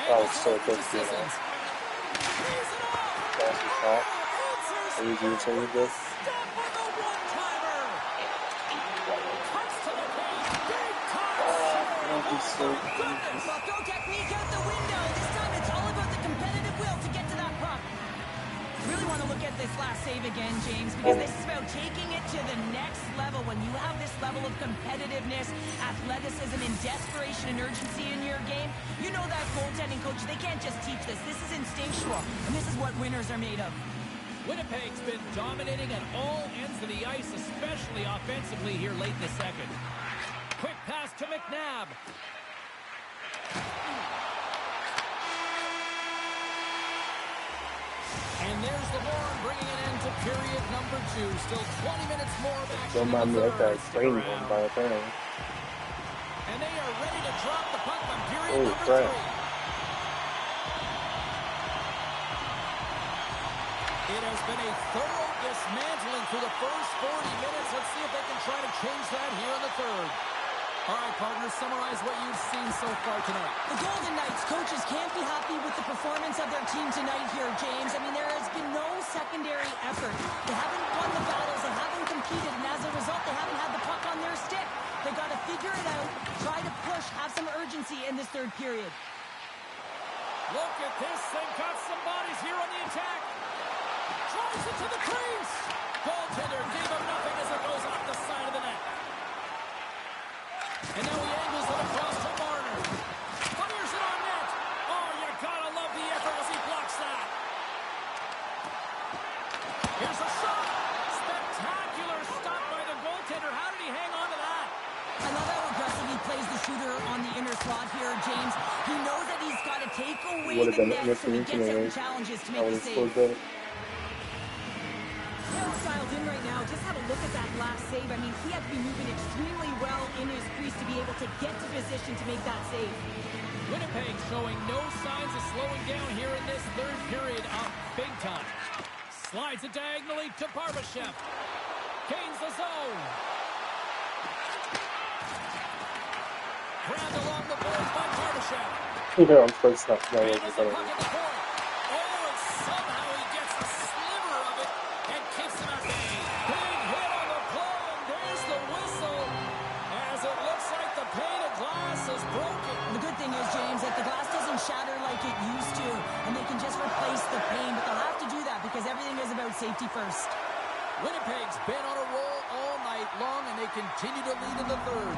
Oh, it's so good to do that. That's a shot. Are you doing something with this? That is so good. Go technique out the window. This time it's all about the competitive will to get to that puck. Really want to look at this last save again, James, because this is about taking it to the next level. When you have this level of competitiveness, athleticism, and desperation and urgency in your game, you know that goaltending coach, they can't just teach this. This is instinctual, and this is what winners are made of. Winnipeg's been dominating at all ends of the ice, especially offensively here late in the second. Quick pass to McNabb. And there's the horn bringing an end to period number 2. Still 20 minutes more of action. Don't mind me like that training room by the turning. And they are ready to drop the puck on period Holy number crap. 3. It has been a thorough dismantling through the first 40 minutes. Let's see if they can try to change that here in the third. All right, partners, summarize what you've seen so far tonight. The Golden Knights coaches can't be happy with the performance of their team tonight here, James. I mean, there has been no secondary effort. They haven't won the battles, they haven't competed, and as a result, they haven't had the puck on their stick. They've got to figure it out, try to push, have some urgency in this third period. Look at this. They've got some bodies here on the attack. Drives it to the crease. Goaltender gave him nothing as it goes off the side of the net. And now he angles it across to Marner. Fires it on net. Oh, you gotta love the effort as he blocks that. Here's a shot. Spectacular stop by the goaltender. How did he hang on to that? I love how aggressive he plays the shooter on the inner slot here, James. He knows that he's got to take away the net so he gets out challenges to make the save. Dialed in right now, just have a look at that last save. I mean, he had to be moving extremely well in his crease to be able to get to position to make that save. Winnipeg showing no signs of slowing down here in this third period up big time. Slides it diagonally to Barbashev. Gains the zone. Grabbed along the boards by Barbashev. Yeah, I'm supposed to not Handles the puck at the point. Oh, and somehow he gets a sliver of it and keeps him at bay. Big hit on the play, and there's the whistle as it looks like the pane of glass is broken. The good thing is, James, that the glass doesn't shatter like it used to, and they can just replace the pane, but they'll have to do that because everything is about safety first. Winnipeg's been on a roll all night long, and they continue to lead in the third.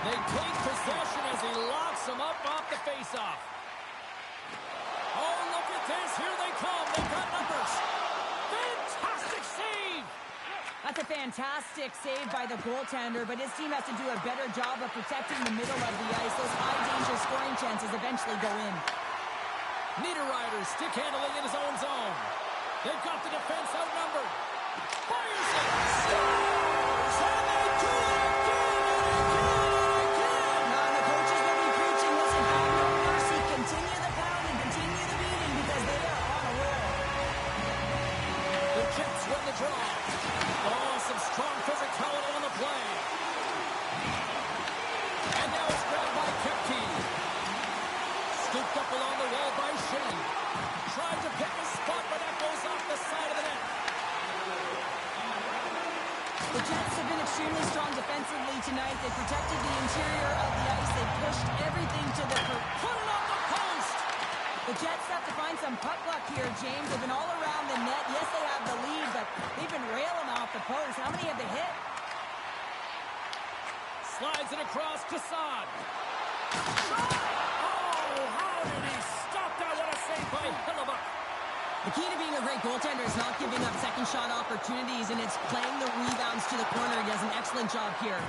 They take possession as he locks him up off the faceoff. Oh, look at this. Here they come. They've got numbers. Fantastic save. That's a fantastic save by the goaltender, but his team has to do a better job of protecting the middle of the ice. Those high-danger scoring chances eventually go in. Niederreiter stick handling in his own zone. They've got the defense outnumbered. Fires it. Scores! And they do it again and again. Now, the coaches will be preaching this and have no mercy. Continue the pounding, continue the beating because they are on a roll. The Jets win the draw. Oh, some strong physicality on the play. Scooped up along the wall by Shane. Tried to pick a spot, but that goes off the side of the net. The Jets have been extremely strong defensively tonight. They protected the interior of the ice. They pushed everything to the Put it on the post! The Jets have to find some puck luck here, James. They've been all around the net. Yes, they have the lead, but they've been railing off the post. How many have they hit? Slides it across to Saad. Oh, how did he stop that? What a save by Hellebuyck. The key to being a great goaltender is not giving up second shot opportunities, and it's playing the rebounds to the corner. He does an excellent job here.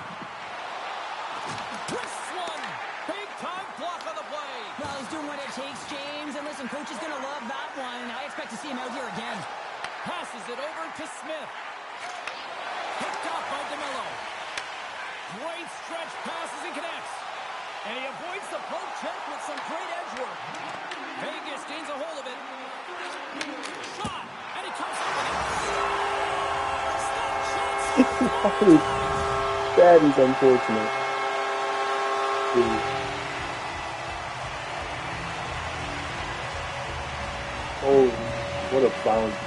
Twists one. Big time block on the play. Well, he's doing what it takes, James. And listen, coach is going to love that one. I expect to see him out here again. Passes it over to Smith. Picked off by DeMello. Great stretch passes and connects. And he avoids the poke check with some great edge work. Vegas gains a hold of it. Shot. And he comes up with it. That is unfortunate. Dude. Oh, what a bounce.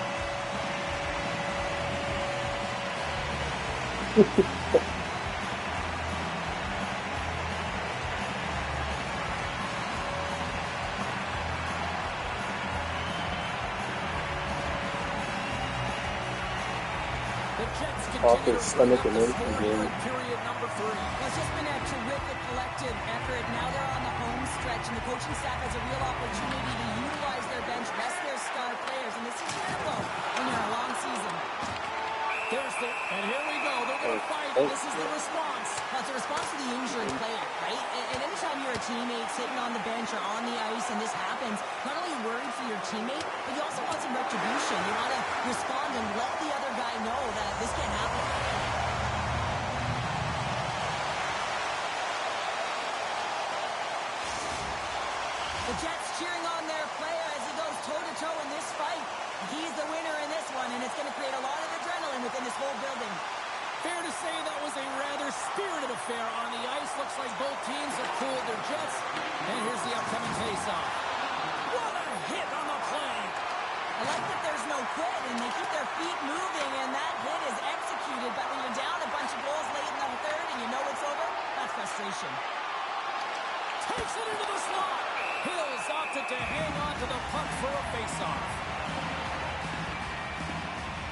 Off his stomach and in the game. Period number 3. Well, it's just been a terrific collective effort. Now they're on the home stretch, and the coaching staff has a real opportunity to utilize their bench, rest their star players, and this is critical when you're in a long season. And here we go. They're going to fight, and this is the response. Well, it's a response to the injured player, right? And anytime you're a teammate sitting on the bench or on the ice and this happens, not only are you worried for your teammate, but you also want some retribution. You want to respond and let the other guy know that this can't happen. The Jets cheering on their player as he goes toe-to-toe in this fight. He's the winner in this one, and it's going to create a lot of adrenaline within this whole building. Fair to say that was a rather spirited affair on the ice. Looks like both teams have cooled their jets. And here's the upcoming face-off. What a hit on the play. I like that there's no quit, and they keep their feet moving, and that hit is executed. But when you're down a bunch of goals late in the third and you know it's over, that's frustration. Takes it into the slot. Hills opted to hang on to the puck for a face-off.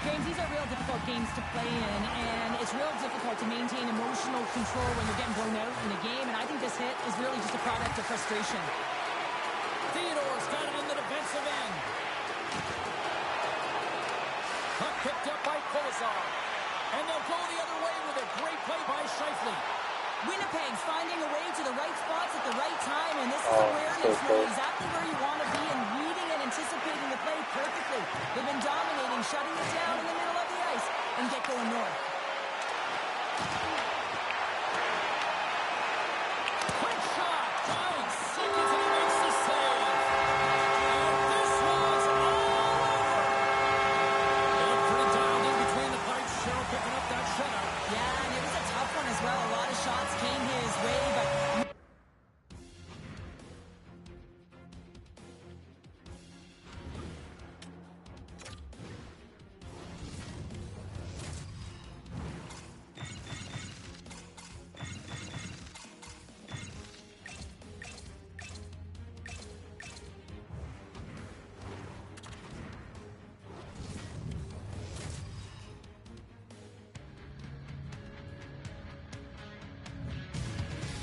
James, these are real difficult games to play in, and it's real difficult to maintain emotional control when you're getting blown out in a game, and I think this hit is really just a product of frustration. Theodore's got it in the defensive end. Puck picked up by Kolesar. And they'll go the other way with a great play by Scheifele. Winnipeg's finding a way to the right spots at the right time, and this is awareness, knowing exactly where you want to be and reading and anticipating the play perfectly. They've been dominating, shutting it down in the middle of the ice, and get going north. Quick shot, Giant seconds, and he makes the save. And this was all over. They look pretty dialed in between the pipes. Cheryl picking up that shutout. Yeah, and it was a tough one as well. A lot of shots came his way, but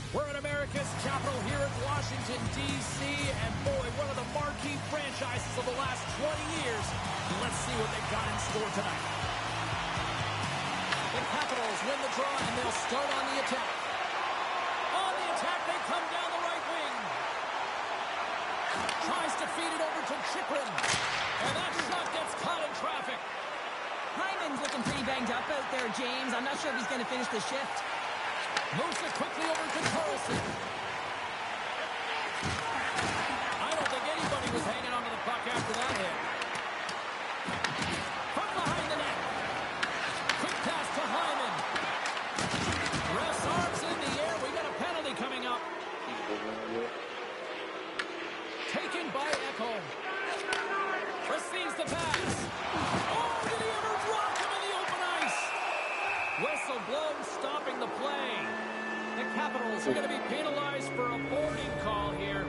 we're in America's capital here in Washington, D.C., and boy, one of the marquee franchises of the last 20 years. Let's see what they've got in store tonight. The Capitals win the draw, and they'll start on the attack. On the attack, they come down the right wing. Tries to feed it over to Chychrun, and that shot gets caught in traffic. Hyman's looking pretty banged up out there, James. I'm not sure if he's going to finish the shift. Moves it quickly over to Carlson. I don't think anybody was hanging onto the puck after that hit. From behind the net. Quick pass to Hyman. Ref's arms in the air. We got a penalty coming up. Capitals are going to be penalized for a boarding call here.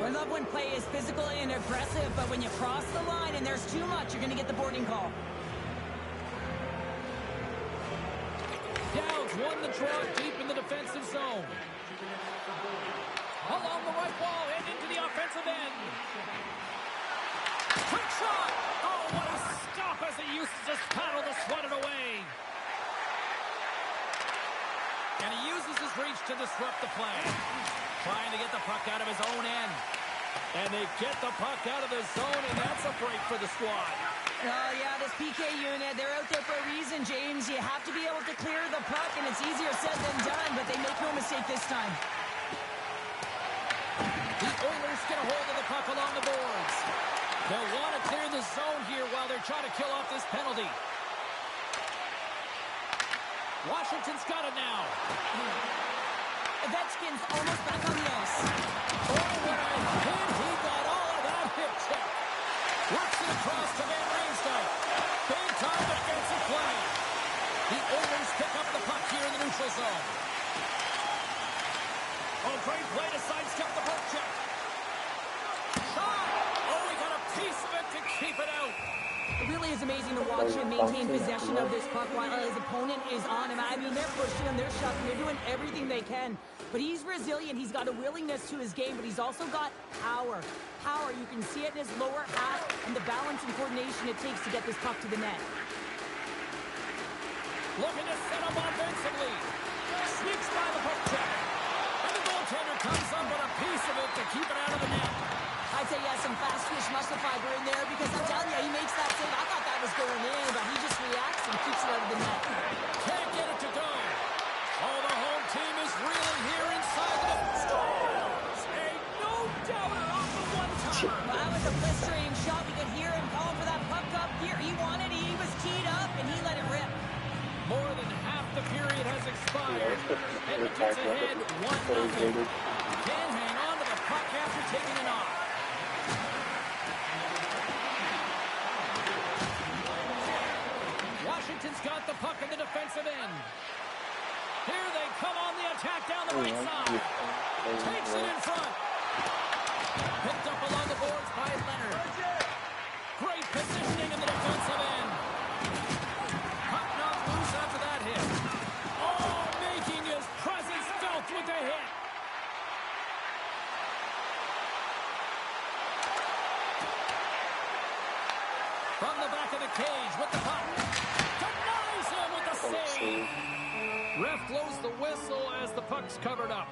I love when play is physical and aggressive, but when you cross the line and there's too much, you're going to get the boarding call. Downs won the draw deep in the defensive zone. Along the right wall and into the offensive end. Quick shot! Oh, what a stop as he uses his paddle to swat it away. And he uses his reach to disrupt the play. Trying to get the puck out of his own end. And they get the puck out of the zone, and that's a break for the squad. Oh, yeah, this PK unit, they're out there for a reason, James. You have to be able to clear the puck, and it's easier said than done, but they make no mistake this time. The Oilers get a hold of the puck along the boards. They'll want to clear the zone here while they're trying to kill off this penalty. Washington's got it now. Ovechkin's almost back on the ice. Oh, what a hit. He got all of that hip check. Works it across to Van Riemsdyk. Big time defensive play. The Oilers pick up the puck here in the neutral zone. Oh, great play to sidestep the poke check. Shot. Oh, he got a piece of it to keep it out. It really is amazing to watch him maintain possession of this puck while his opponent is on him. I mean, they're pushing him, they're shoving, they're doing everything they can. But he's resilient. He's got a willingness to his game, but he's also got power. Power, you can see it in his lower half and the balance and coordination it takes to get this puck to the net. Looking to set up offensively. Sneaks by the poke check. And the goaltender comes up with a piece of it to keep it out of the net. I'd say, yeah, some fast twitch muscle fiber in there because I'm telling you, he makes that save. I thought that was going in, but he just reacts and keeps it out of the net. Can't get it to go. Oh, the home team is really here inside the scores. A no-doubter off the one-timer. Well, that was a blistering shot. We could hear him calling for that puck up here. He wanted it. He was keyed up, and he let it rip. More than half the period has expired. Edmonton's ahead 1-0. Can't hang on to the puck after taking it off. Washington's got the puck in the defensive end. Here they come on the attack down the right side. Takes it in front. Picked up along the boards by Leonard. Great positioning in the defensive end. Puck not loose after that hit. Oh, making his presence felt with the hit. From the back of the cage with the puck. Denies him with the save. Ref blows the whistle as the puck's covered up.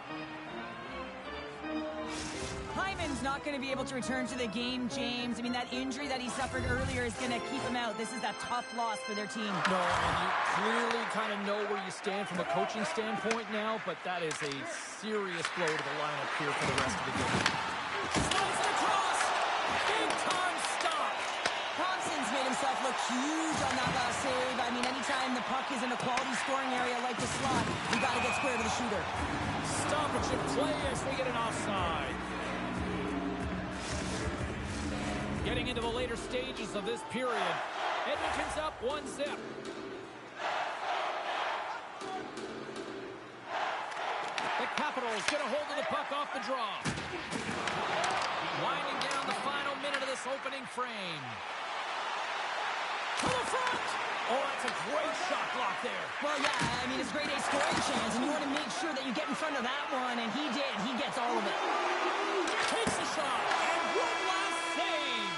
Hyman's not going to be able to return to the game, James. I mean, that injury that he suffered earlier is going to keep him out. This is a tough loss for their team. No, and you clearly kind of know where you stand from a coaching standpoint now, but that is a serious blow to the lineup here for the rest of the game. Slides it across. Big time stop. Thompson's made himself look huge on that last save. I mean, anytime the puck is in a quality scoring area like the slot, you got to get square to the shooter. Stoppage of play as we get an offside. Getting into the later stages of this period. Edmonton's up 1-0. The Capitals get a hold of the puck off the draw. Winding down the final minute of this opening frame. To the front! Oh, that's a great shot block there. Well, yeah, I mean, it's a grade A scoring chance, and you want to make sure that you get in front of that one, and he did. He gets all of it. Takes a shot, and one last save.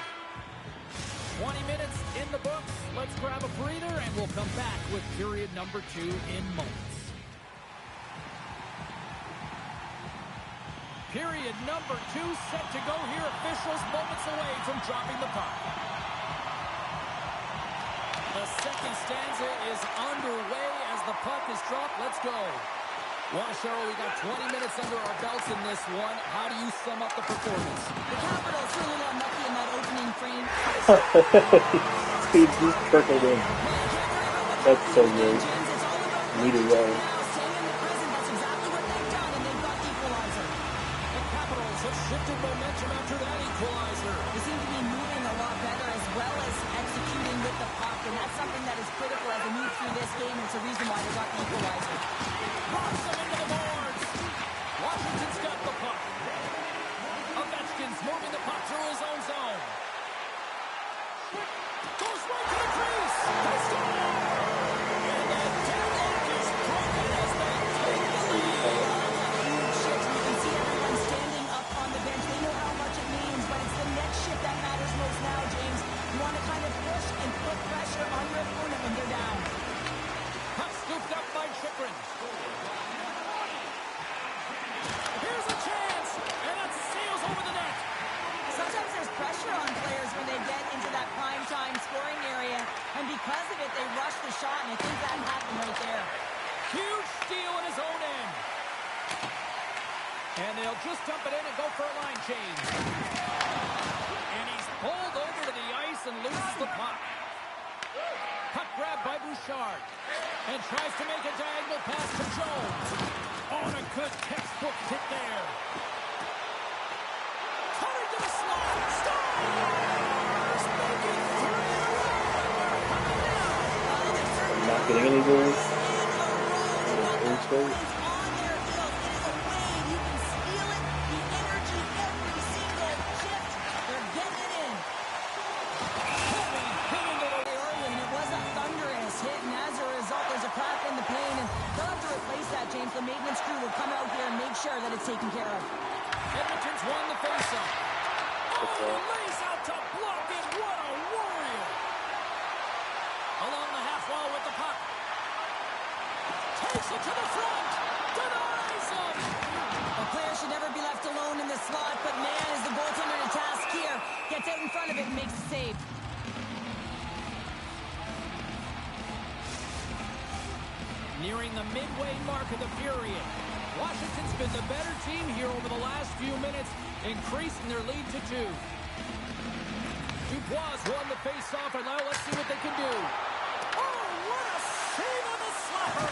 20 minutes in the books. Let's grab a breather, and we'll come back with period number 2 in moments. Period number 2 set to go here. Officials moments away from dropping the puck. The second stanza is underway as the puck is dropped. Let's go. Well, Cheryl, we got 20 minutes under our belts in this one. How do you sum up the performance? The Capitals really got lucky in that opening frame. Speed just circled in. That's so good. Need to go. Staying in the prison, that's exactly what they've done, and they've got the equalizer. The Capitals have shifted momentum after that equalizer. They seem to be moving a lot better as well as executing with the puck, and that's something that is critical as they move through this game. It's a reason why they got the equalizer. Knocks them into the boards. They'll just dump it in and go for a line change. And he's pulled over to the ice and loses the puck. Puck grab by Bouchard. And tries to make a diagonal pass to Jones. On a good textbook hit there. Coming to the slot. Stars! Making 3 in a row. Coming down. Not getting anywhere. The maintenance crew will come out here and make sure that it's taken care of. Edmonton's won the faceoff. Oh, lays out to block it. What a warrior. Along the half wall with the puck. Takes it to the front. Denies him. The player should never be left alone in the slot, but man, is the goaltender to task here. Gets out in front of it and makes the save. Nearing the midway mark of the period. Washington's been the better team here over the last few minutes, increasing their lead to 2. Dubois won the face-off, and now let's see what they can do. Oh, what a save on the slapper!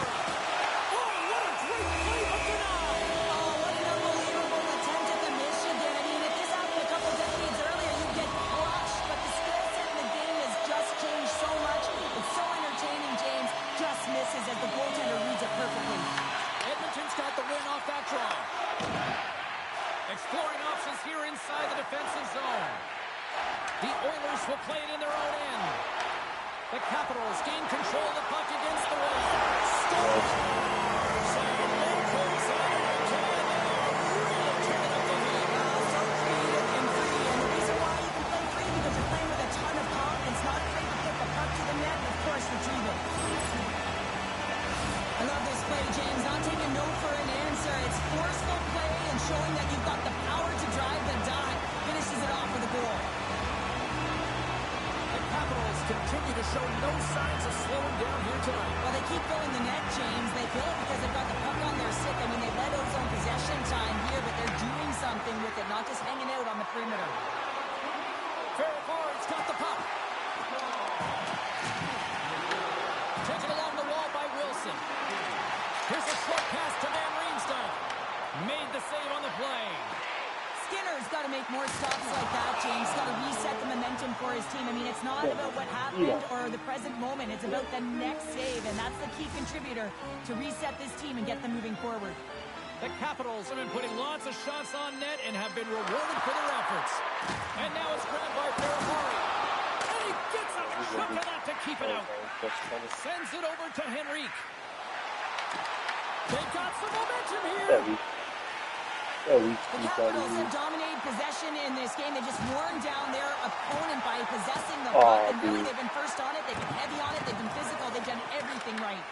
Oh, what a great play from Denard! Oh, what an unbelievable attempt at the Michigan. I mean, if this happened a couple decades earlier, you'd get crushed, but the skill set in the game has just changed so much. It's so entertaining, James. Just misses as the goaltender reads it perfectly. Edmonton's got the win off that draw. Exploring options here inside the defensive zone. The Oilers will play it in their own end. The Capitals gain control of the puck against the wall. Stars! And Lindholm's out of the can. Really turning up the heat. So creative and free. And the reason why you can play free because you're playing with a ton of confidence, not afraid to put the puck to the net and, of course, retrieve it. I love this play, James. Not taking no for an answer. It's forceful play and showing that you've got the power to drive the dot. Finishes it off with a goal. The Capitals continue to show no signs of slowing down here tonight. Well, they keep going the net, James. They feel it because they've got the puck on their stick. I mean, they led Ozone possession time here, but they're doing something with it, not just hanging out on the perimeter. Ferrari has got the puck. Taken along the wall by Wilson. Here's a short pass to Van Riemsdyk. Made the save on the play. Skinner's got to make more stops like that, James. Got to reset the momentum for his team. I mean, it's not about what happened or the present moment. It's about the next save, and that's the key contributor to reset this team and get them moving forward. The Capitals have been putting lots of shots on net and have been rewarded for their efforts. And now it's grabbed by Ferrari. And he gets a chunk of that to keep it out. Sends it over to Henrique. They've got some momentum here. The Capitals have dominated possession in this game. They just worn down their opponent by possessing the puck. And really, they've been first on it. They've been heavy on it. They've been physical. They've done everything right.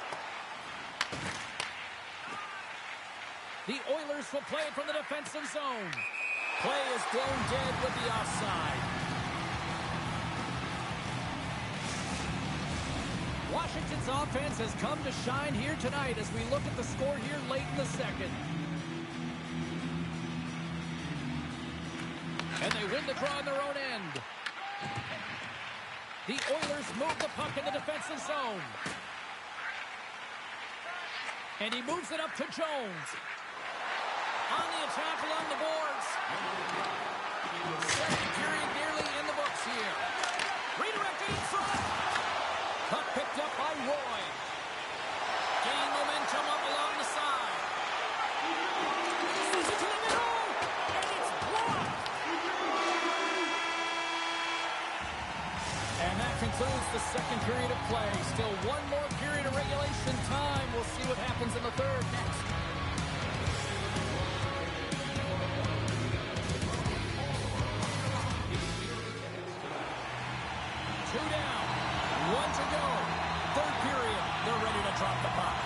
The Oilers will play it from the defensive zone. Play is blown dead with the offside. Washington's offense has come to shine here tonight as we look at the score here late in the second. And they win the draw on their own end. The Oilers move the puck in the defensive zone. And he moves it up to Jones. On the attack along the boards. Second period nearly in the books here. Redirected in front. Puck picked up by Roy. Gain momentum up along the side. Sends it to the middle. And it's blocked. And that concludes the second period of play. Still one more period of regulation time. We'll see what happens in the third next. Two down. One to go. Third period. They're ready to drop the puck.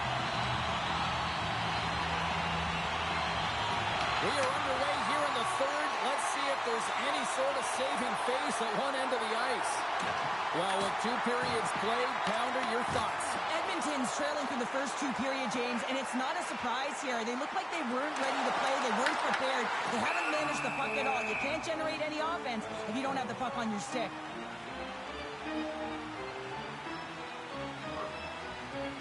We are underway here in the third. Let's see if there's any sort of saving face at one end of the ice. Well, with 2 periods played, Pounder, your thoughts? Edmonton's trailing through the first 2 periods, James, and it's not a surprise here. They look like they weren't ready to play. They weren't prepared. They haven't managed the puck at all. You can't generate any offense if you don't have the puck on your stick.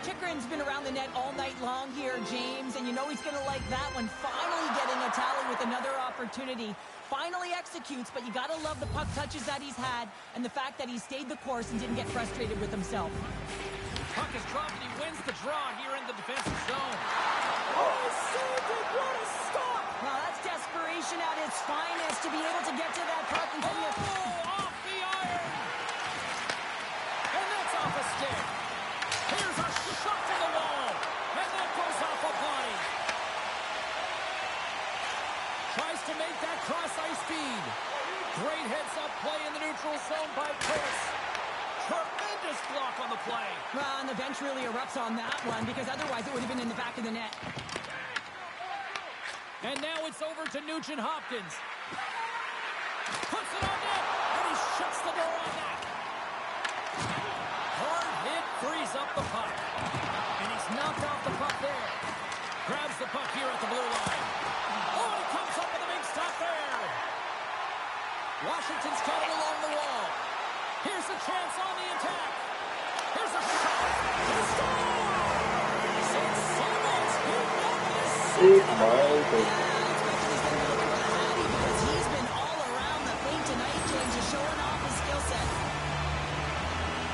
Chychrun's been around the net all night long here, James, and you know he's going to like that one. Finally getting a tally with another opportunity. Finally executes, but you got to love the puck touches that he's had and the fact that he stayed the course and didn't get frustrated with himself. Puck is dropped and he wins the draw here in the defensive zone. Oh, he saved it! What a stop! Well, that's desperation at its finest to be able to get to that puck and get it. Oh, off the iron! And that's off a stick. Here's a shot to the wall. And that goes off a body. Tries to make that cross-ice feed. Great heads-up play in the neutral zone by Chris. Tremendous block on the play. Well, and the bench really erupts on that one because otherwise it would have been in the back of the net. And now it's over to Nugent Hopkins. Puts it on net, and he shuts the door on that. Hard hit frees up the puck. And he's knocked off the puck there. Grabs the puck here at the blue line. Oh, he comes up with a big stop there. Washington's got it along the wall. Here's a chance on the attack. Here's a shot. He scores! St. Simon's here Because he's been all around the paint tonight, James, is showing off his skill set.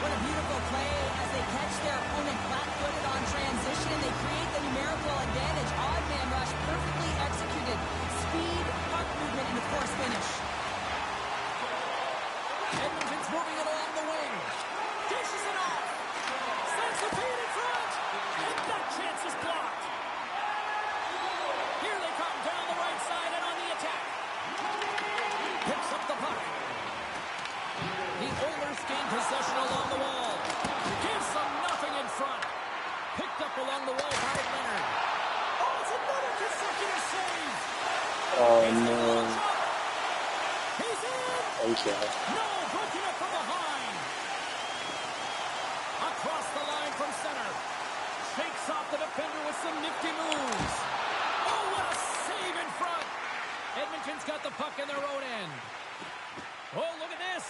What a beautiful play as they catch their opponent flat-footed on transition. They create the numerical advantage. Odd man rush, perfectly executed. Speed, puck movement, and of course finish. Edmonton's moving it along the wing. Dishes it off. Sends the feed in front. And that chance is blocked. Here they come down the right side and on the attack. Picks up the puck. The Oilers gain possession along the wall. Gives them nothing in front. Picked up along the wall by Leonard. Oh, it's another consecutive save. Oh, no. He's in. Okay. No, broken up from behind. Across the line from center. Shakes off the defender with some nifty moves. Oh, what a save in front. Edmonton's got the puck in their own end. Oh, look at this.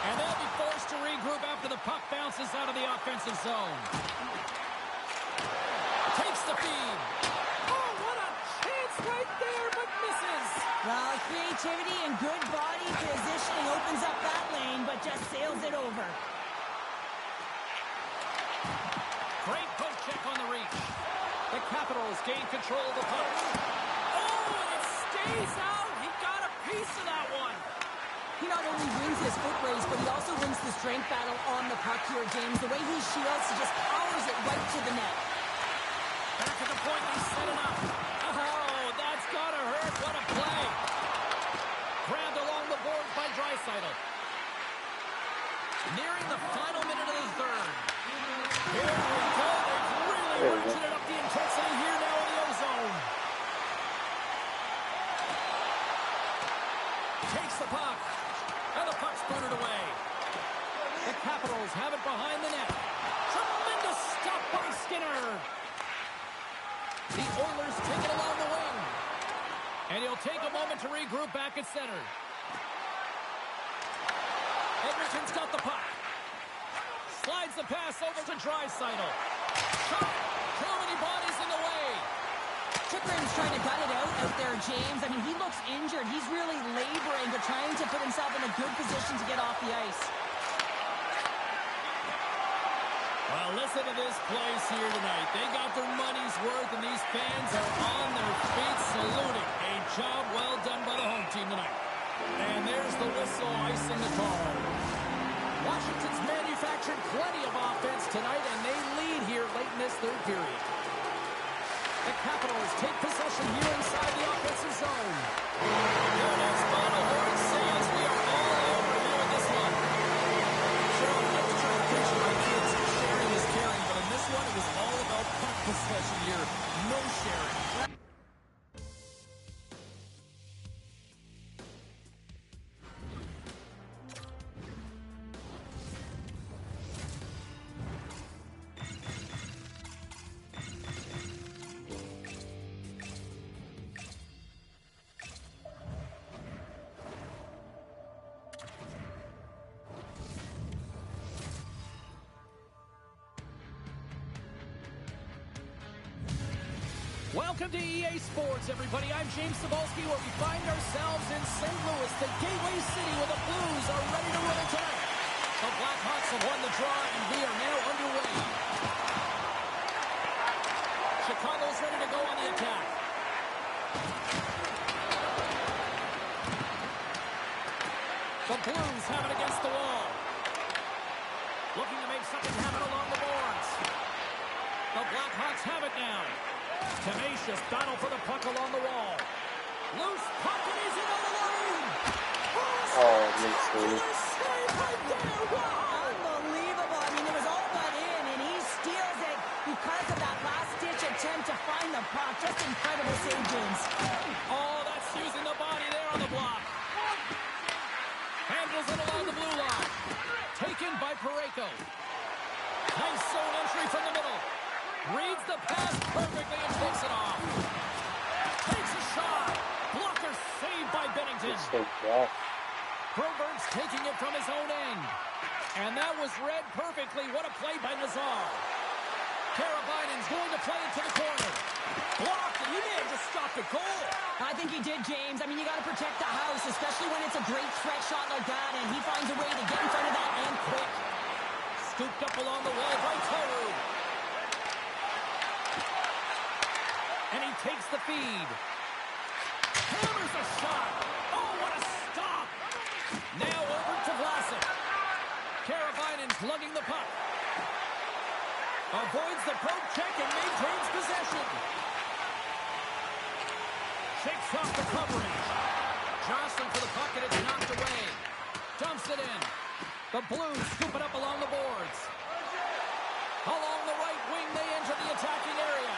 And they'll be forced to regroup after the puck bounces out of the offensive zone. Takes the feed. Oh, what a chance right there, but misses. Well, creativity and good body positioning opens up that lane, but just sails it over. Great poke check on the reach. The Capitals gain control of the puck. Oh, and it stays out. He got a piece of that one. He not only wins his foot race, but he also wins the strength battle on the puck here, James. The way he shields, he just powers it right to the net. Back at the point, he's set it up. Oh, that's gotta hurt. What a play. Grabbed along the boards by Draisaitl. Nearing the final minute of the third. Here we go. They've really ratcheted up the intensity here now in the ozone. Takes the puck. And the puck's booted away. The Capitals have it behind the net. Tremendous stop by Skinner. The Oilers take it along the wing. And he'll take a moment to regroup back at center. Edmonton's got the puck. Slides the pass over to Draisaitl. Shot. Too many bodies in the way. Chychrun's trying to gut it out there, James. I mean, he looks injured. He's really laboring, but trying to put himself in a good position to get off the ice. Well, listen to this place here tonight. They got their money's worth, and these fans are on their feet saluting. A job well done by the home team tonight. And there's the whistle icing the call. Washington's manufactured plenty of offense tonight, and they lead here late in this third period. The Capitals take possession here inside the offensive zone. Here it is, final horn says we are all over here in this one. Cheryl, let's try to pitch my kids. Sharing is caring, but in this one, it was all about puck possession here. No sharing. Welcome to EA Sports, everybody. I'm James Cebulski, where we find ourselves in St. Louis, the gateway city where the Blues are ready to win it tonight. The Blackhawks have won the draw, and we are now underway. Chicago's ready to go on the attack. The Blues have it against the wall. Looking to make something happen along the boards. The Blackhawks have it now. Tenacious battle for the puck along the wall. Loose puck and he's in on the lane. Oh, makes sense. Unbelievable. I mean, it was all but in, and he steals it because of that last-ditch attempt to find the puck. Just incredible save, James. Oh, that's using the body there on the block. Handles it along the blue line. Taken by Parayko. Nice zone entry from the middle. Reads the pass perfectly and takes it off. Takes a shot. Blocker saved by Bennington. Probert's taking it from his own end. And that was read perfectly. What a play by Nazar. Karabainen's going to play it to the corner. Blocked, and he may have just stopped a goal. I think he did, James. I mean, you got to protect the house, especially when it's a great threat shot like that, and he finds a way to get in front of that and quick. Scooped up along the wall by Toru. And he takes the feed. Hammers a shot. Oh, what a stop. Now over to Vlasic. Karabainen's lugging the puck. Avoids the poke check and maintains possession. Shakes off the coverage. Jostling for the puck and it's knocked away. Dumps it in. The Blues scoop it up along the boards. Along the right wing, they enter the attacking area.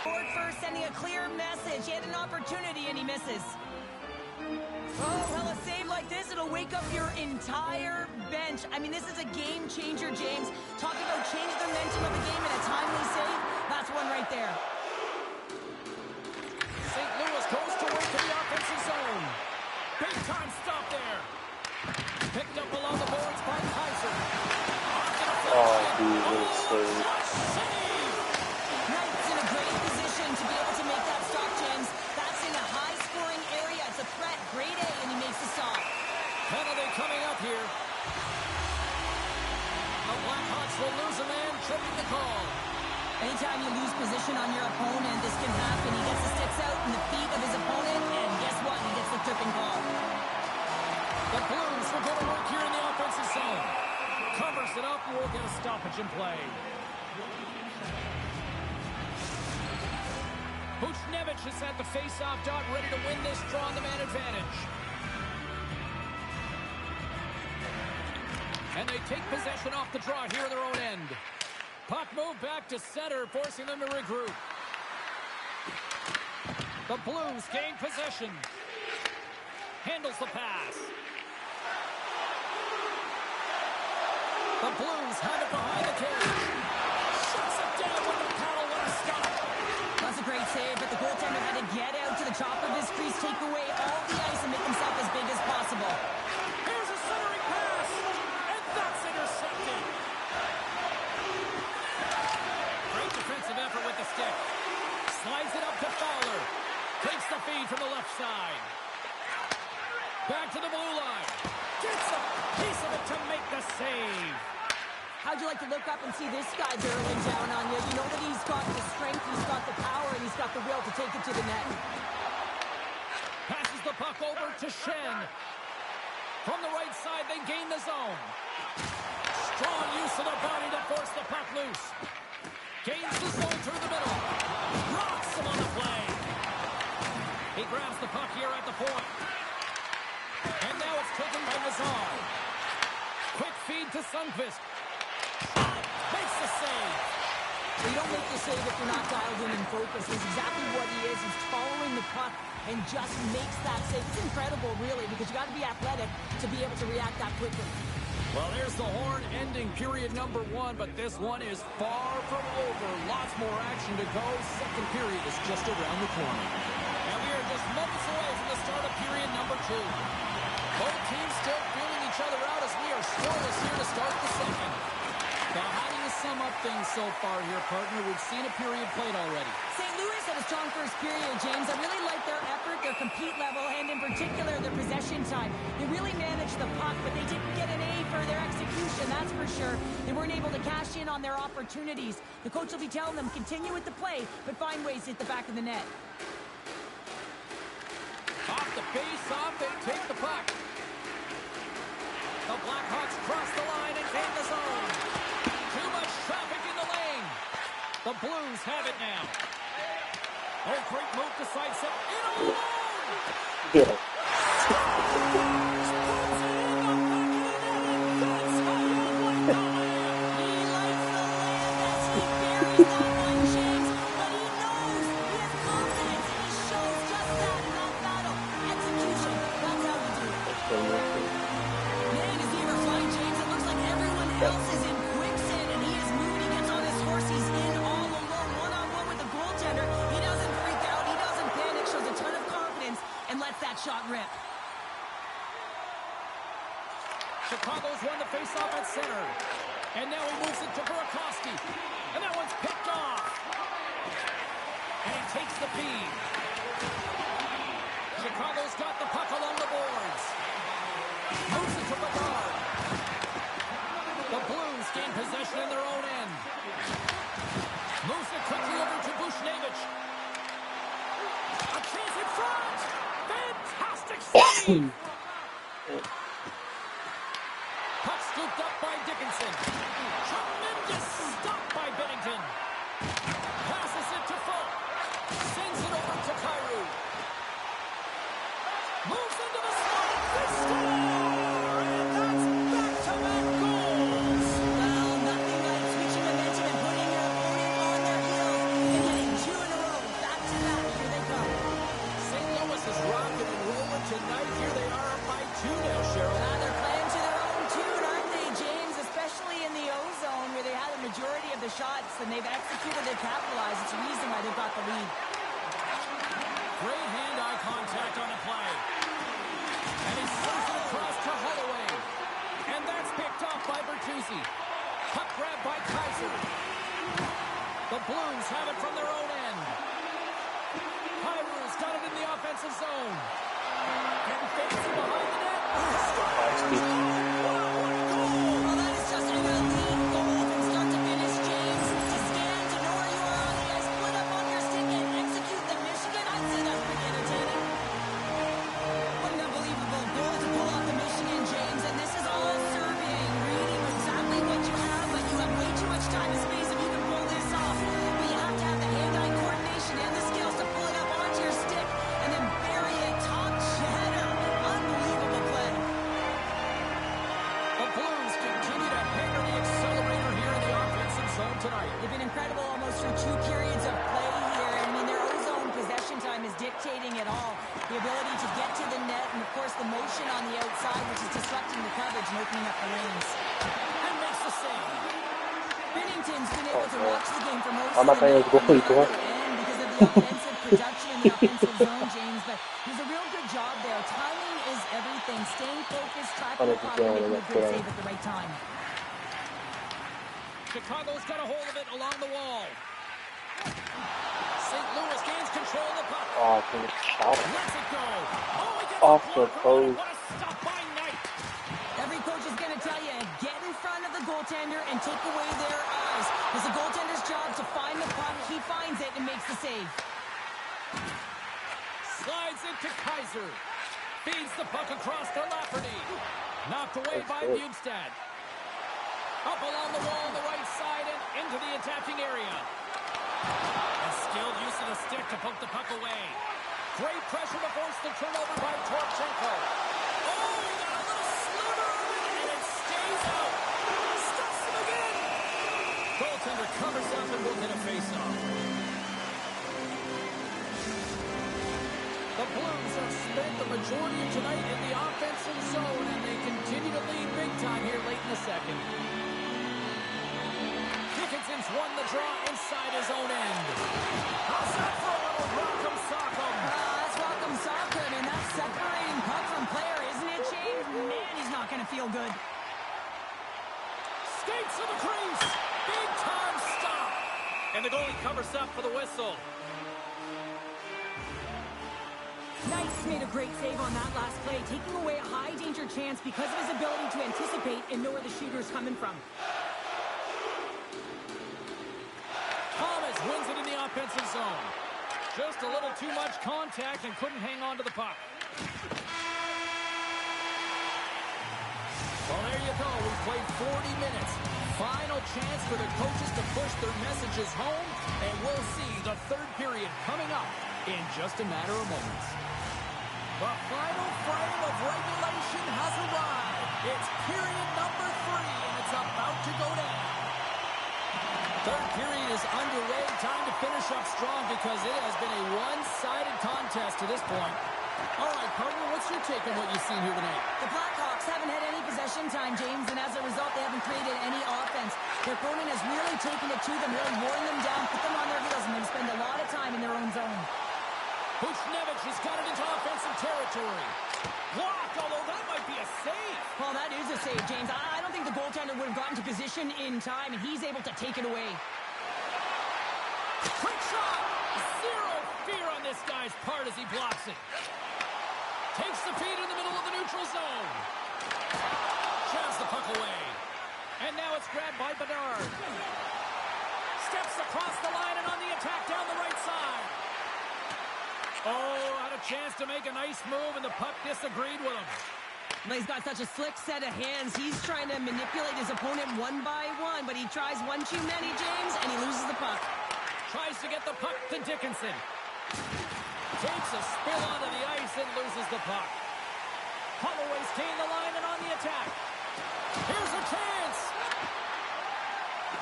Forward first, sending a clear message. He had an opportunity, and he misses. Oh, well, a save like this, it'll wake up your entire bench. I mean, this is a game changer, James. Talking about changing the momentum of the game in a timely save, that's one right there. St. Louis goes to work in the offensive zone. Big time stop there. Picked up along the boards by Kaiser. Oh, dude, what a save. Knight's in a great position to be able to make that stop, James. That's in a high-scoring area. It's a threat. Grade A, and he makes the stop. Penalty coming up here. The Blackhawks will lose a man, tripping the call. Anytime you lose position on your opponent, this can happen. He gets the sticks out in the feet of his opponent, and guess what? He gets the tripping call. The Blues will go to work here in the offensive zone. Covers it up, and we'll get a stoppage in play. Buchnevich is at the face-off dot, ready to win this draw on the man advantage. And they take possession off the draw here in their own end. Puck moved back to center, forcing them to regroup. The Blues gain possession. Handles the pass. The Blues have it behind the cage. Shuts it down with the paddle. What a stop. That's a great save, but the goaltender had to get out to the top of his crease, take away all the ice, and make himself as big as possible. Here's a centering pass, and that's intercepted. Great defensive effort with the stick. Slides it up to Fowler. Takes the feed from the left side. Back to the blue line. Gets a piece of it to make the save. How'd you like to look up and see this guy barreling down on you? You know that he's got the strength, he's got the power, and he's got the will to take it to the net. Passes the puck over to Shen. From the right side, they gain the zone. Strong use of the body to force the puck loose. Gains the zone through the middle. Rocks him on the play. He grabs the puck here at the point. And now it's taken by Nazar. Quick feed to Sundqvist. Makes the save. You don't make the save if you're not dialed in and focused. That's exactly what he is. He's following the puck and just makes that save. It's incredible, really, because you got to be athletic to be able to react that quickly. Well, there's the horn ending period number 1, but this one is far from over. Lots more action to go. Second period is just around the corner. And we are just moments away from the start of period number 2. Both teams still feeling each other out as we are scoreless here to start the second. Now, how do you sum up things so far here, partner? We've seen a period played already. St. Louis had a strong first period, James. I really like their effort, their compete level, and in particular, their possession time. They really managed the puck, but they didn't get an A for their execution, that's for sure. They weren't able to cash in on their opportunities. The coach will be telling them, continue with the play, but find ways to hit the back of the net. Off the face-off, they take the puck. The Blackhawks cross the line and gain the zone. Too much traffic in the lane. The Blues have it now. Oh, great move to sidestep. In alone! Yeah. Shot rip. Chicago's won the faceoff at center. And now he moves it to Burakovsky. And that one's picked off. And he takes the feed. Chicago's got the puck along the boards. Moves it to Bedard. The Blues gain possession in their own end. Moves it quickly over to Bushnevich. A chance in front. Fantastic save! Puck scooped up by Dickinson. Tremendous stop by Bennington. Passes it to Folk. Sends it over to Kyrou. Moves into the slot. They score! And that's back-to-back goals! Well, nothing like switching momentum and putting your opponent on their heels and getting two in a row. Back to back. Here they come. St. Louis is rocking and rolling tonight. Here they are up by 2 now, Cheryl. They're playing to their own tune, aren't they, James? Especially in the O-zone where they had the majority of the shots and they've executed and capitalized. It's a reason why they've got the lead. Great hand-eye contact on the play. And he throws it across to Holloway. And that's picked off by Bertuzzi. Puck grab by Kaiser. The Blues have it from their own end. Kyrou's got it in the offensive zone. And facing behind the net. Well, that is just an elite goal from start to finish, James. To scan, to know where you are on the ice, put up on your stick and execute the Michigan. I'd say that's pretty entertaining. What an unbelievable goal to pull off the Michigan, James. And this is all surveying, reading exactly what you have, but you have way too much time and space if you can pull this off. But you have to have the hand-eye coordination and the skills to pull it up onto your stick and then bury it top shatter. Unbelievable play. The Blues continue to hammer the accelerator here in the offensive zone tonight. They've been incredible almost through 2 periods of play here. I mean, their O-zone possession time is dictating it all. The ability to get to the net and, of course, the motion on the outside, which is disrupting the coverage and opening up the lanes. And makes the save. Binnington's been able to watch the game for most I'm of not the going night to go on the for it. other end because of the offensive production in the offensive zone, James. But there's a real good job there. Timing is everything. Staying focused, tracking the puck, and making a good save at the right time. Chicago's got a hold of it along the wall. St. Louis gains control of the puck. Oh, can it shout? Lets it go. Oh, he gets Off a the block on it. post. What a stop by Knight. Every coach is going to tell you, get in front of the goaltender and take away their eyes. It's the goaltender's job to find the puck. He finds it and makes the save. Slides it to Kaiser. Feeds the puck across to Lafferty. Knocked away by Bjugstad. Up along the wall on the right side and into the attacking area. A skilled use of the stick to poke the puck away. Great pressure to force the turnover by Torchenko. Oh, he got a little sliver of it, and it stays out. Stuffs him again. Goaltender covers up and will get a face-off. The Blues have spent the majority of tonight in the offensive zone, and they continue to lead big time here late in the second. Dickinson's won the draw inside his own end. How's that for a little Rock'em Sock'em? That's Rock'em Sock'em, and that's separating puck from player, isn't it, James? Man, he's not going to feel good. Skates to the crease. Big whistle. Knights made a great save on that last play, taking away a high-danger chance because of his ability to anticipate and know where the shooter's coming from. Thomas wins it in the offensive zone. Just a little too much contact and couldn't hang on to the puck. Well, there you go. We've played 40 minutes. Final chance for the coaches to push their messages home, and we'll see the third period coming up in just a matter of moments. The final frame of regulation has arrived. It's period number 3, and it's about to go down. Third period is underway. Time to finish up strong because it has been a one-sided contest to this point. All right, partner, what's your take on what you've seen here tonight? The Blackhawks haven't had any possession time, James, and as a result, they haven't created any offense. Their opponent has really taken it to them, really worn them down, put them on their heels, and they've spent a lot of time in their own zone. Buchnevich has got it into offensive territory. Blocked, although that might be a save. Well, that is a save, James. I don't think the goaltender would have gotten to position in time, and he's able to take it away. Quick shot! Zero fear on this guy's part as he blocks it. Takes the feed in the middle of the neutral zone. Shoves the puck away. And now it's grabbed by Bedard. Steps across the line and on the attack down the right side. Oh, had a chance to make a nice move and the puck disagreed with him. Well, he's got such a slick set of hands. He's trying to manipulate his opponent one by one, but he tries one too many, James, and he loses the puck. Tries to get the puck to Dickinson. Takes a spill onto the ice and loses the puck. Holloway's gained the line and on the attack. Here's a chance.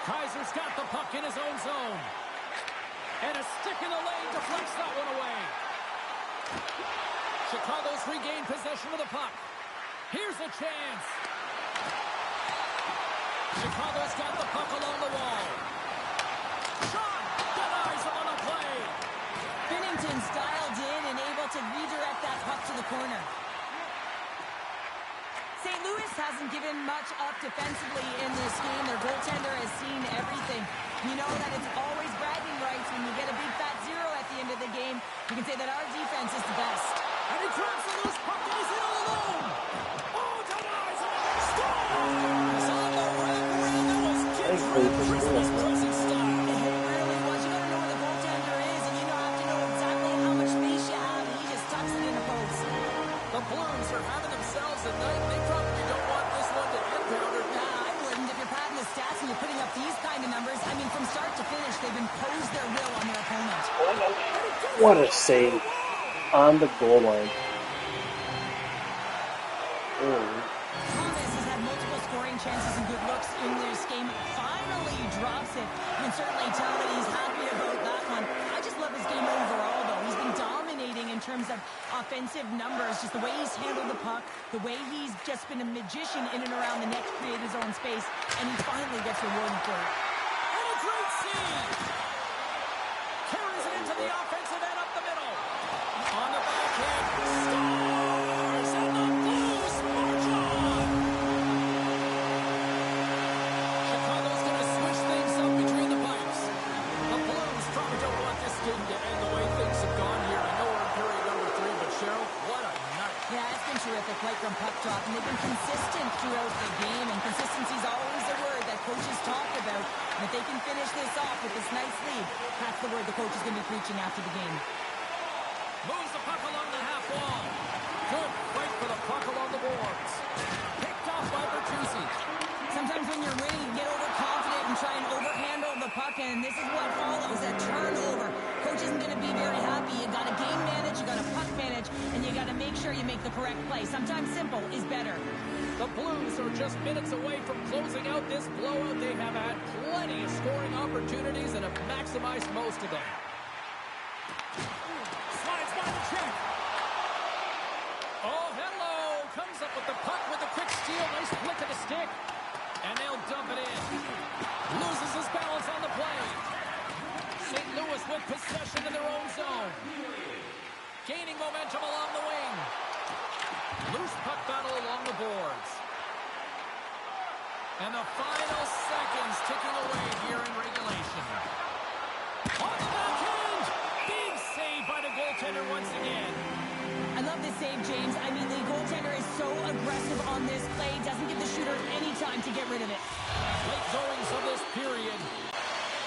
Kaiser's got the puck in his own zone. And a stick in the lane deflects that one away. Chicago's regained possession of the puck. Here's a chance. Chicago's got the puck along the wall. Shot! Denies him on the play. Binnington's dialed in and able to redirect that puck to the corner. St. Louis hasn't given much up defensively in this game. Their goaltender has seen everything. You know that it's always bragging rights when you get a big fat zero at the end of the game. You can say that our defense is the best. And he grabs the loose puck and he's in all alone. Oh, denies him. Scores! On the wraparound, that was Gingrich Christmas present style. It really was. You gotta know where the goaltender is, and you have to know exactly how much space you have, and he just tucks it in the post. The Blues are having themselves a night. They probably don't want this one to end, Pounder. I wouldn't. If you're padding the stats and you're putting up these kind of numbers, I mean, from start to finish, they've imposed their will on their opponent. What a save on the goal line. Thomas has had multiple scoring chances and good looks in this game. Finally drops it. You can certainly tell that he's happy about that one. I just love his game overall, though. He's been dominating in terms of offensive numbers, just the way he's handled the puck, the way he's just been a magician in and around the net to create his own space, and he finally gets rewarded for it. And a great save. Carries it into the offensive end up the middle. On the backhand, scores, and the Blues march on. Chicago's going to switch things up between the pipes. The Blues probably don't want this game to end the way things have gone here. I know we're in period number 3, but Cheryl, what a night. Yeah, it's been terrific, right from puck drop, and they've been consistent throughout the game, and consistency is always a word that coaches talk about. And if they can finish this off with this nice lead, that's the word the coach is going to be preaching after the game. Moves the puck along the half wall. Good fight for the puck along the boards. Picked off by Bertuzzi. Sometimes when you're winning, you get overconfident and try and overhandle the puck, and this is what follows, a turnover. Coach isn't going to be very happy. You got to game manage, you got to puck manage, and you got to make sure you make the correct play. Sometimes simple is better. The Blues are just minutes away from closing out this blowout. They have had plenty of scoring opportunities and have maximized most of them. Slides by the check. Oh, hello. Comes up with the puck with a quick steal. Nice flick of the stick. And they'll dump it in. Loses his balance on the play. St. Louis with possession in their own zone. Gaining momentum along the wing. Loose puck battle along the boards. And the final seconds ticking away here in regulation. On the backhand! goaltender once again. I love this save, James. I mean, the goaltender is so aggressive on this play. Doesn't give the shooter any time to get rid of it. Late goings of this period.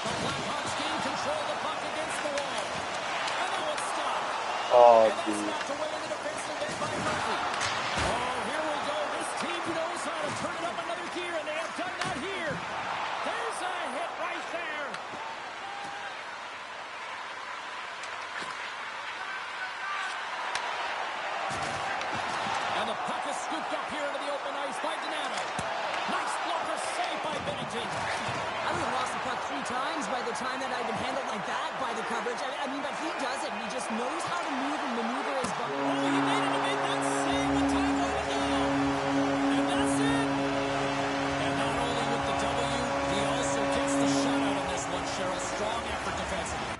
The Blackhawks gain control of the puck against the wall. And now it's stopped. Oh, and dude. that's snapped away in the defensive end by Murphy. Oh, here we go. This team knows how to turn it up another gear, and they have done that here. There's a hit right there. And the puck is scooped up here into the open ice by Donato. Nice blocker save by Binnington. I would have lost the puck 3 times by the time that I'd been handled like that by the coverage. I mean, but he does it. He just knows how to move and maneuver his body. Oh, he made it to make that save with time going down. And that's it. And not only with the W, he also gets the shutout on this one, Cheryl. Strong effort defensively.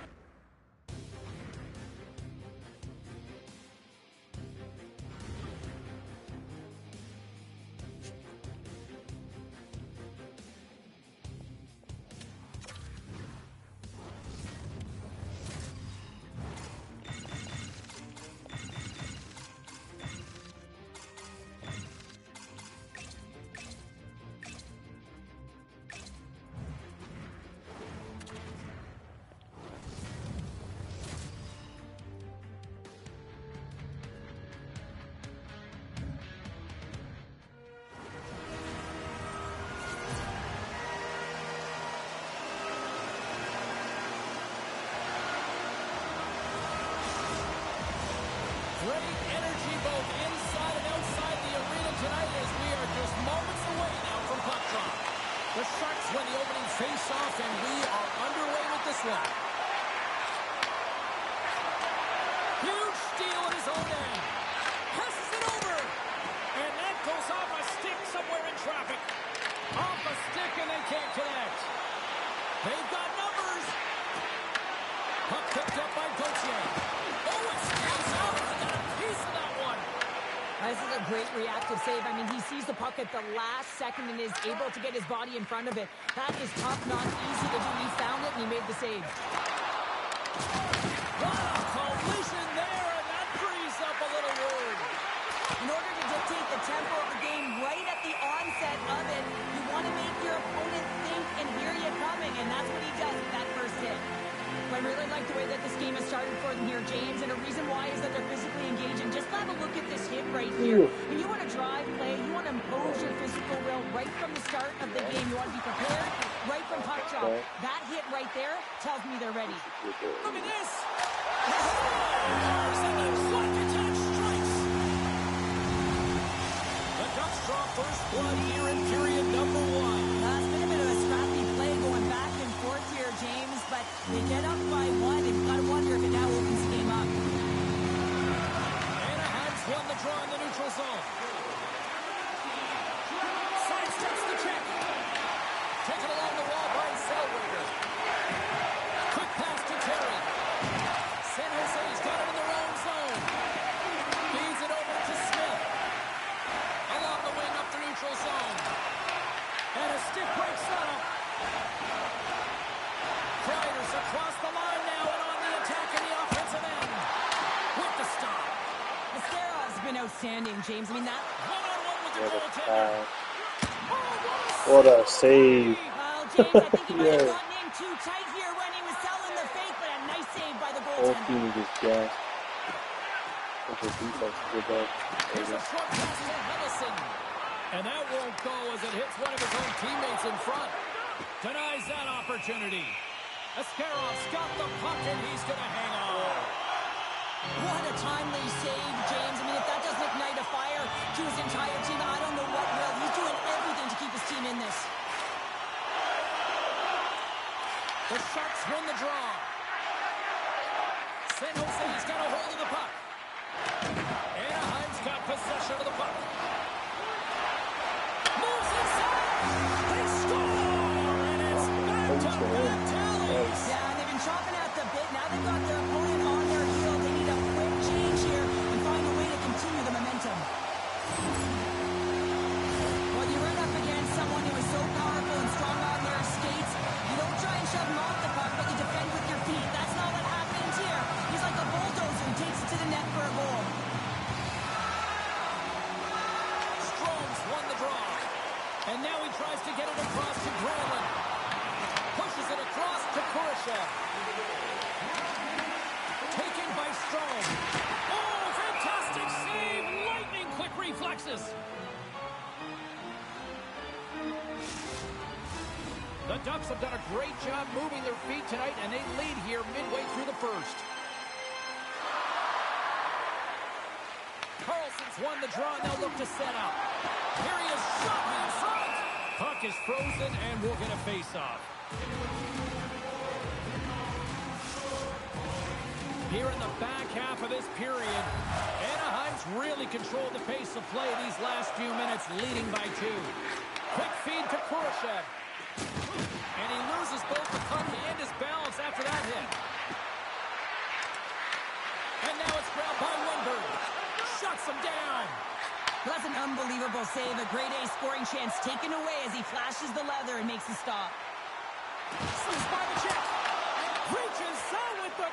Great energy both inside and outside the arena tonight as we are just moments away now from puck drop. The Sharks win the opening face-off, and we are underway with this one. Huge steal at his own end. Passes it over. And that goes off a stick somewhere in traffic. Off a stick, and they can't connect. They've got numbers. Puck picked up by Gauthier. Oh, it steals out. He got a piece of that one. This is a great reactive save. I mean, he sees the puck at the last second and is able to get his body in front of it. That is tough, not easy to do. He found it, and he made the save. What a collision there, and that frees up a little room. In order to dictate the tempo of the game right at the onset of it, you want to make your opponent think and hear you coming, and that's what he does with that first hit. I really like the way that this game has started for them here, James, and a reason why is that they're physically engaging. Just have a look at this hit right here. When you want to drive play, you want to impose your physical will right from the start of the game. You want to be prepared right from puck drop. That hit right there tells me they're ready. Look at this. And the shot attack strikes. The Ducks draw first blood here in period number 1. It's been a bit of a scrappy play going back and forth here, James, but they get up by 1, and you've got to wonder if it now opens the game up. Anaheim's won the draw in the neutral zone. Sidesteps the check. Taken along the wall by Zellweger. Quick pass to Terry. San Jose's got it in their own zone. Feeds it over to Smith. Along the wing up the neutral zone. And a stick breaks up. Kreider's across the line now and on the attack in the offensive end. With the stop. Mascarov's been outstanding, James. I mean, that... One-on-one with the goaltender. What a save. Well, James, I think he might have Yeah. gotten in too tight here when he was selling the fake, but a nice save by the Whole goaltender. team is just gassed. Such a defense to get back. Here's a short pass to Henderson. And that won't go as it hits one of his own teammates in front. Denies that opportunity. Askarov's got the puck, and he's going to hang on. What a timely save, James. I mean, if that doesn't ignite a fire to his entire team, I don't know what will. He's doing everything to keep his team in this. The Sharks win the draw. San Jose's got a hold of the puck. Anaheim's got possession of the puck. Moves inside. They score, and it's back-to-back tallies. Yeah, they've been chopping at the bit. Now they've got their opponent on their heel. They need a quick change here and find a way to continue the momentum. Well, you run up against someone who is so powerful and strong on their skates. You don't try and shove him off the puck, but you defend with your feet. That's not what happens here. He's like a bulldozer. He tries to get it across to Granlund. Pushes it across to Kurashev. Taken by Strome. Oh, fantastic save! Lightning quick reflexes. The Ducks have done a great job moving their feet tonight, and they lead here midway through the first. Carlson's won the draw, and they'll look to set up. Here he is, shot in front. Puck is frozen, and we'll get a face-off. Here in the back half of this period, Anaheim's really controlled the pace of play these last few minutes, leading by 2. Quick feed to Kurashev. And he loses both the puck and his balance after that hit. And now it's grabbed by Lindbergh. Shuts him down. Well, that's an unbelievable save. A grade A scoring chance taken away as he flashes the leather and makes the stop. Slips by the check. Reaches out with the...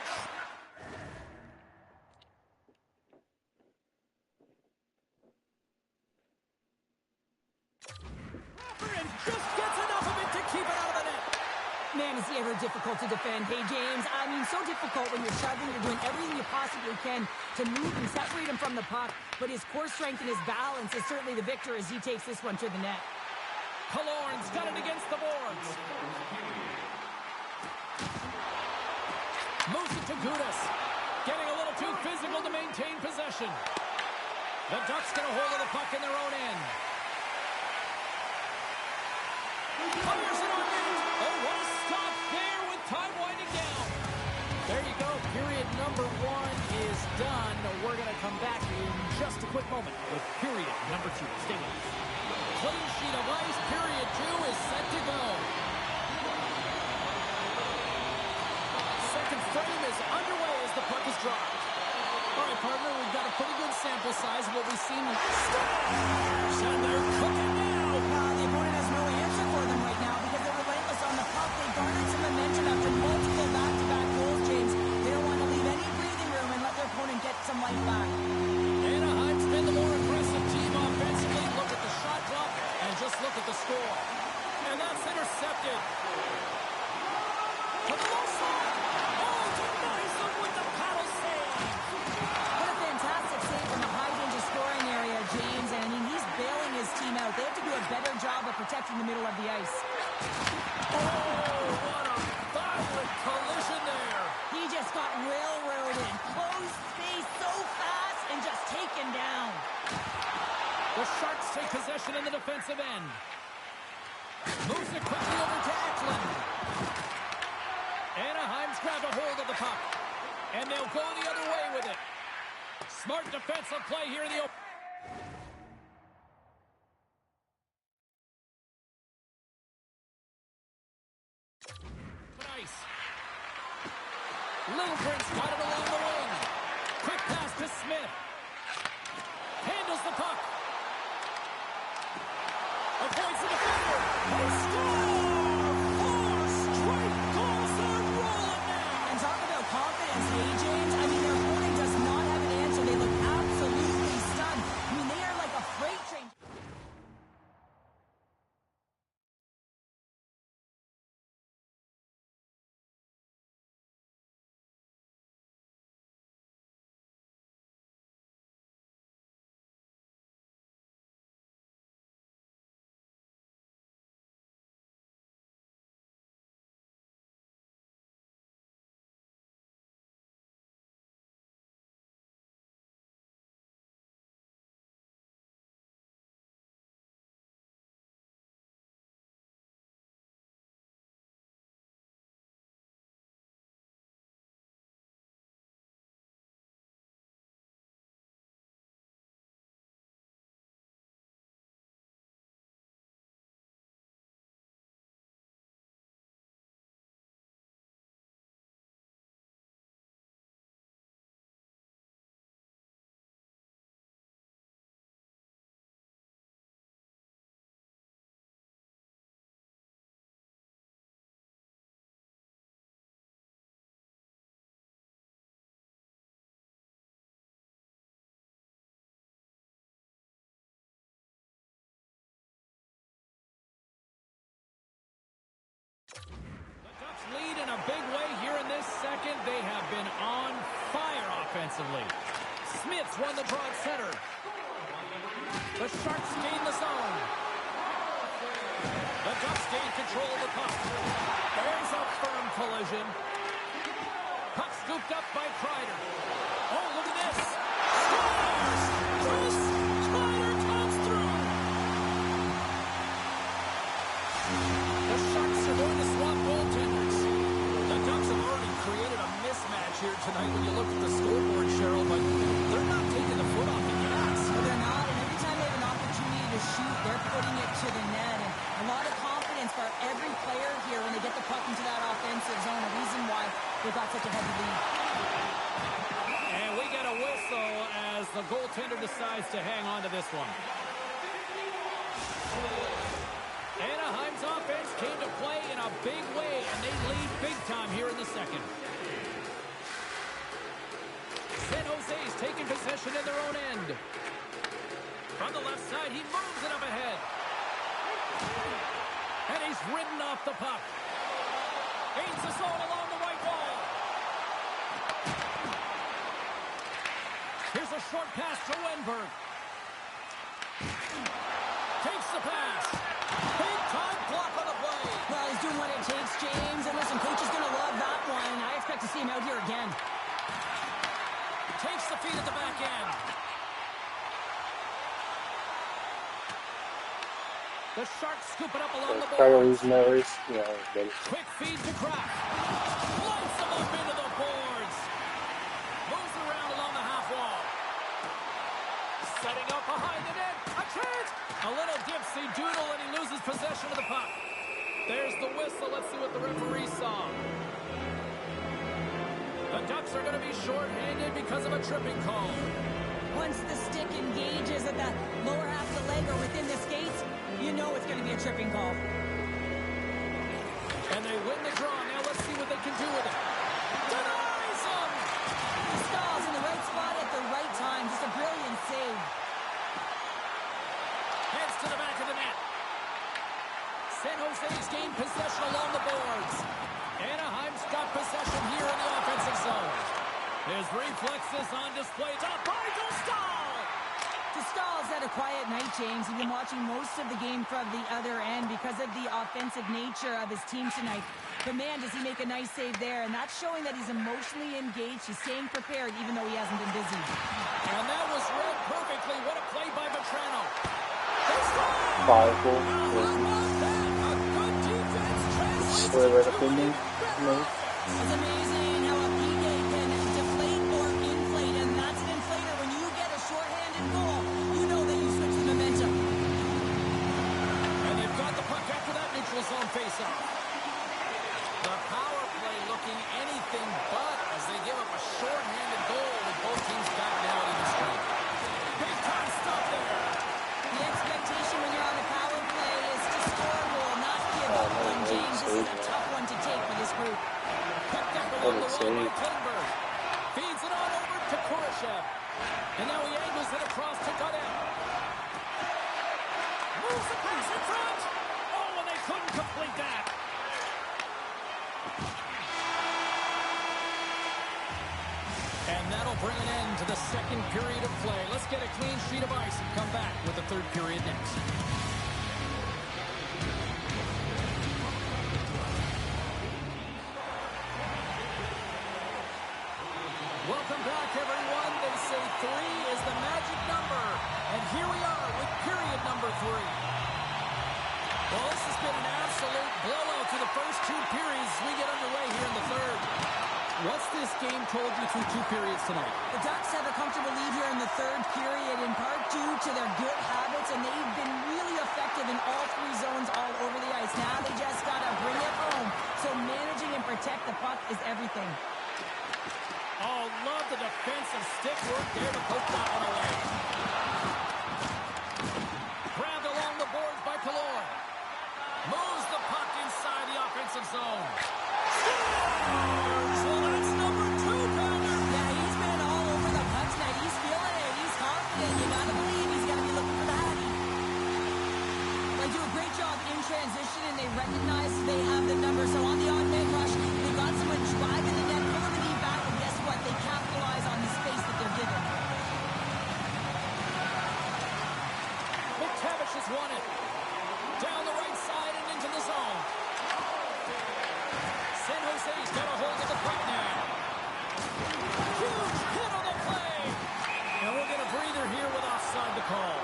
And just gets enough of it to keep it out of the net. Man, is he ever difficult to defend. Hey, James, I mean, so difficult when you're shoving, you're doing everything you possibly can to move and separate him from the puck, but his core strength and his balance is certainly the victor as he takes this one to the net. Killorn's got it against the boards. Moves it to Gudas. Getting a little too physical to maintain possession. The Ducks get a hold of the puck in their own end. Fires it on net. Oh, what a stop there with time winding down. There you go. Period number 1 is done. We're going to come back in just a quick moment with period number 2. Stay with us. Clean sheet of ice. Period 2 is set to go. Second frame is underway as the puck is dropped. All right, partner, we've got a pretty good sample size of what we've seen. And they're cooking now. The opponent has no answer for them right now because they're relentless on the puck. They garnered some momentum after multiple back-to-back goals, James. They don't want to leave any breathing room and let their opponent get some life back. Anaheim's been the more aggressive team offensively. Look at the shot clock and just look at the score. And that's intercepted. To the low side. Oh, denies them with the paddle save. What a fantastic save from the high-danger scoring area, James. And I mean, he's bailing his team out. They have to do a better job of protecting the middle of the ice. Oh, what a violent collision there. He just got railroaded. Closed space so fast and just taken down. The Sharks take possession in the defensive end. Moves it quickly over to Eklund. Anaheim's grabbed a hold of the puck. And they'll go the other way with it. Smart defensive play here in the open. Nice. Littlebrand's got it along the wing. Quick pass to Smith. Handles the puck. Avoids the defender. They score! 4 straight goals. They're rolling now. And talk about confidence, hey, James. I mean, their opponent does not have an answer. They look absolutely stunned. lead in a big way here in this second. They have been on fire offensively. Smith's won the draw at center. The Sharks gain the zone. The Ducks gain control of the puck. There's a firm collision. Puck scooped up by Kreider. Oh, look at this. Scores! Chris Kreider comes through. The Sharks are going to swap goaltenders. The Ducks have already created a mismatch here tonight when you look at the scoreboard, Cheryl, but they're not taking the foot off the gas. No, they're not, and every time they have an opportunity to shoot, they're putting it to the net. And a lot of confidence for every player here when they get the puck into that offensive zone. A reason why they got such a heavy lead. And we get a whistle as the goaltender decides to hang on to this one. Anaheim's offense came to play in a big way, and they lead big time here in the second. San Jose's taking possession in their own end. From the left side, he moves it up ahead. And he's ridden off the puck. Gains the zone along the right wall. Here's a short pass to Wenberg. Takes the pass. Big time block on the play. Well, he's doing what it takes, James. And listen, coach is going to love that one. I expect to see him out here again. Takes the feed at the back end. The Sharks scoop it up along the Kreider boards. losing that race. Yeah, good. Quick feed to Kraft. Lights him up into the boards. Moves around along the half wall. Setting up behind the net. A chance. A little dipsy doodle and he loses possession of the puck. There's the whistle. Let's see what the referee saw. The Ducks are going to be shorthanded because of a tripping call. Once the stick engages at the lower half of the leg or within the skates, you know it's going to be a tripping call. And they win the draw. Now let's see what they can do with it. Denies him! Stalls in the right spot at the right time. Just a brilliant save. Heads to the back of the net. San Jose's gained possession along the boards. Anaheim's got possession here in the offensive zone. His reflexes on display. Top by Dostal! Dostal's had a quiet night, James. He's been watching most of the game from the other end because of the offensive nature of his team tonight. But man, does he make a nice save there. And that's showing that he's emotionally engaged. He's staying prepared even though he hasn't been busy. And that was read perfectly. What a play by Vetrano. Five goal. A good defense translates Slid right up in there. It's amazing how a PK can deflate or inflate, and that's an inflator. When you get a shorthanded goal, you know that you switch the momentum. And they've got the puck after that neutral zone faceoff. The power play looking anything but as they give up a shorthanded goal with both teams back now at even strength. Big time stop there. The expectation when you're on a power play is to score a goal, not give up one, James. This is a tough one to take for this group. Picked up along the wall by Klingberg. Feeds it on over to Kurashev. And now he angles it across to Goddard. Moves the pass in front. Oh, and they couldn't complete that. And that'll bring an end to the second period of play. Let's get a clean sheet of ice and come back with the third period next. Welcome back, everyone. They say 3 is the magic number. And here we are with period number 3. Well, this has been an absolute blowout through the first 2 periods as we get underway here in the third. What's this game told you through 2 periods tonight? The Ducks have a comfortable lead here in the third period, in part due to their good habits, and they've been really effective in all 3 zones all over the ice. Now they just got to bring it home. So managing and protect the puck is everything. Oh, love the defensive stick work there to poke that one away. Grabbed along the boards by Killorn. Moves the puck inside the offensive zone. Scores! Well, that's number 2, Pounder. Yeah, he's been all over the puck tonight. He's feeling it. He's confident. You got to believe he's going to be looking for the Hattie. They do a great job in transition, and they recognize they have the number. So on the odd man rush, Anaheim's won it. Down the right side and into the zone. San Jose's got a hold of the puck now. Huge hit on the play. And we'll get a breather here with offside the call.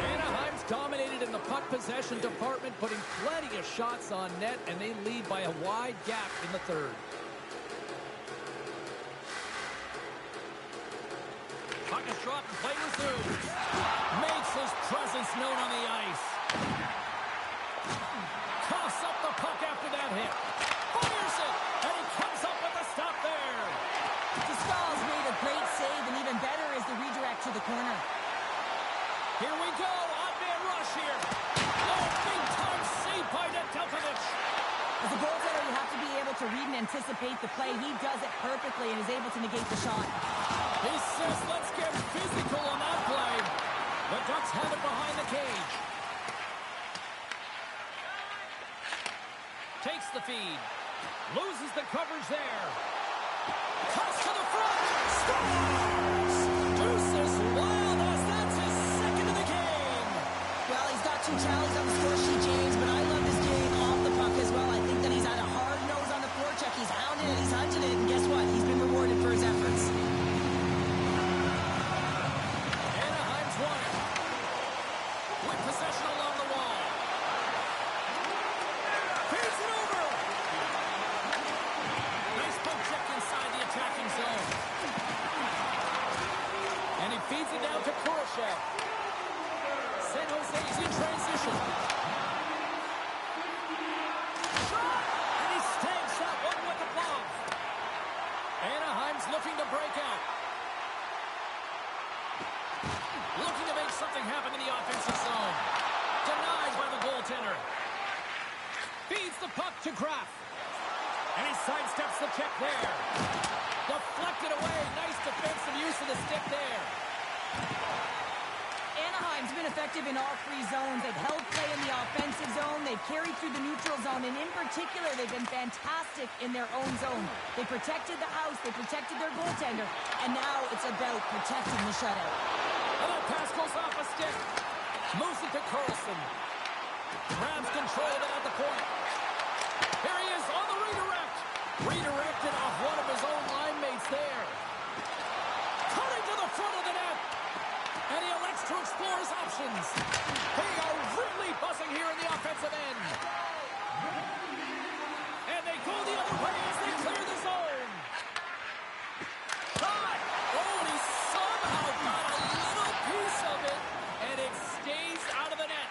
Anaheim's dominated in the puck possession department, putting plenty of shots on net, and they lead by a wide gap in the third. Puck is dropped and play resumes. Makes his presence known on the ice. Toss up the puck after that hit. Fires it, and he comes up with a stop there. Discal's made a great save, and even better is the redirect to the corner. Here we go, odd-man rush here. Oh, big-time save by Nedeljkovic. As a goaltender, you have to be able to read and anticipate the play. He does it perfectly and is able to negate the shot. He says, let's get physical on that play. The Ducks have it behind the cage. Takes the feed. Loses the coverage there. Toss to the front. Scores! Deuces Wilders, that's his second of the game. Well, he's got 2 tallies on the score sheet, James, but I love his game off the puck as well. I think that he's had a hard nose on the forecheck. He's hounded it, he's hunted it, and guess what? He's been rewarded for his efforts. Anaheim's won it. With possession along the wall. Feeds it over. Nice poke check inside the attacking zone. And he feeds it down to Kurashev. San Jose's in transition. Shot! And he stamps that one with the glove. Anaheim's looking to break out. Looking to make something happen in the offensive zone. Denied by the goaltender. Feeds the puck to Graf. And he sidesteps the check there. Deflected away. Nice defensive use of the stick there. Anaheim's been effective in all 3 zones. They've held play in the offensive zone. They've carried through the neutral zone. And in particular, they've been fantastic in their own zone. They protected the house. They protected their goaltender. And now it's about protecting the shutout. And that pass goes off a stick. Moves it to Karlsson. Grabs control of it at the point. Here he is on the redirect. Redirected off one of his own line mates there. Cutting to the front of the net. And he elects to explore his options. They are really buzzing here in the offensive end. And they go the other way as they clear the zone. Shot! Oh, and he somehow got a little piece of it, and it stays out of the net.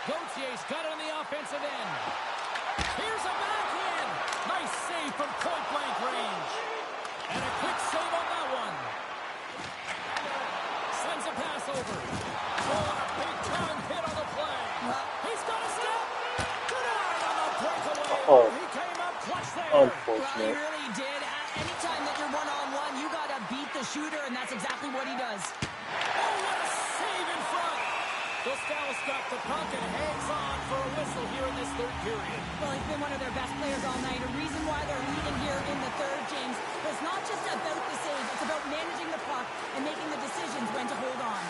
Gautier's got it on the offensive end. Here's a backhand. Nice save from point-blank range. And a quick save on that one. Sends a pass over. Oh, a big-time hit on the play. He's got a step. Denied on the breakaway. Oh. He came up clutch there. Well, he Unfortunate. really did. Anytime that you're one-on-one, you got to beat the shooter, and that's exactly what he does. Oh, what a save in front. Gustavus got the puck and hangs on for a whistle here in this third period. Well, he's been one of their best players all night. A reason why they're leading here in the third, James. But it's not just about the save. It's about managing the puck and making the decisions when to hold on.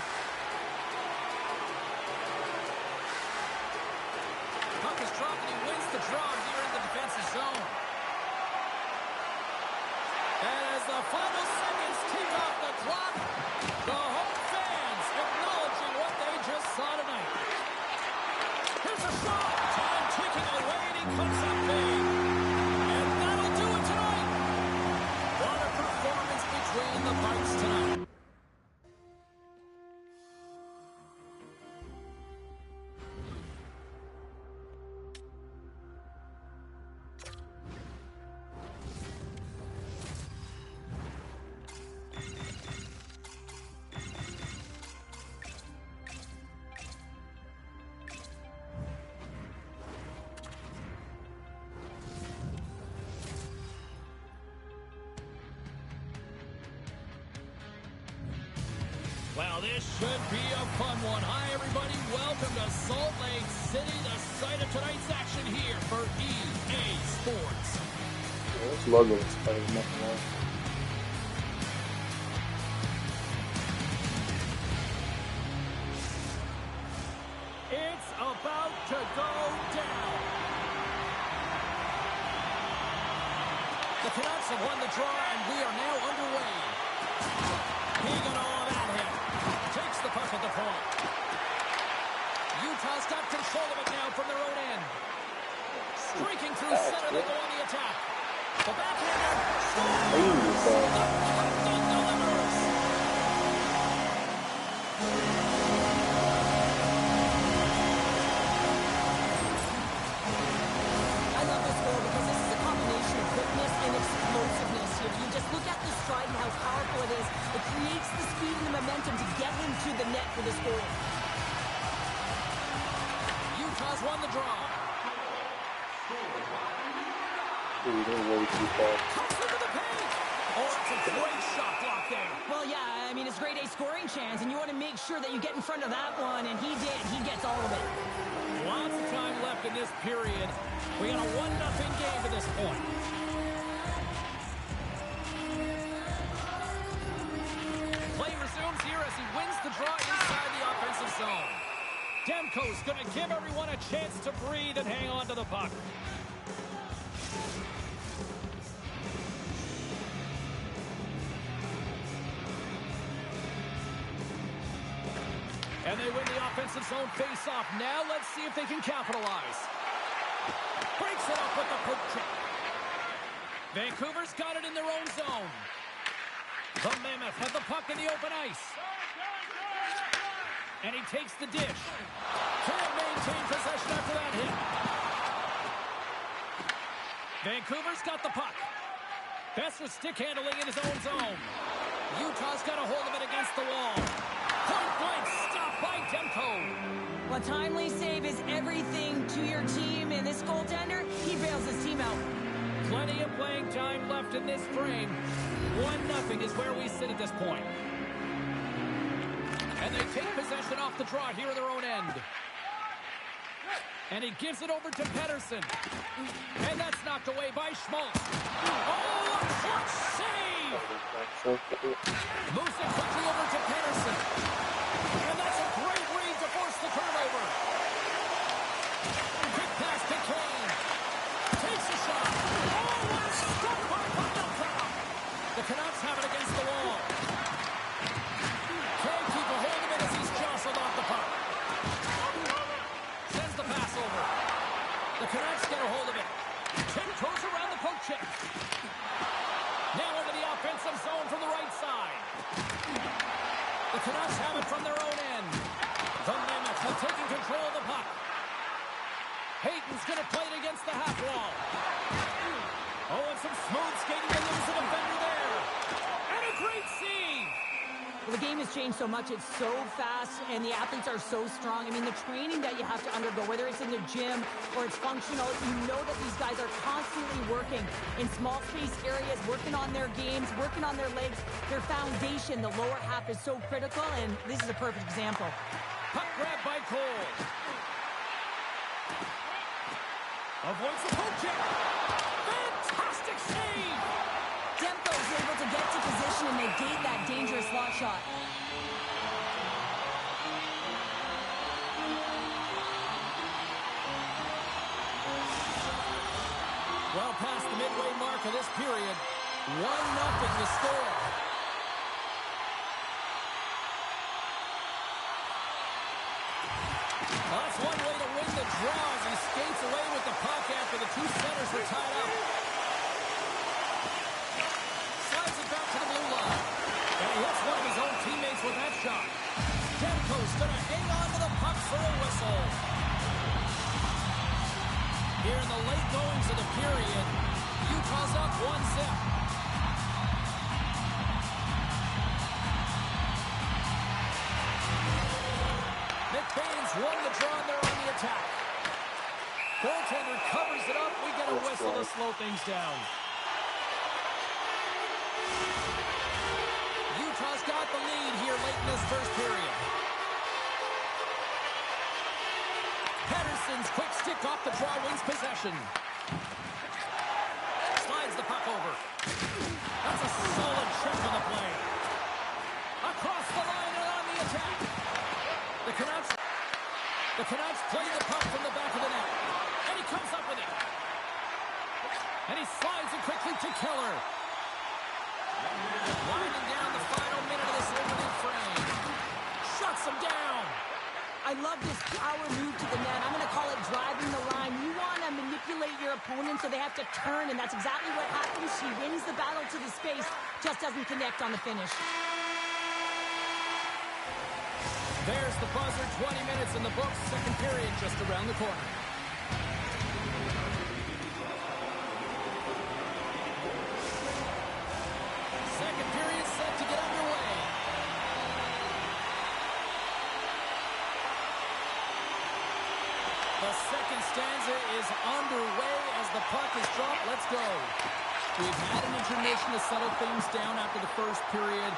Puck is dropped and he wins the draw here in the defensive zone. And as the final seconds tick off the clock, the home fans acknowledging what they just saw tonight. Here's a shot. Time ticking away and he comes up big. And that'll do it tonight. What a performance between the Bites tonight. Well, this should be a fun one. Hi, everybody. Welcome to Salt Lake City, the site of tonight's action here for EA Sports. Yeah, this logo is better than nothing else. The Canucks have won the draw, and we are now underway. He got all of that hit. Takes the puck at the point. Utah's got control of it now from their own end. Streaking through center, they go on the attack. The backhander. I love this goal because this is a combination of quickness and explosiveness here. You just look at the stride and how powerful it is. It creates the speed and the momentum to get him to the net for this goal. Utah's won the draw. Dude, they're way too far. Cuts into the paint. Oh, it's a great shot block there. Well, yeah, I mean, it's grade A scoring chance, and you want to make sure that you get in front of that one, and he did. He gets all of it. Lots of time left in this period. We got a 1-0 game to this point. Play resumes here as he wins the draw inside the offensive zone. Demko's going to give everyone a chance to breathe and hang on to the puck. And they win the offensive zone face-off. Now let's see if they can capitalize. Breaks it up with the poke check. Vancouver's got it in their own zone. The Mammoth have the puck in the open ice. And he takes the dish. Can't maintain possession after that hit. Vancouver's got the puck. Boeser stick handling in his own zone. Utah's got a hold of it against the wall. Point blank stop by Demko. Well, timely save is everything to your team, and this goaltender, he bails his team out. Plenty of playing time left in this frame. 1-0 is where we sit at this point. And they take possession off the draw here in their own end. And he gives it over to Pettersson. And that's knocked away by Schmaltz. Oh, a short save! Moves it quickly over to Pettersson. And that's a great read to force the turnover. Quick pass to Kane. Takes a shot. Oh, what a stop by Pavelka. The Canucks have it against the wall. Can't keep a hold of it as he's jostled off the puck. Sends the pass over. The Canucks get a hold of it. Tip goes around the poke check. Now into the offensive zone from the right side. The Canucks have it from their own end. The Mammoths have taken control of the puck. Hayton's going to play it against the half wall. Oh, and some smooth skating to lose the defender there. And a great save. Well, the game has changed so much. It's so fast, and the athletes are so strong. I mean, the training that you have to undergo, whether it's in the gym or it's functional, you know that these guys are constantly working in small space areas, working on their games, working on their legs. Their foundation, the lower half, is so critical, and this is a perfect example. Puck grab by Cole. Avoids the poke check. Fantastic save. Demko is able to get to position and negate that dangerous slot shot. Well past the midway mark of this period. 1-0 the score. Well, that's one way to win the draw as he skates away with the puck after the two centers were tied up. Slides it back to the blue line. And he hits one of his own teammates with that shot. Demko's going to hang on to the puck for a whistle. Here in the late goings of the period, Utah's up 1-0. McBain's won the draw and they're on the attack. Goaltender covers it up. We get a whistle to slow things down. Utah's got the lead here late in this first period. Pettersson's quick stick off the draw wins possession. Slides the puck over. That's a solid check on the play. Across the line and on the attack. The Canucks play the puck from the back of the net. And he comes up with it. And he slides it quickly right to Keller. Winding down the final minute of this opening frame. Shuts him down. I love this power move to the net. I'm going to call it driving the line. You want to manipulate your opponent so they have to turn, and that's exactly what happens. She wins the battle to the space, just doesn't connect on the finish. There's the buzzer. 20 minutes in the books. Second period just around the corner. Second period set to get underway. The second stanza is underway as the puck is dropped. Let's go. We've had an intermission to settle things down after the first period.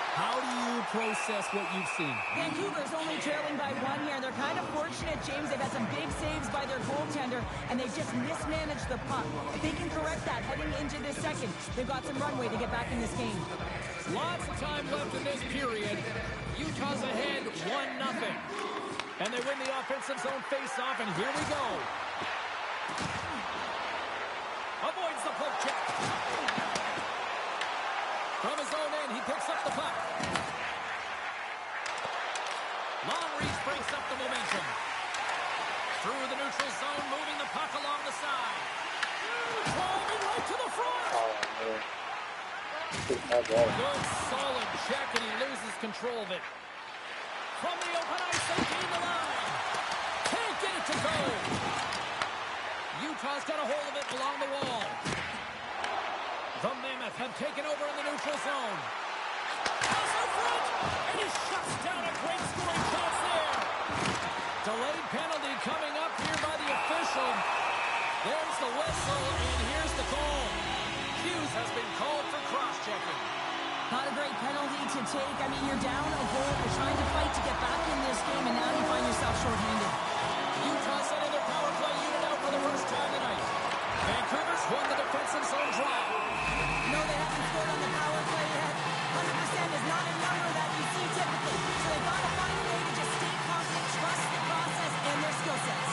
How do you process what you've seen? Vancouver's only trailing by 1 here. They're kind of fortunate, James. They've had some big saves by their goaltender, and they've just mismanaged the puck. If they can correct that heading into this second, they've got some runway to get back in this game. Lots of time left in this period. Utah's ahead 1-0. And they win the offensive zone face-off, and here we go. Avoids the poke check. From his own end, he picks up the puck. Long reach breaks up the momentum. Through the neutral zone, moving the puck along the side. Driving right to the front. Good, solid check, and he loses control of it. From the open ice, they gain the line. Can't get it to go. Utah's got a hold of it along the wall. The Mammoth have taken over in the neutral zone. Pass in front, and he shuts down a great scoring chance there. Delayed penalty coming up here by the official. There's the whistle, and here's the call. Hughes has been called for cross-checking. Not a great penalty to take. I mean, you're down a goal. You're trying to fight to get back in this game, and now you find yourself shorthanded. Utah sending their power play unit out for the first time tonight. Vancouver's won the defensive zone draw. No, they haven't scored on the power play yet. 100% is not a number that you see typically. So they've got to find a way to just stay confident, trust the process and their skill sets.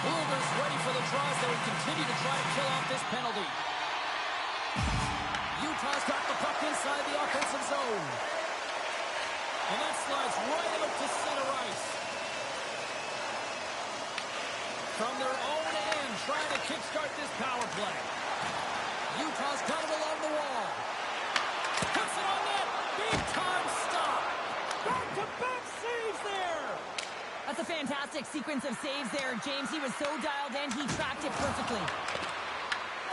Wolver's ready for the draws. They will continue to try to kill off this penalty. Utah's got the puck inside the offensive zone. And that slides right out to center ice. From their own end, trying to kickstart this power play. Utah's got it along the wall. Puts it on net. Big time stop. Back-to-back saves there. That's a fantastic sequence of saves there, James. He was so dialed in, he tracked it perfectly.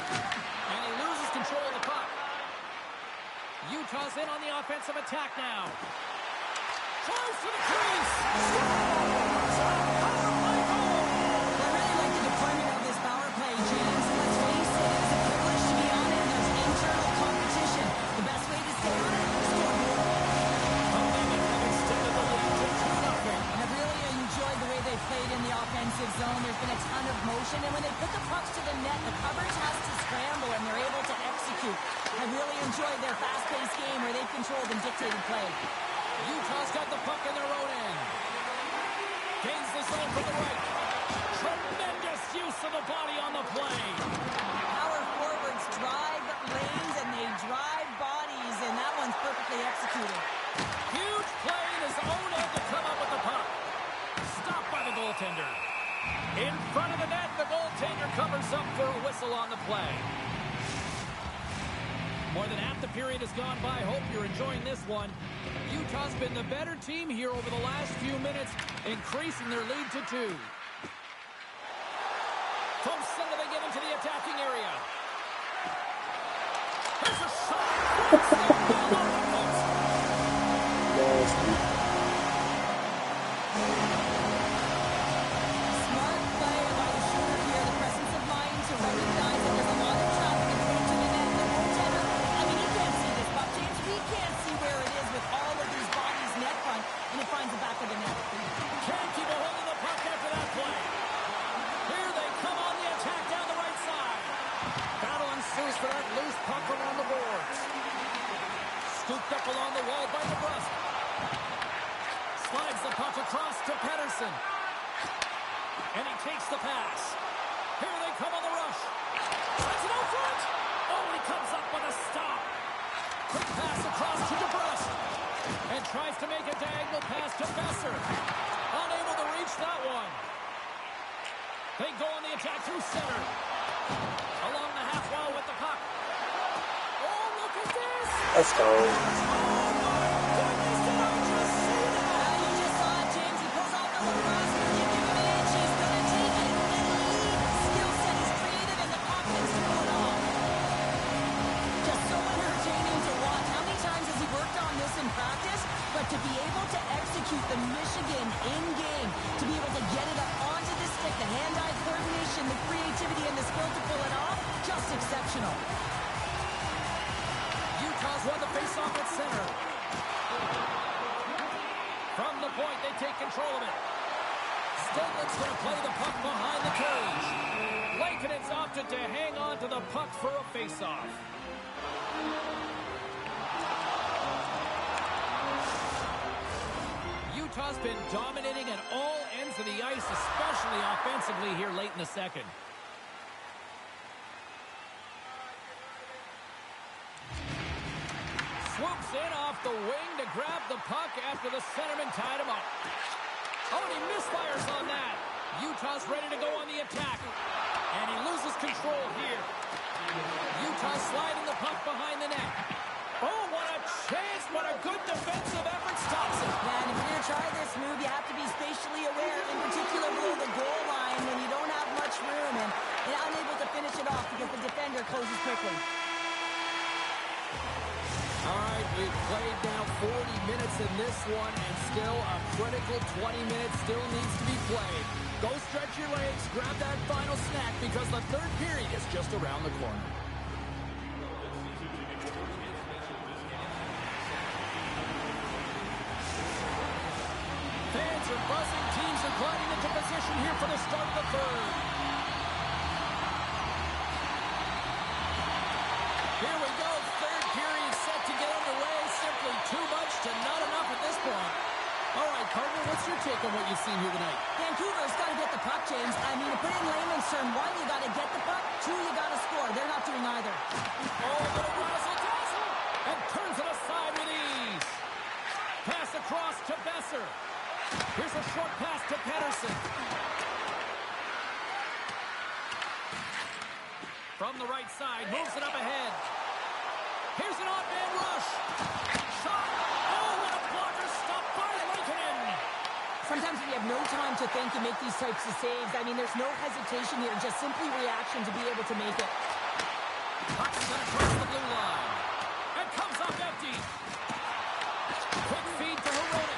And he loses control of the puck. Utah's in on the offensive attack now. Close to the crease. I really like the deployment of this power play, James. Let's face it, it's a privilege to be on it, and there's internal competition. The best way to stay on it is to score more. Have extended the lead to 2-0. And I've really enjoyed the way they played in the offensive zone. There's been a ton of motion, and when they put the pucks to the net, the coverage has to scramble, and they're able to execute. I really enjoyed their fast-paced game where they've controlled and dictated play. Utah's got the puck in their own end. Gains the zone from the right. Tremendous use of the body on the play. Power forwards drive lanes, and they drive bodies, and that one's perfectly executed. Huge play in his own end to come up with the puck. Stopped by the goaltender. In front of the net, the goaltender covers up for a whistle on the play. More than half the period has gone by. Hope you're enjoying this one. Utah's been the better team here over the last few minutes, increasing their lead to 2. From center, they get into the attacking area. Here's a shot. Smart play by the shooter here. The presence of mind to recognize that there's a lot of traffic and put it to the net. The goaltender, I mean, he can't see this puck, James. We can't see where it is with all of these bodies net front, and it finds the back of the net. Can't keep a hold of the puck after that play. Here they come on the attack down the right side. Battle ensues for that loose puck around the boards. Scooped up along the wall by DeBrusk. Slides the puck across to Pettersson. And he takes the pass. Here they come on the rush. Slides it out front. Oh, he cut And tries to make a diagonal pass to Besser. Unable to reach that one. They go on the attack through center. Along the half wall with the puck. Oh, look at this! Let's go. But to be able to execute the Michigan in-game, to be able to get it up onto the stick, the hand-eye coordination, the creativity, and the skill to pull it off, just exceptional. Utah's won the face-off at center. From the point, they take control of it. Steglin's going to play the puck behind the cage. Lankkinen's opted to hang on to the puck for a face-off. Utah's been dominating at all ends of the ice, especially offensively here late in the second. Swoops in off the wing to grab the puck after the centerman tied him up. Oh, and he misfires on that. Utah's ready to go on the attack. And he loses control here. Utah sliding the puck behind the net. Oh, what a chance. What a good defensive effort stops it. Yeah, and if you're going to try this move, you have to be spatially aware, in particular below the goal line when you don't have much room and unable to finish it off because the defender closes quickly. All right, we've played now 40 minutes in this one, and still a critical 20 minutes still needs to be played. Go stretch your legs, grab that final snack, because the third period is just around the corner. Fans are buzzing. Teams are gliding into position here for the start of the third. Here we go. Third period set to get underway. Simply too much to not enough at this point. All right, Carter, what's your take on what you've seen here tonight? Vancouver's got to get the puck, James. I mean, to put it in layman's term, one, you got to get the puck. Two, you got to score. They're not doing either. Oh, little razzle-dazzle. And turns it aside with ease. Pass across to Besser. Here's a short pass to Pettersson. From the right side, moves it up ahead. Here's an odd-man rush. Shot. Oh, what a blocker stopped by Lankinen. Sometimes when you have no time to think, you make these types of saves. I mean, there's no hesitation here, just simply reaction to be able to make it. Puck sent across the blue line. And comes up empty. Quick feed to Hronek.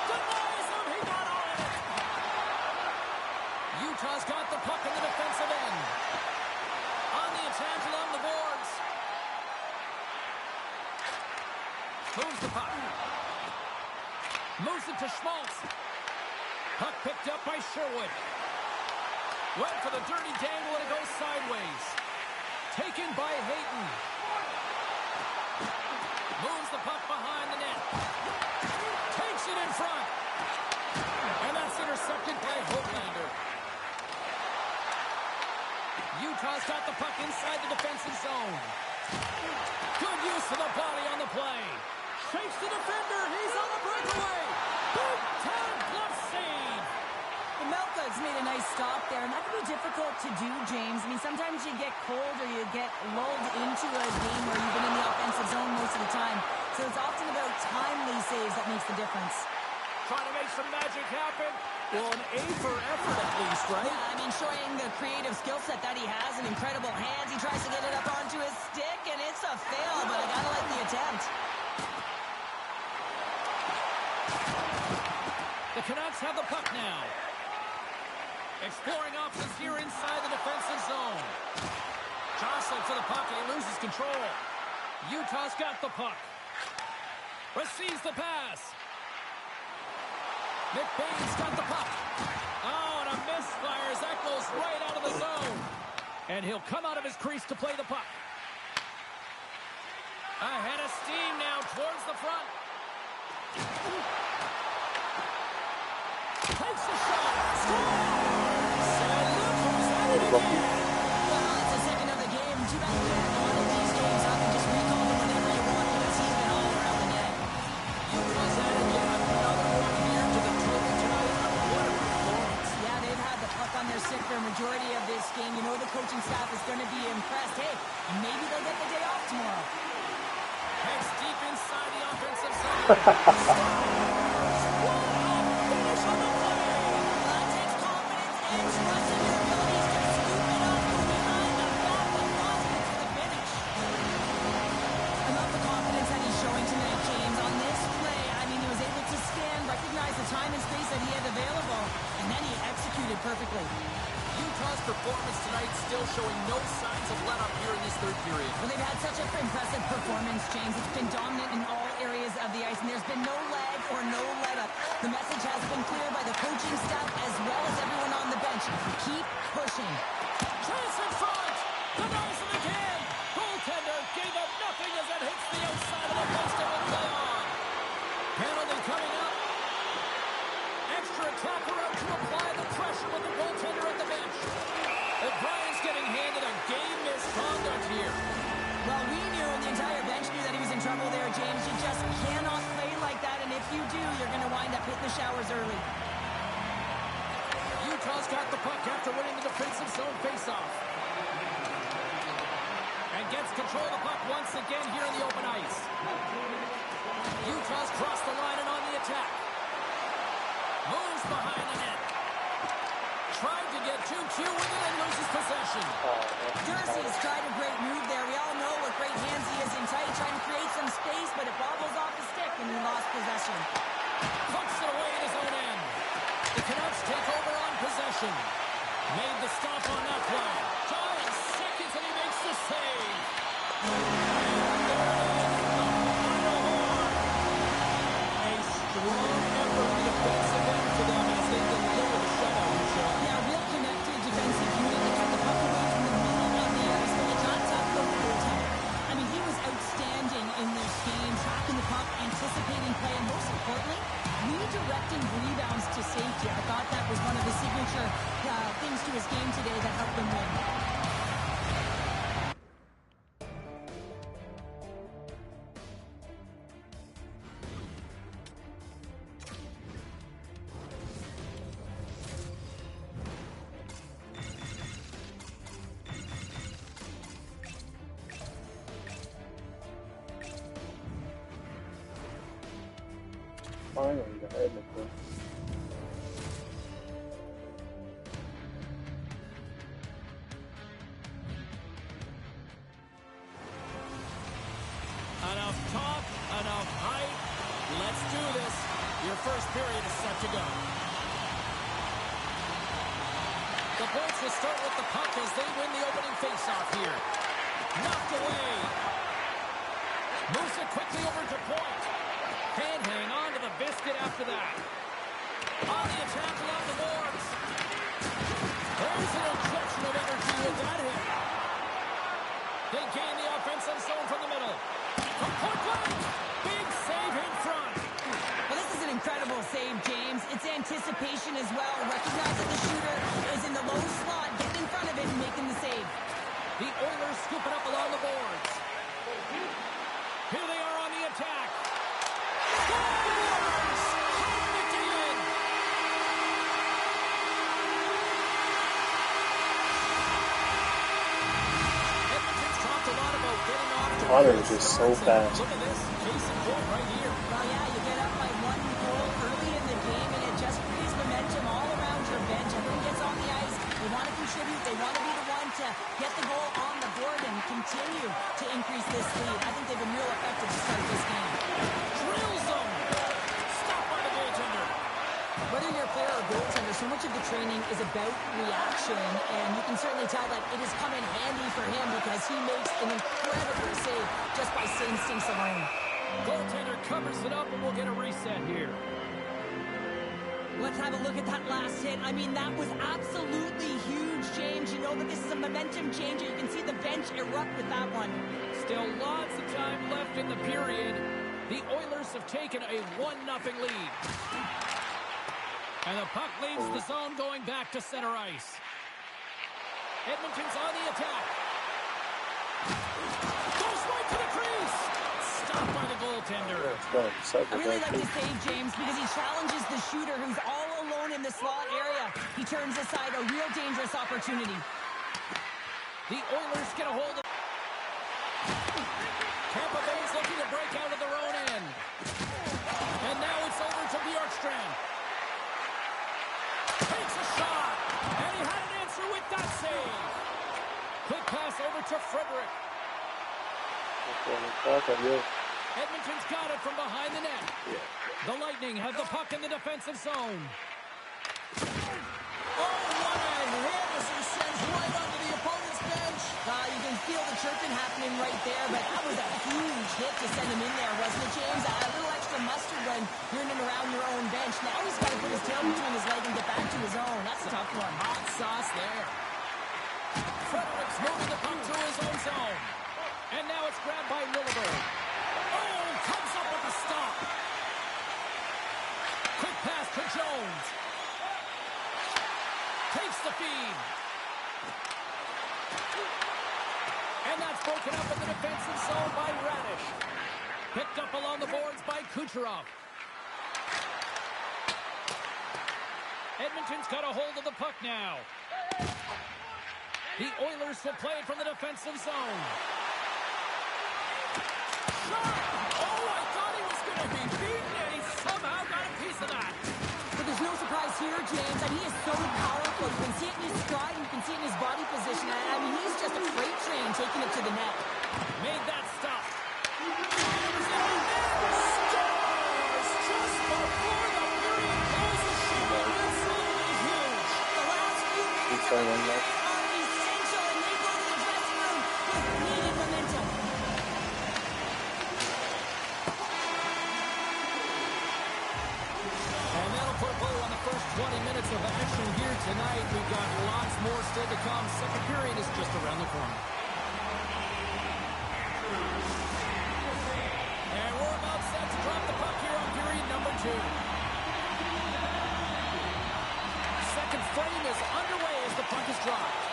Denies him. He got all of it. Utah's got the puck in the defensive end. On the attack along the boards. Moves the puck. Moves it to Schmaltz. Puck picked up by Sherwood. Went for the dirty dangle and it goes sideways. Taken by Hayton. Moves the puck behind the net. Takes it in front. And that's intercepted by Hoglander. Utah's got the puck inside the defensive zone. Good use of the body on the play. Shakes the defender. He's on the breakaway. Big time glove save. Melka's made a nice stop there, and that can be difficult to do, James. I mean, sometimes you get cold or you get lulled into a game where you've been in the offensive zone most of the time. So it's often about timely saves that makes the difference. Trying to make some magic happen. Well, an A for effort at least, right? Yeah, I mean, showing the creative skill set that he has and incredible hands. He tries to get it up onto his stick, and it's a fail, but I gotta like the attempt. The Canucks have the puck now. Exploring options here inside the defensive zone. Jostling for the puck, and he loses control. Utah's got the puck. Receives the pass. McBain's got the puck. Oh, and a misfire as that goes right out of the zone. And he'll come out of his crease to play the puck. Ahead of steam now towards the front. Takes the shot. Well, it's the second of the game. Too bad you can't a lot of these games. I can just recall them whenever you want. You can see them all around the net. inside the offensive zone. Time and space that he had available, and then he executed perfectly. Utah's performance tonight still showing no signs of let-up here in this third period. Well, they've had such an impressive performance, James. It's been dominant in all areas of the ice, and there's been no lag or no let-up. The message has been clear by the coaching staff as well as everyone on the bench. Keep pushing. Chance in front! The nose of the can! Goaltender gave up nothing as it hits the outside of the post and will play on. Penalty coming up. Extra attacker out to apply the pressure with the goaltender at the bench. O'Brien's getting handed a game misconduct here. Well, we knew, and the entire bench knew that he was in trouble there, James. You just cannot play like that, and if you do, you're going to wind up hitting the showers early. Utah's got the puck after winning the defensive zone faceoff. And gets control of the puck once again here in the open ice. Utah's crossed the line and on the attack. Moves behind the net. Tried to get too cute with it and loses possession. Dursley's tried a great move there. We all know what great hands he is in tight, trying to create some space, but it bobbles off the stick and he lost possession. Pucks it away at his own end. The Canucks take over on possession. Made the stop on that play. 5 seconds and he makes the save. A strong effort in the offensive end for them as they deliver the shutout, Michelle. Yeah, real connected defensive unit. They kept the puck away from the middle of the ice, but it's not tough for the goaltender. I mean, he was outstanding in this game, tracking the puck, anticipating play, and most importantly, redirecting rebounds to safety. I thought that was one of the signature things to his game today that helped them win. Finally, the Edmonton. Enough talk, enough hype. Let's do this. Your first period is set to go. The Bolts will start with the puck as they win the opening faceoff here. Knocked away. Moves it quickly over to point. Can't hang on to the biscuit after that. On the attack along the boards. There's an injection of energy with that hit. They gain the offensive zone from the middle. From point blank. Big save in front. Well, this is an incredible save, James. It's anticipation as well. Recognizing the shooter is in the low slot, getting in front of it and making the save. The Oilers scoop it up along the boards. Here they are on the attack. Scores! Connor McDavid! Edmonton's talked a lot about getting off to Connor is just so fast. Look at this. Case in point right here. Well, yeah, you get up by 1 goal early in the game, and it just creates momentum all around your bench. Everyone gets on the ice. They want to contribute. They want to be the one to get the goal on the board and continue to increase this lead. I think they've been real effective to start this game. Drills them. Stopped by the goaltender. Whether you're a player or goaltender, so much of the training is about reaction, and you can certainly tell that it has come in handy for him because he makes an incredible save just by instincts alone. Goaltender covers it up, and we'll get a reset here. Let's have a look at that last hit. I mean, that was absolutely huge, James. You know that this is a momentum changer. You can see the bench erupt with that one. Still lots of time left in the period. The Oilers have taken a 1-0 lead. And the puck leaves the zone going back to center ice. Edmonton's on the attack. Goes right to the crease. Stopped by the goaltender. I really like this save, James, because he challenges the shooter who's all alone in the slot area. He turns aside a real dangerous opportunity. The Oilers get a hold of... Tampa Bay's looking to break out of their own end. Markstrom. Takes a shot. And he had an answer with that save. Quick pass over to Frederick. Edmonton's got it from behind the net. The Lightning have the puck in the defensive zone. Oh, what a hit as he sends right onto the opponent's bench. You can feel the chirping happening right there, but that was a huge hit to send him in there, wasn't it, James? A little extra mustard when you're in and around your own bench. Now he's got to put his tail between his legs and get back to his own. That's a tough one. Hot sauce there. Frederick's moving the puck to his own zone. And now it's grabbed by Lilleberg. Oh, comes up with a stop. Quick pass to Jones. Takes the feed. And that's broken up in the defensive zone by Radish. Picked up along the boards by Kucherov. Edmonton's got a hold of the puck now. The Oilers will play it from the defensive zone. Shot! Oh, I thought he was going to be beaten, and he somehow got a piece of that. But there's no surprise here, James. I mean, he is so powerful. You can see it in his stride, you can see it in his body position. I mean, he's just a freight train taking it to the net. Made that stop. Scores just before the period closes. Absolutely huge. The last few minutes of the game are essential, and they go to the dressing room with needed momentum. And that'll put a bow on the first 20 minutes of action here tonight. We've got lots more still to come. Second period is just around the corner. And we're about set to drop the puck here on period number 2. Second frame is underway as the puck is dropped.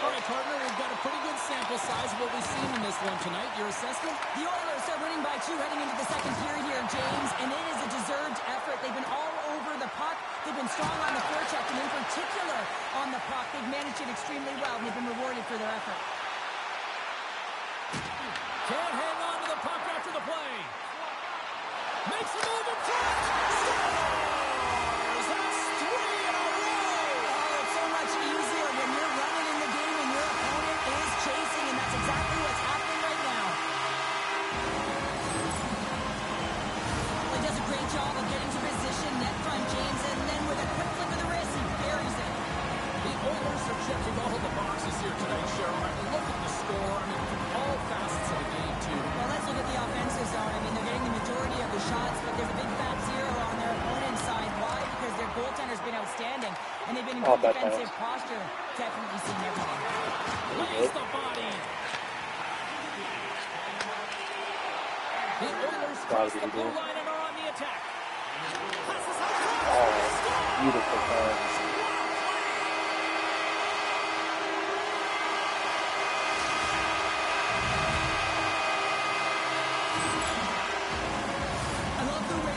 All right, partner, we've got a pretty good sample size of what we've seen in this one tonight. Your assessment? The Oilers are winning by 2 heading into the second period here, James, and it is a deserved effort. They've been all over the puck. They've been strong on the forecheck, and in particular on the puck. They've managed it extremely well, and they've been rewarded for their effort. Can't hang on to the puck after the play. Makes a move in front. Scores! That's 3 in a row. Oh, it's so much easier when you're running in the game and your opponent is chasing, and that's exactly what's happening right now. Well, he does a great job of getting to position, net front, James, and then with a quick flick of the wrist, he buries it. The Oilers are checking all of the boxes here tonight, Cheryl. I mean, look at the score. I mean, from all facets of the game, too. Well, let's look at the offensive zone. I mean, they're getting the majority of the shots, but there's a big fat 0 on their opponent's side. Why? Because their goaltender's been outstanding, and they've been in good defensive posture. Definitely seen everything. Lays the body. The Oilers cross the blue line and are on the attack. Passes out front. Oh, beautiful pass.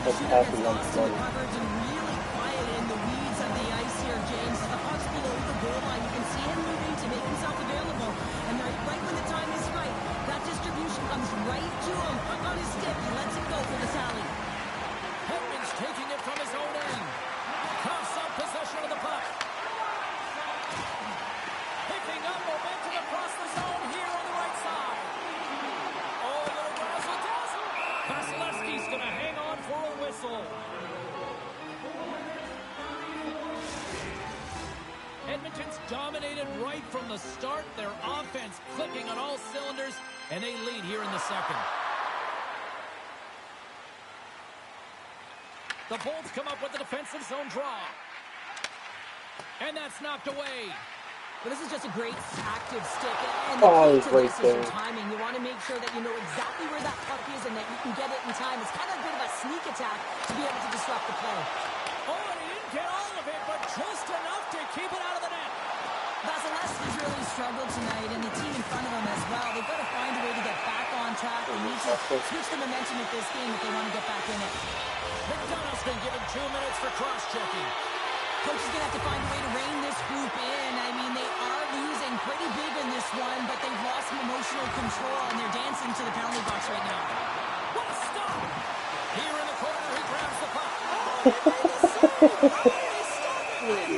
Shooter gets lost in the coverage and really quiet in the weeds of the ice here, James. As the puck's below the goal line, you can see him moving to make himself available. And right when the time is right, that distribution comes right to him. Puck on his stick, he lets it go for the tally. Hedman's taking it from his own end. Cuffs up possession of the puck. Picking up momentum across the zone here on the right side. Oh, little razzle-dazzle. Vasilevsky's going to hang on for a whistle. Edmonton's dominated right from the start. Their offense clicking on all cylinders, and they lead here in the second. The Bolts come up with the defensive zone draw. And that's knocked away. But this is just a great active stick. And he's right there. Timing. You want to make sure that you know exactly where that puck is and that you can get it in time. It's kind of a bit of a sneak attack to be able to disrupt the play. Oh, and he didn't get all of it, but just enough to keep it out of the net. Vasilevsky's really struggled tonight, and the team in front of him as well. They've got to find a way to get back on track. They need to switch the momentum of this game if they want to get back in it. McDonough's been given 2 minutes for cross-checking. Coach is going to have to find a way to rein this group in. I mean, they are losing pretty big in this one, but they've lost some emotional control, and they're dancing to the penalty box right now. What a stop! Here in the corner, he grabs the puck. Oh, They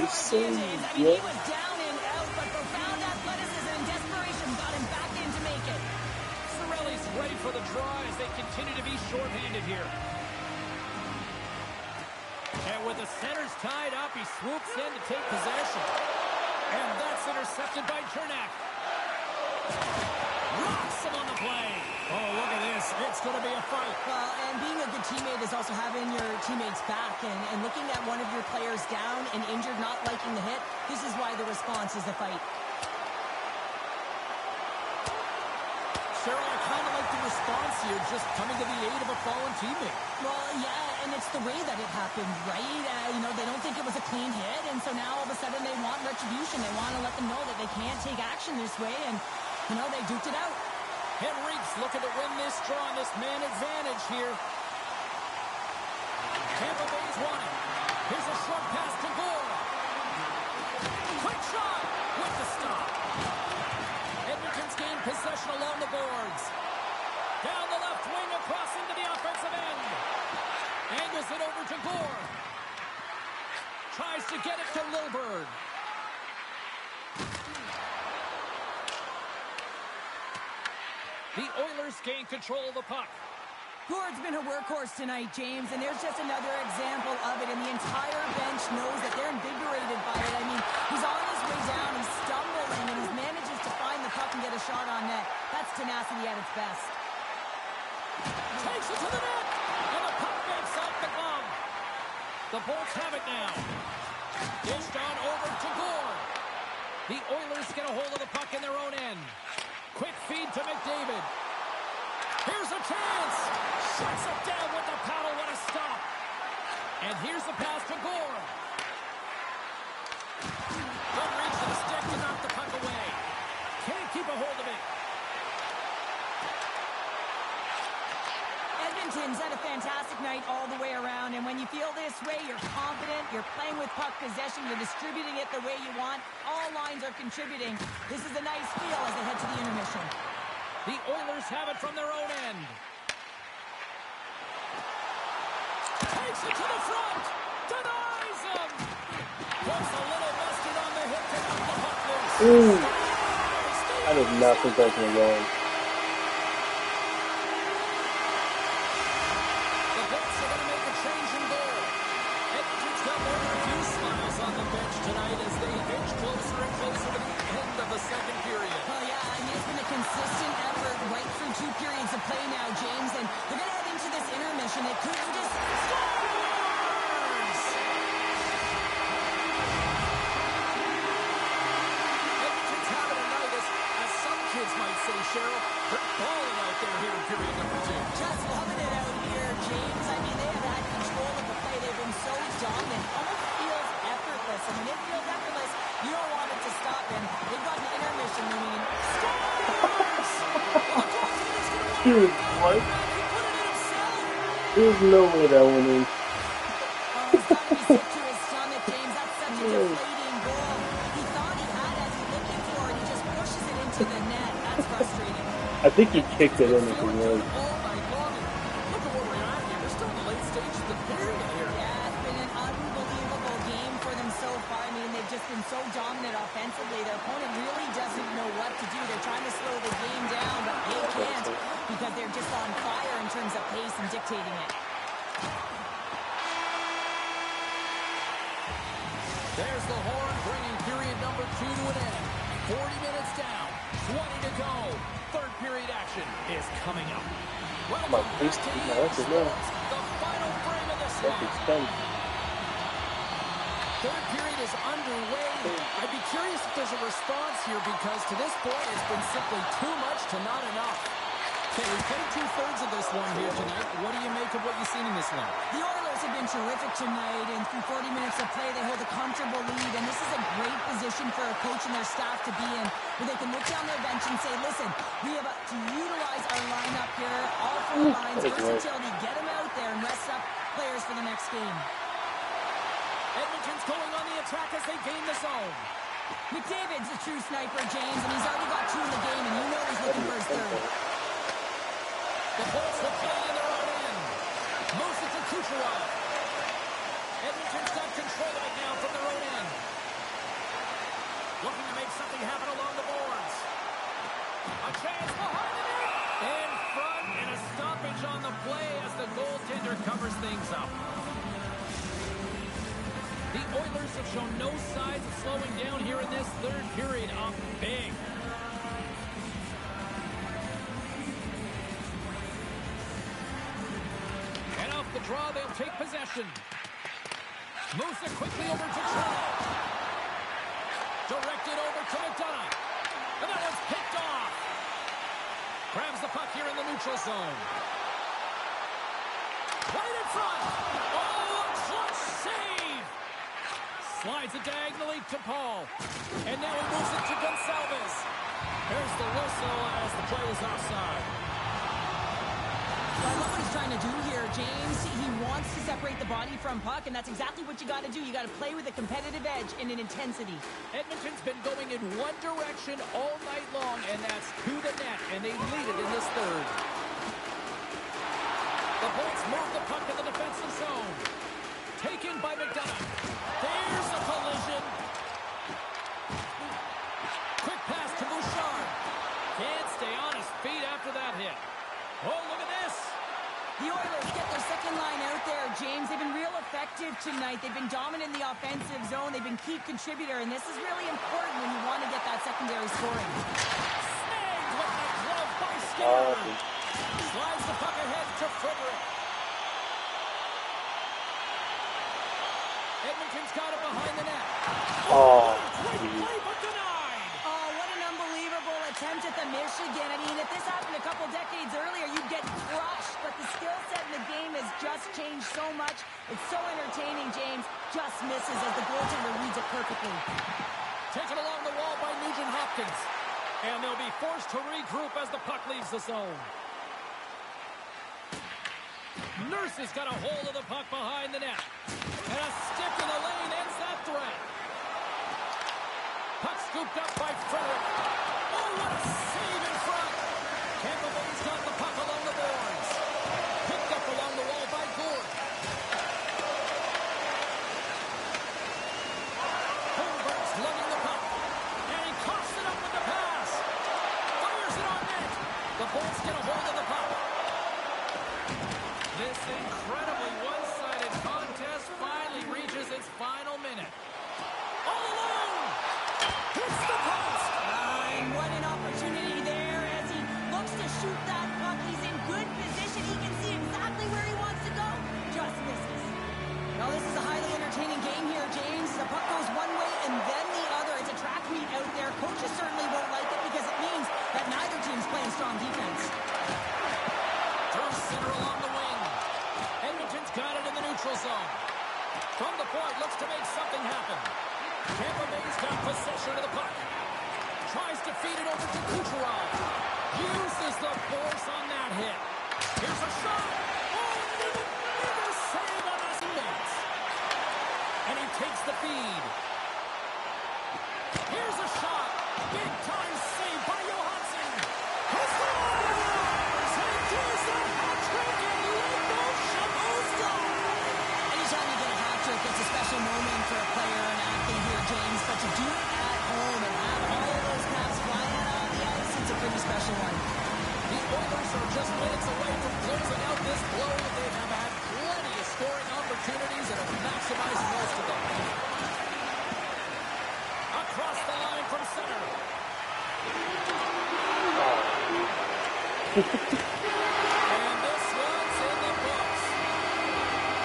Save, James. I mean, yeah. he was down and out, but profound athleticism and desperation got him back in to make it. Cirelli's ready for the draw as they continue to be shorthanded here. And with the centers tied up, he swoops in to take possession. And that's intercepted by Chernak. Rocks him on the play. Oh, look at this. It's going to be a fight. Well, and being a good teammate is also having your teammates back and looking at one of your players down and injured, not liking the hit. This is why the response is a fight. Cheryl, I kind of like the response here, just coming to the aid of a fallen teammate. Well, yeah, and it's the way that it happened, right? They don't think it was a clean hit, and so now all of a sudden they want retribution. They want to let them know that they can't take action this way, and, they duked it out. Henrique's looking to win this draw on this man advantage here. Tampa Bay's won it. Here's a short pass to Gore. Quick shot with the stop. Edmonton's gained possession along the boards. Down the left wing, across into the offensive end. Angles it over to Gore. Tries to get it to Lilburn. The Oilers gain control of the puck. Gourde's been a workhorse tonight, James, and there's just another example of it, and the entire bench knows that they're invigorated by it. I mean, he's on his way down, he's stumbling, and he manages to find the puck and get a shot on net. That's tenacity at its best. Takes it to the net, and the puck makes off the glove. The Bolts have it now. Dished on over to Gore. The Oilers get a hold of the puck in their own end. Quick feed to McDavid. Here's a chance. Shuts it down with the paddle. What a stop. And here's the pass to Gore. Good reach to the stick to knock the puck away. Can't keep a hold of it. Edmonton's had a fantastic night all the way around, and when you feel this way, you're confident, you're playing with puck possession, you're distributing it the way you want. All lines are contributing. This is a nice feel as they head to the intermission. The Oilers have it from their own end. Takes it to the front. Denies him. Puts a little mustard on the hit to knock the puck loose. Ooh. I did not think that was going to go in. The Bolts are going to make a change in goal. Edmonton's got more than a few smiles on the bench tonight as they inch closer and closer to the end of the second period. Oh, yeah, I mean, it's been a consistent effort right through 2 periods of play now, James, and they're going to head into this intermission. It could just... Scores! Edmonton's having a night, as some kids might say, Cheryl. They're balling out there here in period number 2. Just loving it out here, James. I mean, they have had control of the play. They've been so dominant. Almost feels effortless. I mean, it feels effortless. You don't want it to stop, and they've got an intermission. I mean, scores! Dude, what? There's no way that one is. Oh, he's got to be sick to his stomach, James. That's such a deflating goal. He thought he had as he's looking for it. He just pushes it into the net. That's frustrating. I think he kicked it in if he was. All night long. Look at where we're at here. We're still in the late stages of the period here. Yeah, it's been an unbelievable game for them so far. I mean, they've just been so dominant offensively. Their opponent really doesn't know what to do. They're trying to slow the game down, but they can't because they're just on fire in terms of pace and dictating it. There's the horn bringing period number 2 to an end. 40 minutes down, 20 to go. Third period action is coming up. My face to my record now. The final frame of this That's one. expensive. Third period is underway. I'd be curious if there's a response here because to this point it's been simply too much to not enough. Okay, we played 2/3 of this one here tonight. What do you make of what you've seen in this one? The Oilers have been terrific tonight, and through 40 minutes of play, they hold a comfortable lead, and this is a great position for a coach and their staff to be in, where they can look down their bench and say, listen, we have to utilize our lineup here, all 4 lines, versatility, get them out there and rest up players for the next game. Edmonton's going on the attack as they gain the zone. McDavid's a true sniper, James, and he's already got 2 in the game, and you know he's looking for his third. The Bolts will play in their own end. Moves it to Kucherov. Edmonton's got control right now from their own end. Looking to make something happen along the boards. A chance behind the net. In front, and a stoppage on the play as the goaltender covers things up. The Oilers have shown no signs of slowing down here in this third period. Up big. And off the draw, they'll take possession. Moves it quickly over to Charlie. Directed over to McDonough. And that one's picked off. Grabs the puck here in the neutral zone. Right in front. Oh, a clutch save. Slides it diagonally to Paul. And now he moves it to Gonçalves. There's the whistle as the play is offside. I love what he's trying to do here, James. He wants to separate the body from puck, and that's exactly what you got to do. You got to play with a competitive edge and an intensity. Edmonton's been going in one direction all night long, and that's to the net, and they lead it in this third. The Bolts move the puck in the defensive zone. Taken by McDonough. There's a collision. Quick pass to Bouchard. Can't stay on his feet after that hit. Oh, look at this. The Oilers get their second line out there, James. They've been real effective tonight. They've been dominant in the offensive zone. They've been key contributor, and this is really important when you want to get that secondary scoring. Snagged with the glove by Skinner. Slides the puck ahead to Frederick. Edmonton's got it behind the net. Oh, Great play, but denied. Oh, what an unbelievable attempt at the Michigan. I mean, if this happened a couple decades earlier, you'd get crushed, but the skill set in the game has just changed so much. It's so entertaining, James. Just misses as the goaltender reads it perfectly. Taken along the wall by Nugent Hopkins. And they'll be forced to regroup as the puck leaves the zone. Nurse has got a hold of the puck behind the net. And a stick in the lane ends that threat. Puck scooped up by Frederick. Oh, what a save in front. Tampa Bay's got the puck along the boards. Picked up along the wall by Gourde. Holmberg's lugging the puck. And he coughs it up with the pass. Fires it on net. The Bolts get a hold of the puck. This incredibly one-sided contest finally reaches its final minute. All alone! Hits the post! And what an opportunity there as he looks to shoot that puck. He's in good position. He can see exactly where he wants to go. Just misses. Now, this is a highly entertaining game here, James. The puck goes one way and then the other. It's a track meet out there. Coaches certainly won't like it because it means that neither team's playing strong defense. Through center along the wing. Edmonton's got it in the neutral zone. From the point, looks to make something happen. Tampa Bay's got possession of the puck. Tries to feed it over to Kucherov. Uses the force on that hit. Here's a shot. Oh, never save on his mates. And he takes the feed. Here's a shot. Big time save by Johansson. He scores! And here's a hat trick and Lego Shabuska. Anytime you get a hat trick, it's a special moment for a player and athlete here, James. But to do it at home and have all of those caps flying out on the ice, it's a pretty special one. The Oilers are just minutes away from closing out this blow. They have had plenty of scoring opportunities and have maximized most of them. Across the line from center. And this one's in the books.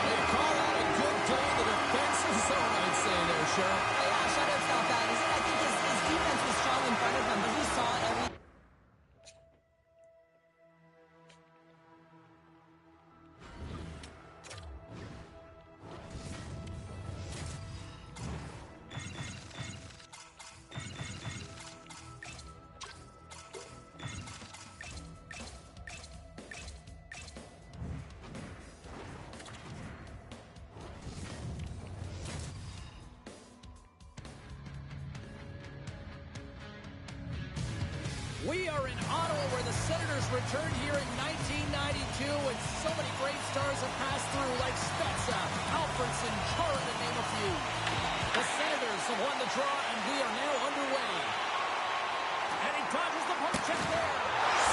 They call that a good day in the defensive zone, I'd say there, Cheryl. Yeah, shutouts not bad. I think his defense was strong in front of him, but he saw every... We are in Ottawa where the Senators returned here in 1992, and so many great stars have passed through, like Spezza, Alfredson, Chara, to name a few. The Senators have won the draw, and we are now underway. And he dodges the poke check there.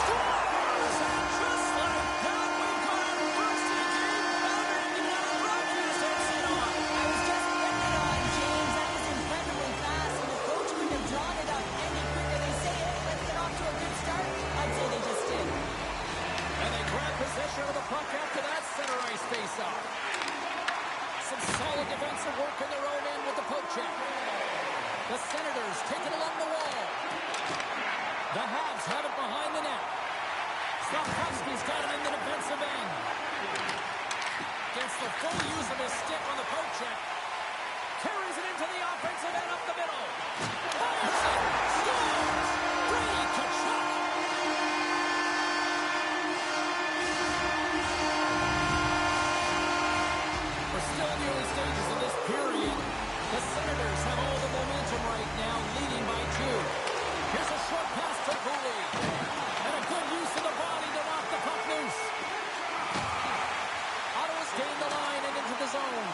Scores! And just like that, we've got our first in the game. And now the broadcast has it on. I was just putting it on, James. That was incredibly fast, and the coach couldn't have drawn it up any quicker. They say, hey, let's get off to a good start. I'd say they just did. And they grab possession of the puck after that center ice face-off. Some solid defensive work in their own end with the poke check. The Senators take it along the wall. The Habs have it behind the net. Slafkovsky's got him in the defensive end. Gets the full use of his stick on the poke check. Carries it into the offensive end up the middle. Fires it. Scores! Brady Tkachuk. We're still in the early stages of this period. The Senators have all the momentum right now, leading by 2. Here's a short pass to Cooley. And a good use of the body to knock the puck loose. Ottawa's gained the line and into the zone.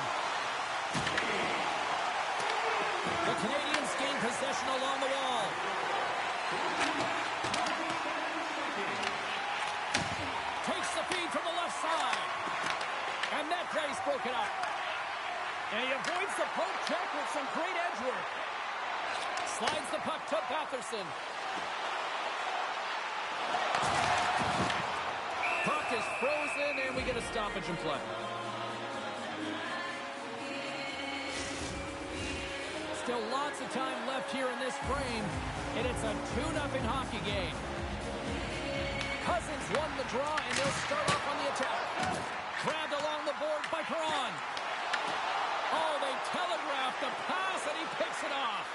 The Canadians gain possession along the wall. Takes the feed from the left side. And that play's broken up. And he avoids the poke check with some great edge work. Slides the puck to Batherson. Puck is frozen, and we get a stoppage in play. Still lots of time left here in this frame, and it's a 2-0 hockey game. Cousins won the draw, and they'll start off on the attack. Grabbed along the board by Perron. Oh, they telegraphed the pass, and he picks it off.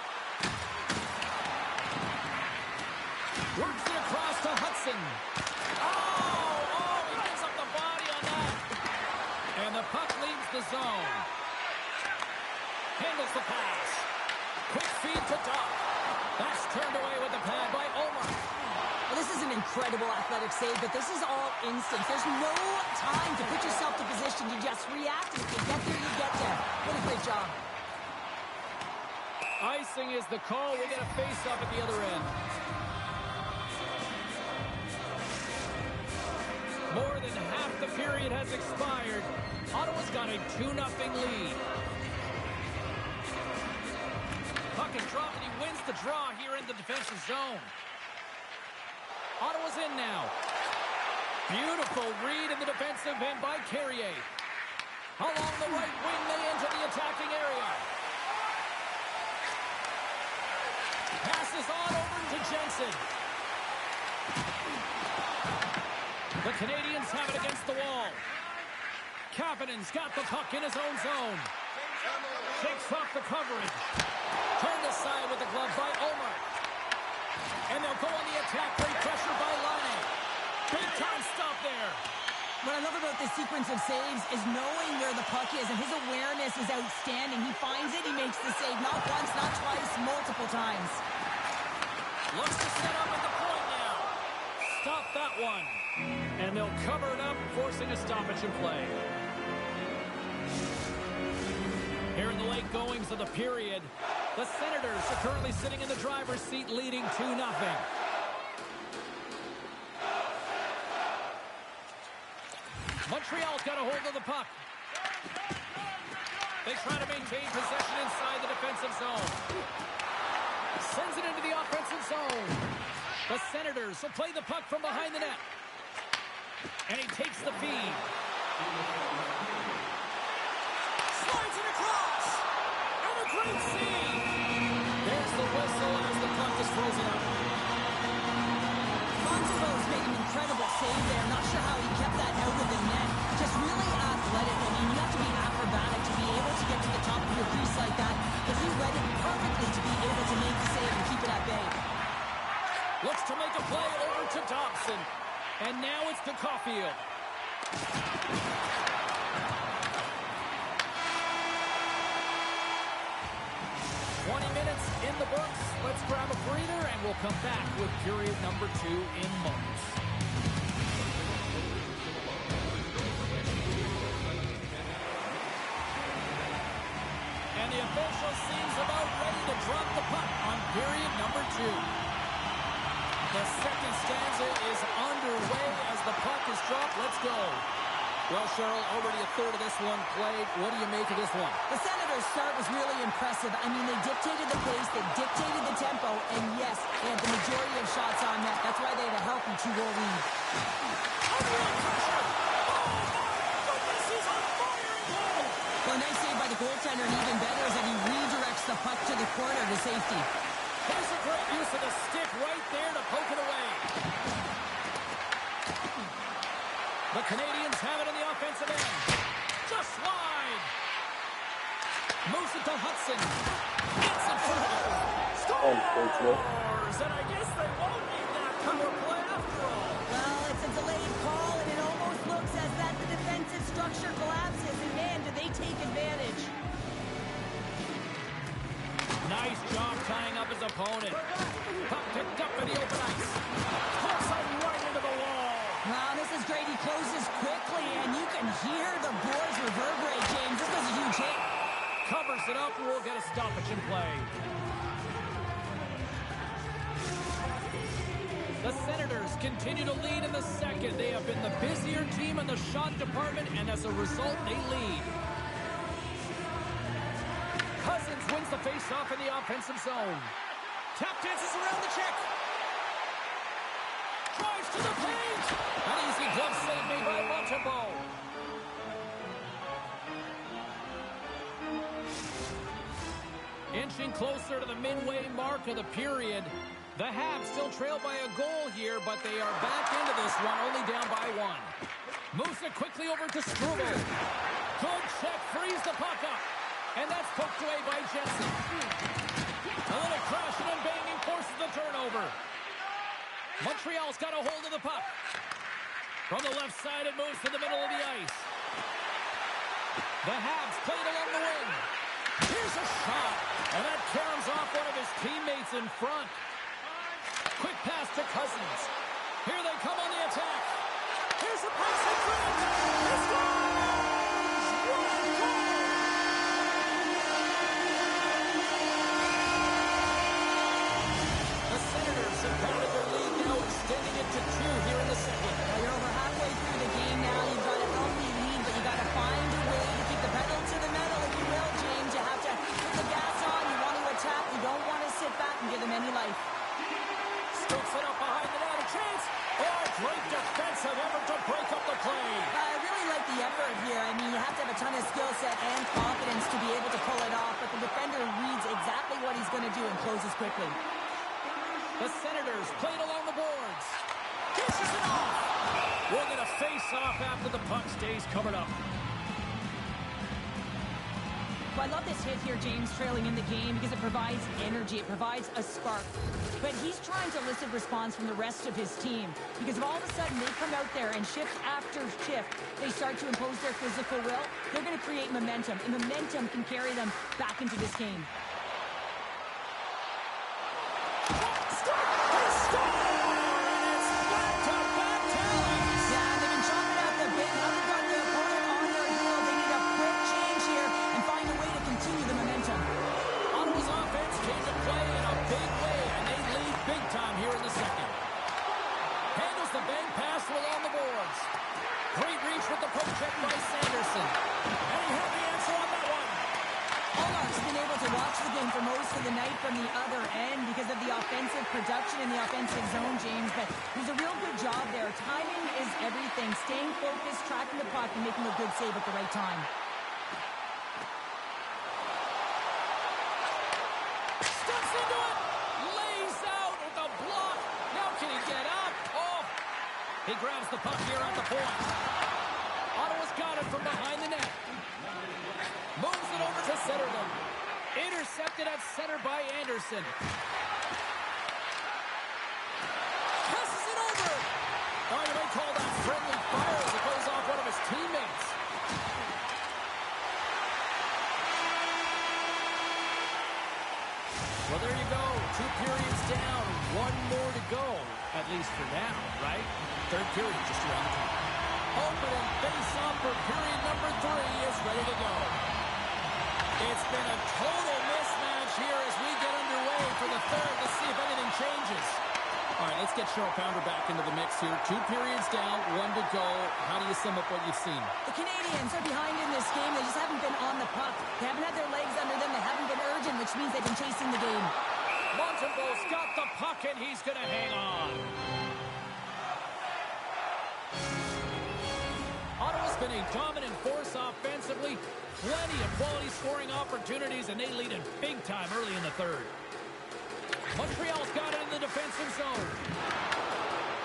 Works it across to Hudson. Oh, he gives up the body on that. And the puck leaves the zone. Handles the pass. Quick feed to Doc. That's turned away with the pad by Omar. Well, this is an incredible athletic save, but this is all instant. There's no time to put yourself to position. You just react, and if you get there, you get there. What a great job. Icing is the call. We'll get a face-off at the other end. More than half the period has expired. Ottawa's got a 2-0 lead. Puck is dropped, and he wins the draw here in the defensive zone. Ottawa's in now. Beautiful read in the defensive end by Carrier. Along the right wing, they enter the attacking area. Passes on over to Jensen. The Canadians have it against the wall. Kapanen's got the puck in his own zone. Shakes off the coverage. Turned aside with the glove by Omar. And they'll go on the attack. Great pressure by Laine. Big time stop there. What I love about this sequence of saves is knowing where the puck is, and his awareness is outstanding. He finds it, he makes the save. Not once, not twice, multiple times. Looks to set up at the point now. Stop that one. And they'll cover it up, forcing a stoppage in play. Here in the late goings of the period, the Senators are currently sitting in the driver's seat, leading 2-0. Montreal's got a hold of the puck. They try to maintain possession inside the defensive zone. Sends it into the offensive zone. The Senators will play the puck from behind the net. And he takes the feed. Slides it across. And a great save. There's the whistle as the puck is frozen up. Montembeault's made an incredible save there. Not sure how he kept that out of the net. Just really athletic. I mean, you have to be acrobatic to be able to get to the top of your crease like that. But he read it perfectly to be able to make the save and keep it at bay. Looks to make a play over to Dobson. And now it's to Caulfield. 20 minutes in the books. Let's grab a breather, and we'll come back with period number 2 in moments. official seems about ready to drop the puck on period number 2. The second stanza is underway as the puck is dropped. Let's go. Well, Cheryl, already a third of this one played. What do you make of this one? The Senators' start was really impressive. I mean, they dictated the pace, they dictated the tempo, and yes, they had the majority of shots on net. That's why they had a healthy 2-goal lead. Well, nice save by the goaltender, and even better is that he redirects the puck to the corner to safety. There's a great use of the stick right there to poke it away. The Canadians have it in the offensive end. Just wide. Moves it to Hudson. Gets it for home. Scores! And I guess they won't need that power play after all. Well, it's a delayed call, and it almost looks as that the defensive structure collapses. And man, do they take advantage. Nice job tying up his opponent. Puck picked up in the open ice. Puts it right into the wall. Wow, this is great. He closes quickly, and you can hear the boards reverberate, James. This was a huge hit. Covers it up, and we'll get a stoppage in play. The Senators continue to lead in the second. They have been the busier team in the shot department, and as a result, they lead. Cousins wins the face-off in the offensive zone. Tap dances around the check. Drives to the paint. An easy glove save made by Montembeault. Inching closer to the midway mark of the period. The Habs still trail by a goal here, but they are back into this one, only down by 1. Moves it quickly over to Struble. Good check, frees the puck up. And that's poked away by Jensen. A little crashing and banging forces the turnover. Montreal's got a hold of the puck. From the left side, it moves to the middle of the ice. The Habs played along the wing. Here's a shot. And that caroms off one of his teammates in front. Quick pass to Cousins. Here they come on the attack. Here's a pass in front. He scores! What a goal! The Senators have pounded their lead now, extending it to 2 here in the second. Now you're over halfway through the game now. You've got a healthy lead, but you got to find a way to keep the pedal to the metal, if you will, James. You have to put the gas on. You want to attack. You don't want to sit back and give them any life. Scoops it up behind the net. A chance. Oh, great defensive effort to break up the play. I really like the effort here. I mean, you have to have a ton of skill set and confidence to be able to pull it off, but the defender reads exactly what he's going to do and closes quickly. The Senators played along the boards. Kisses it off. We'll get a face-off after the puck stays covered up. Well, I love this hit here, James, trailing in the game because it provides energy. It provides a spark. But he's trying to elicit response from the rest of his team because if all of a sudden they come out there and shift after shift, they start to impose their physical will, they're going to create momentum, and momentum can carry them back into this game. For most of the night from the other end because of the offensive production in the offensive zone, James, but there's a real good job there. Timing is everything. Staying focused, tracking the puck, and making a good save at the right time. Steps into it! Lays out with a block! Now can he get up? Oh! He grabs the puck here at the point. Ottawa's got it from behind the net. Moves it over to Centerman. Intercepted at center by Anderson. Passes it over. Oh, you may call that friendly fire as it goes off one of his teammates. Well, there you go. 2 periods down. 1 more to go. At least for now, right? Third period just around the corner. Opening face-off for period number 3 is ready to go. It's been a total mismatch here as we get underway for the third. Let's see if anything changes. All right, let's get Cheryl Pounder back into the mix here. 2 periods down, 1 to go. How do you sum up what you've seen? The Canadians are behind in this game. They just haven't been on the puck. They haven't had their legs under them. They haven't been urgent, which means they've been chasing the game. Montembeault's got the puck, and he's going to hang on. Ottawa's been a dominant force offensively. Plenty of quality scoring opportunities, and they lead it big time early in the third. Montreal's got it in the defensive zone.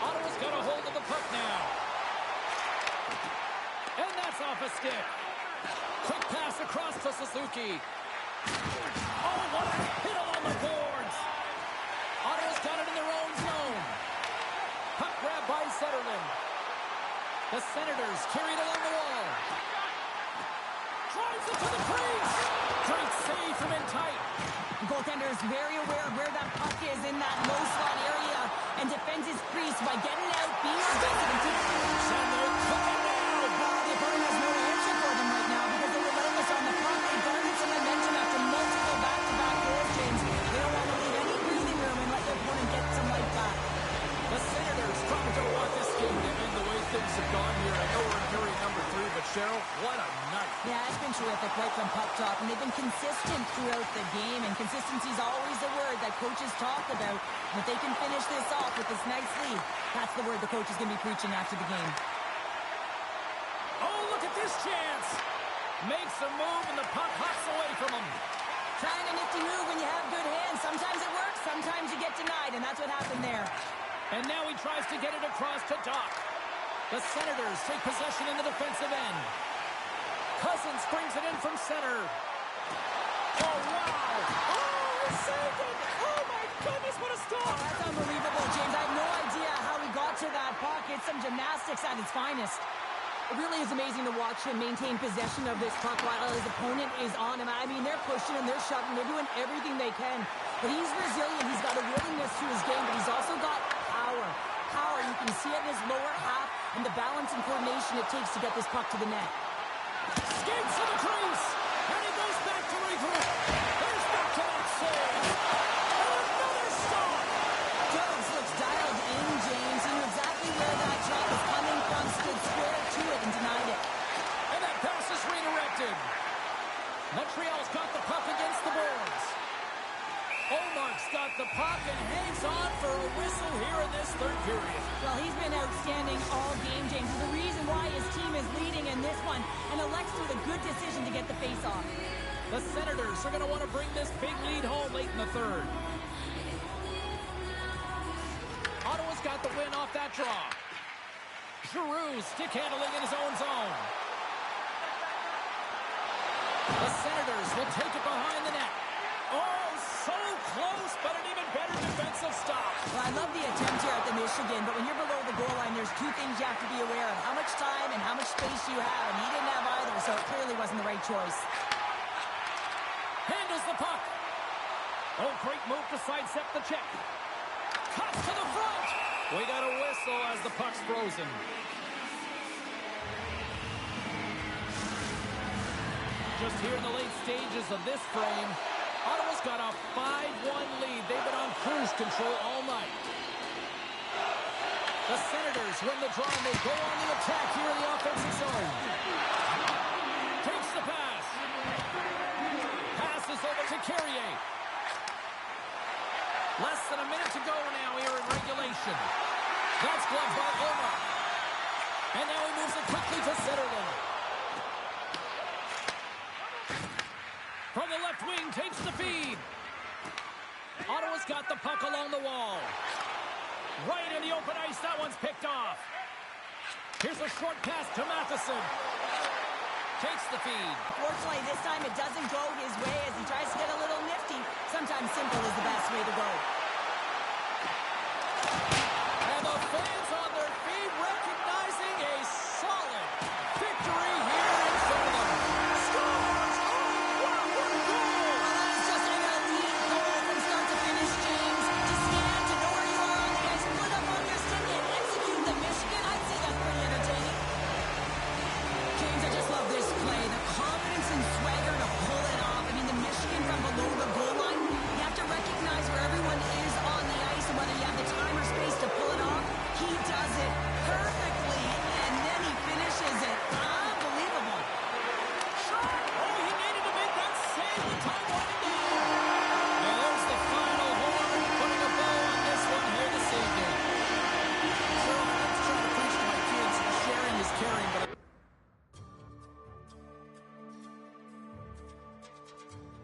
Ottawa's got a hold of the puck now. And that's off a stick. Quick pass across to Suzuki. Oh, what a hit on the boards. Ottawa's got it in their own zone. Puck grab by Zetterlund. The Senators carry it along the wall. Drives it to the crease. Great save from in tight. The goaltender is very aware of where that puck is in that low slot area and defends his crease by getting out, being aggressive, and taking it. Sandler coming now. The opponent has no answer for them right now because they're relentless on the puck. They garnered some momentum after multiple back-to-back goal chains. They don't want to leave any breathing room and let their opponent get some life back. The Senators probably don't want this game to end the way things have gone here. I know we're in period number 3, but Cheryl, what a night. Yeah, it's been terrific right from puck drop, and they've been consistent throughout the game, and consistency is always a word that coaches talk about. And if they can finish this off with this nice lead, that's the word the coach is going to be preaching after the game. Oh, look at this chance. Makes a move, and the puck hops away from him. Trying a nifty move when you have good hands. Sometimes it works, sometimes you get denied, and that's what happened there. And now he tries to get it across to Doc. The Senators take possession in the defensive end. Cousins brings it in from center. Oh, wow. Oh, he saved it. Oh, my goodness, what a stop. Oh, that's unbelievable, James. I have no idea how he got to that puck. It's some gymnastics at its finest. It really is amazing to watch him maintain possession of this puck while his opponent is on him. I mean, they're pushing him, they're shoving, they're doing everything they can. But he's resilient. He's got a willingness to his game, but he's also got power. Power, you can see it in his lower half and the balance and coordination it takes to get this puck to the net. Skates to the crease, and he goes back to regroup. There's back to that save. Another stop. Jones looks dialed in, James. He knew exactly where that shot was coming from, stood square to it, and denied it. And that pass is redirected. Montreal's got the puck against the boards. Omark's got the puck and hangs on for a whistle here in this third period. Well, he's been outstanding all game, James. There's a reason why his team is leading in this one, and elects with a good decision to get the face-off. The Senators are going to want to bring this big lead home late in the third. Ottawa's got the win off that draw. Giroux stick handling in his own zone. The Senators will take it behind the net. Oh, so close, but an even better defensive stop. Well, I love the attempt here at the Michigan, but when you're below the goal line, there's 2 things you have to be aware of. How much time and how much space you have, and he didn't have either, so it clearly wasn't the right choice. Handles the puck. Oh, great move to sidestep the check. Cuts to the front. We got a whistle as the puck's frozen. Just here in the late stages of this frame, Ottawa's got a 5-1 lead. They've been on cruise control all night. The Senators win the draw, and they go on the attack here in the offensive zone. Takes the pass. Passes over to Carrier. Less than a minute to go now here in regulation. That's gloved by Omar. And now he moves it quickly to Zetterlund. From the left wing, takes the feed. Ottawa's got the puck along the wall. Right in the open ice, that one's picked off. Here's a short pass to Matheson. Takes the feed. Fortunately, this time it doesn't go his way as he tries to get a little nifty. Sometimes simple is the best way to go. And the fans are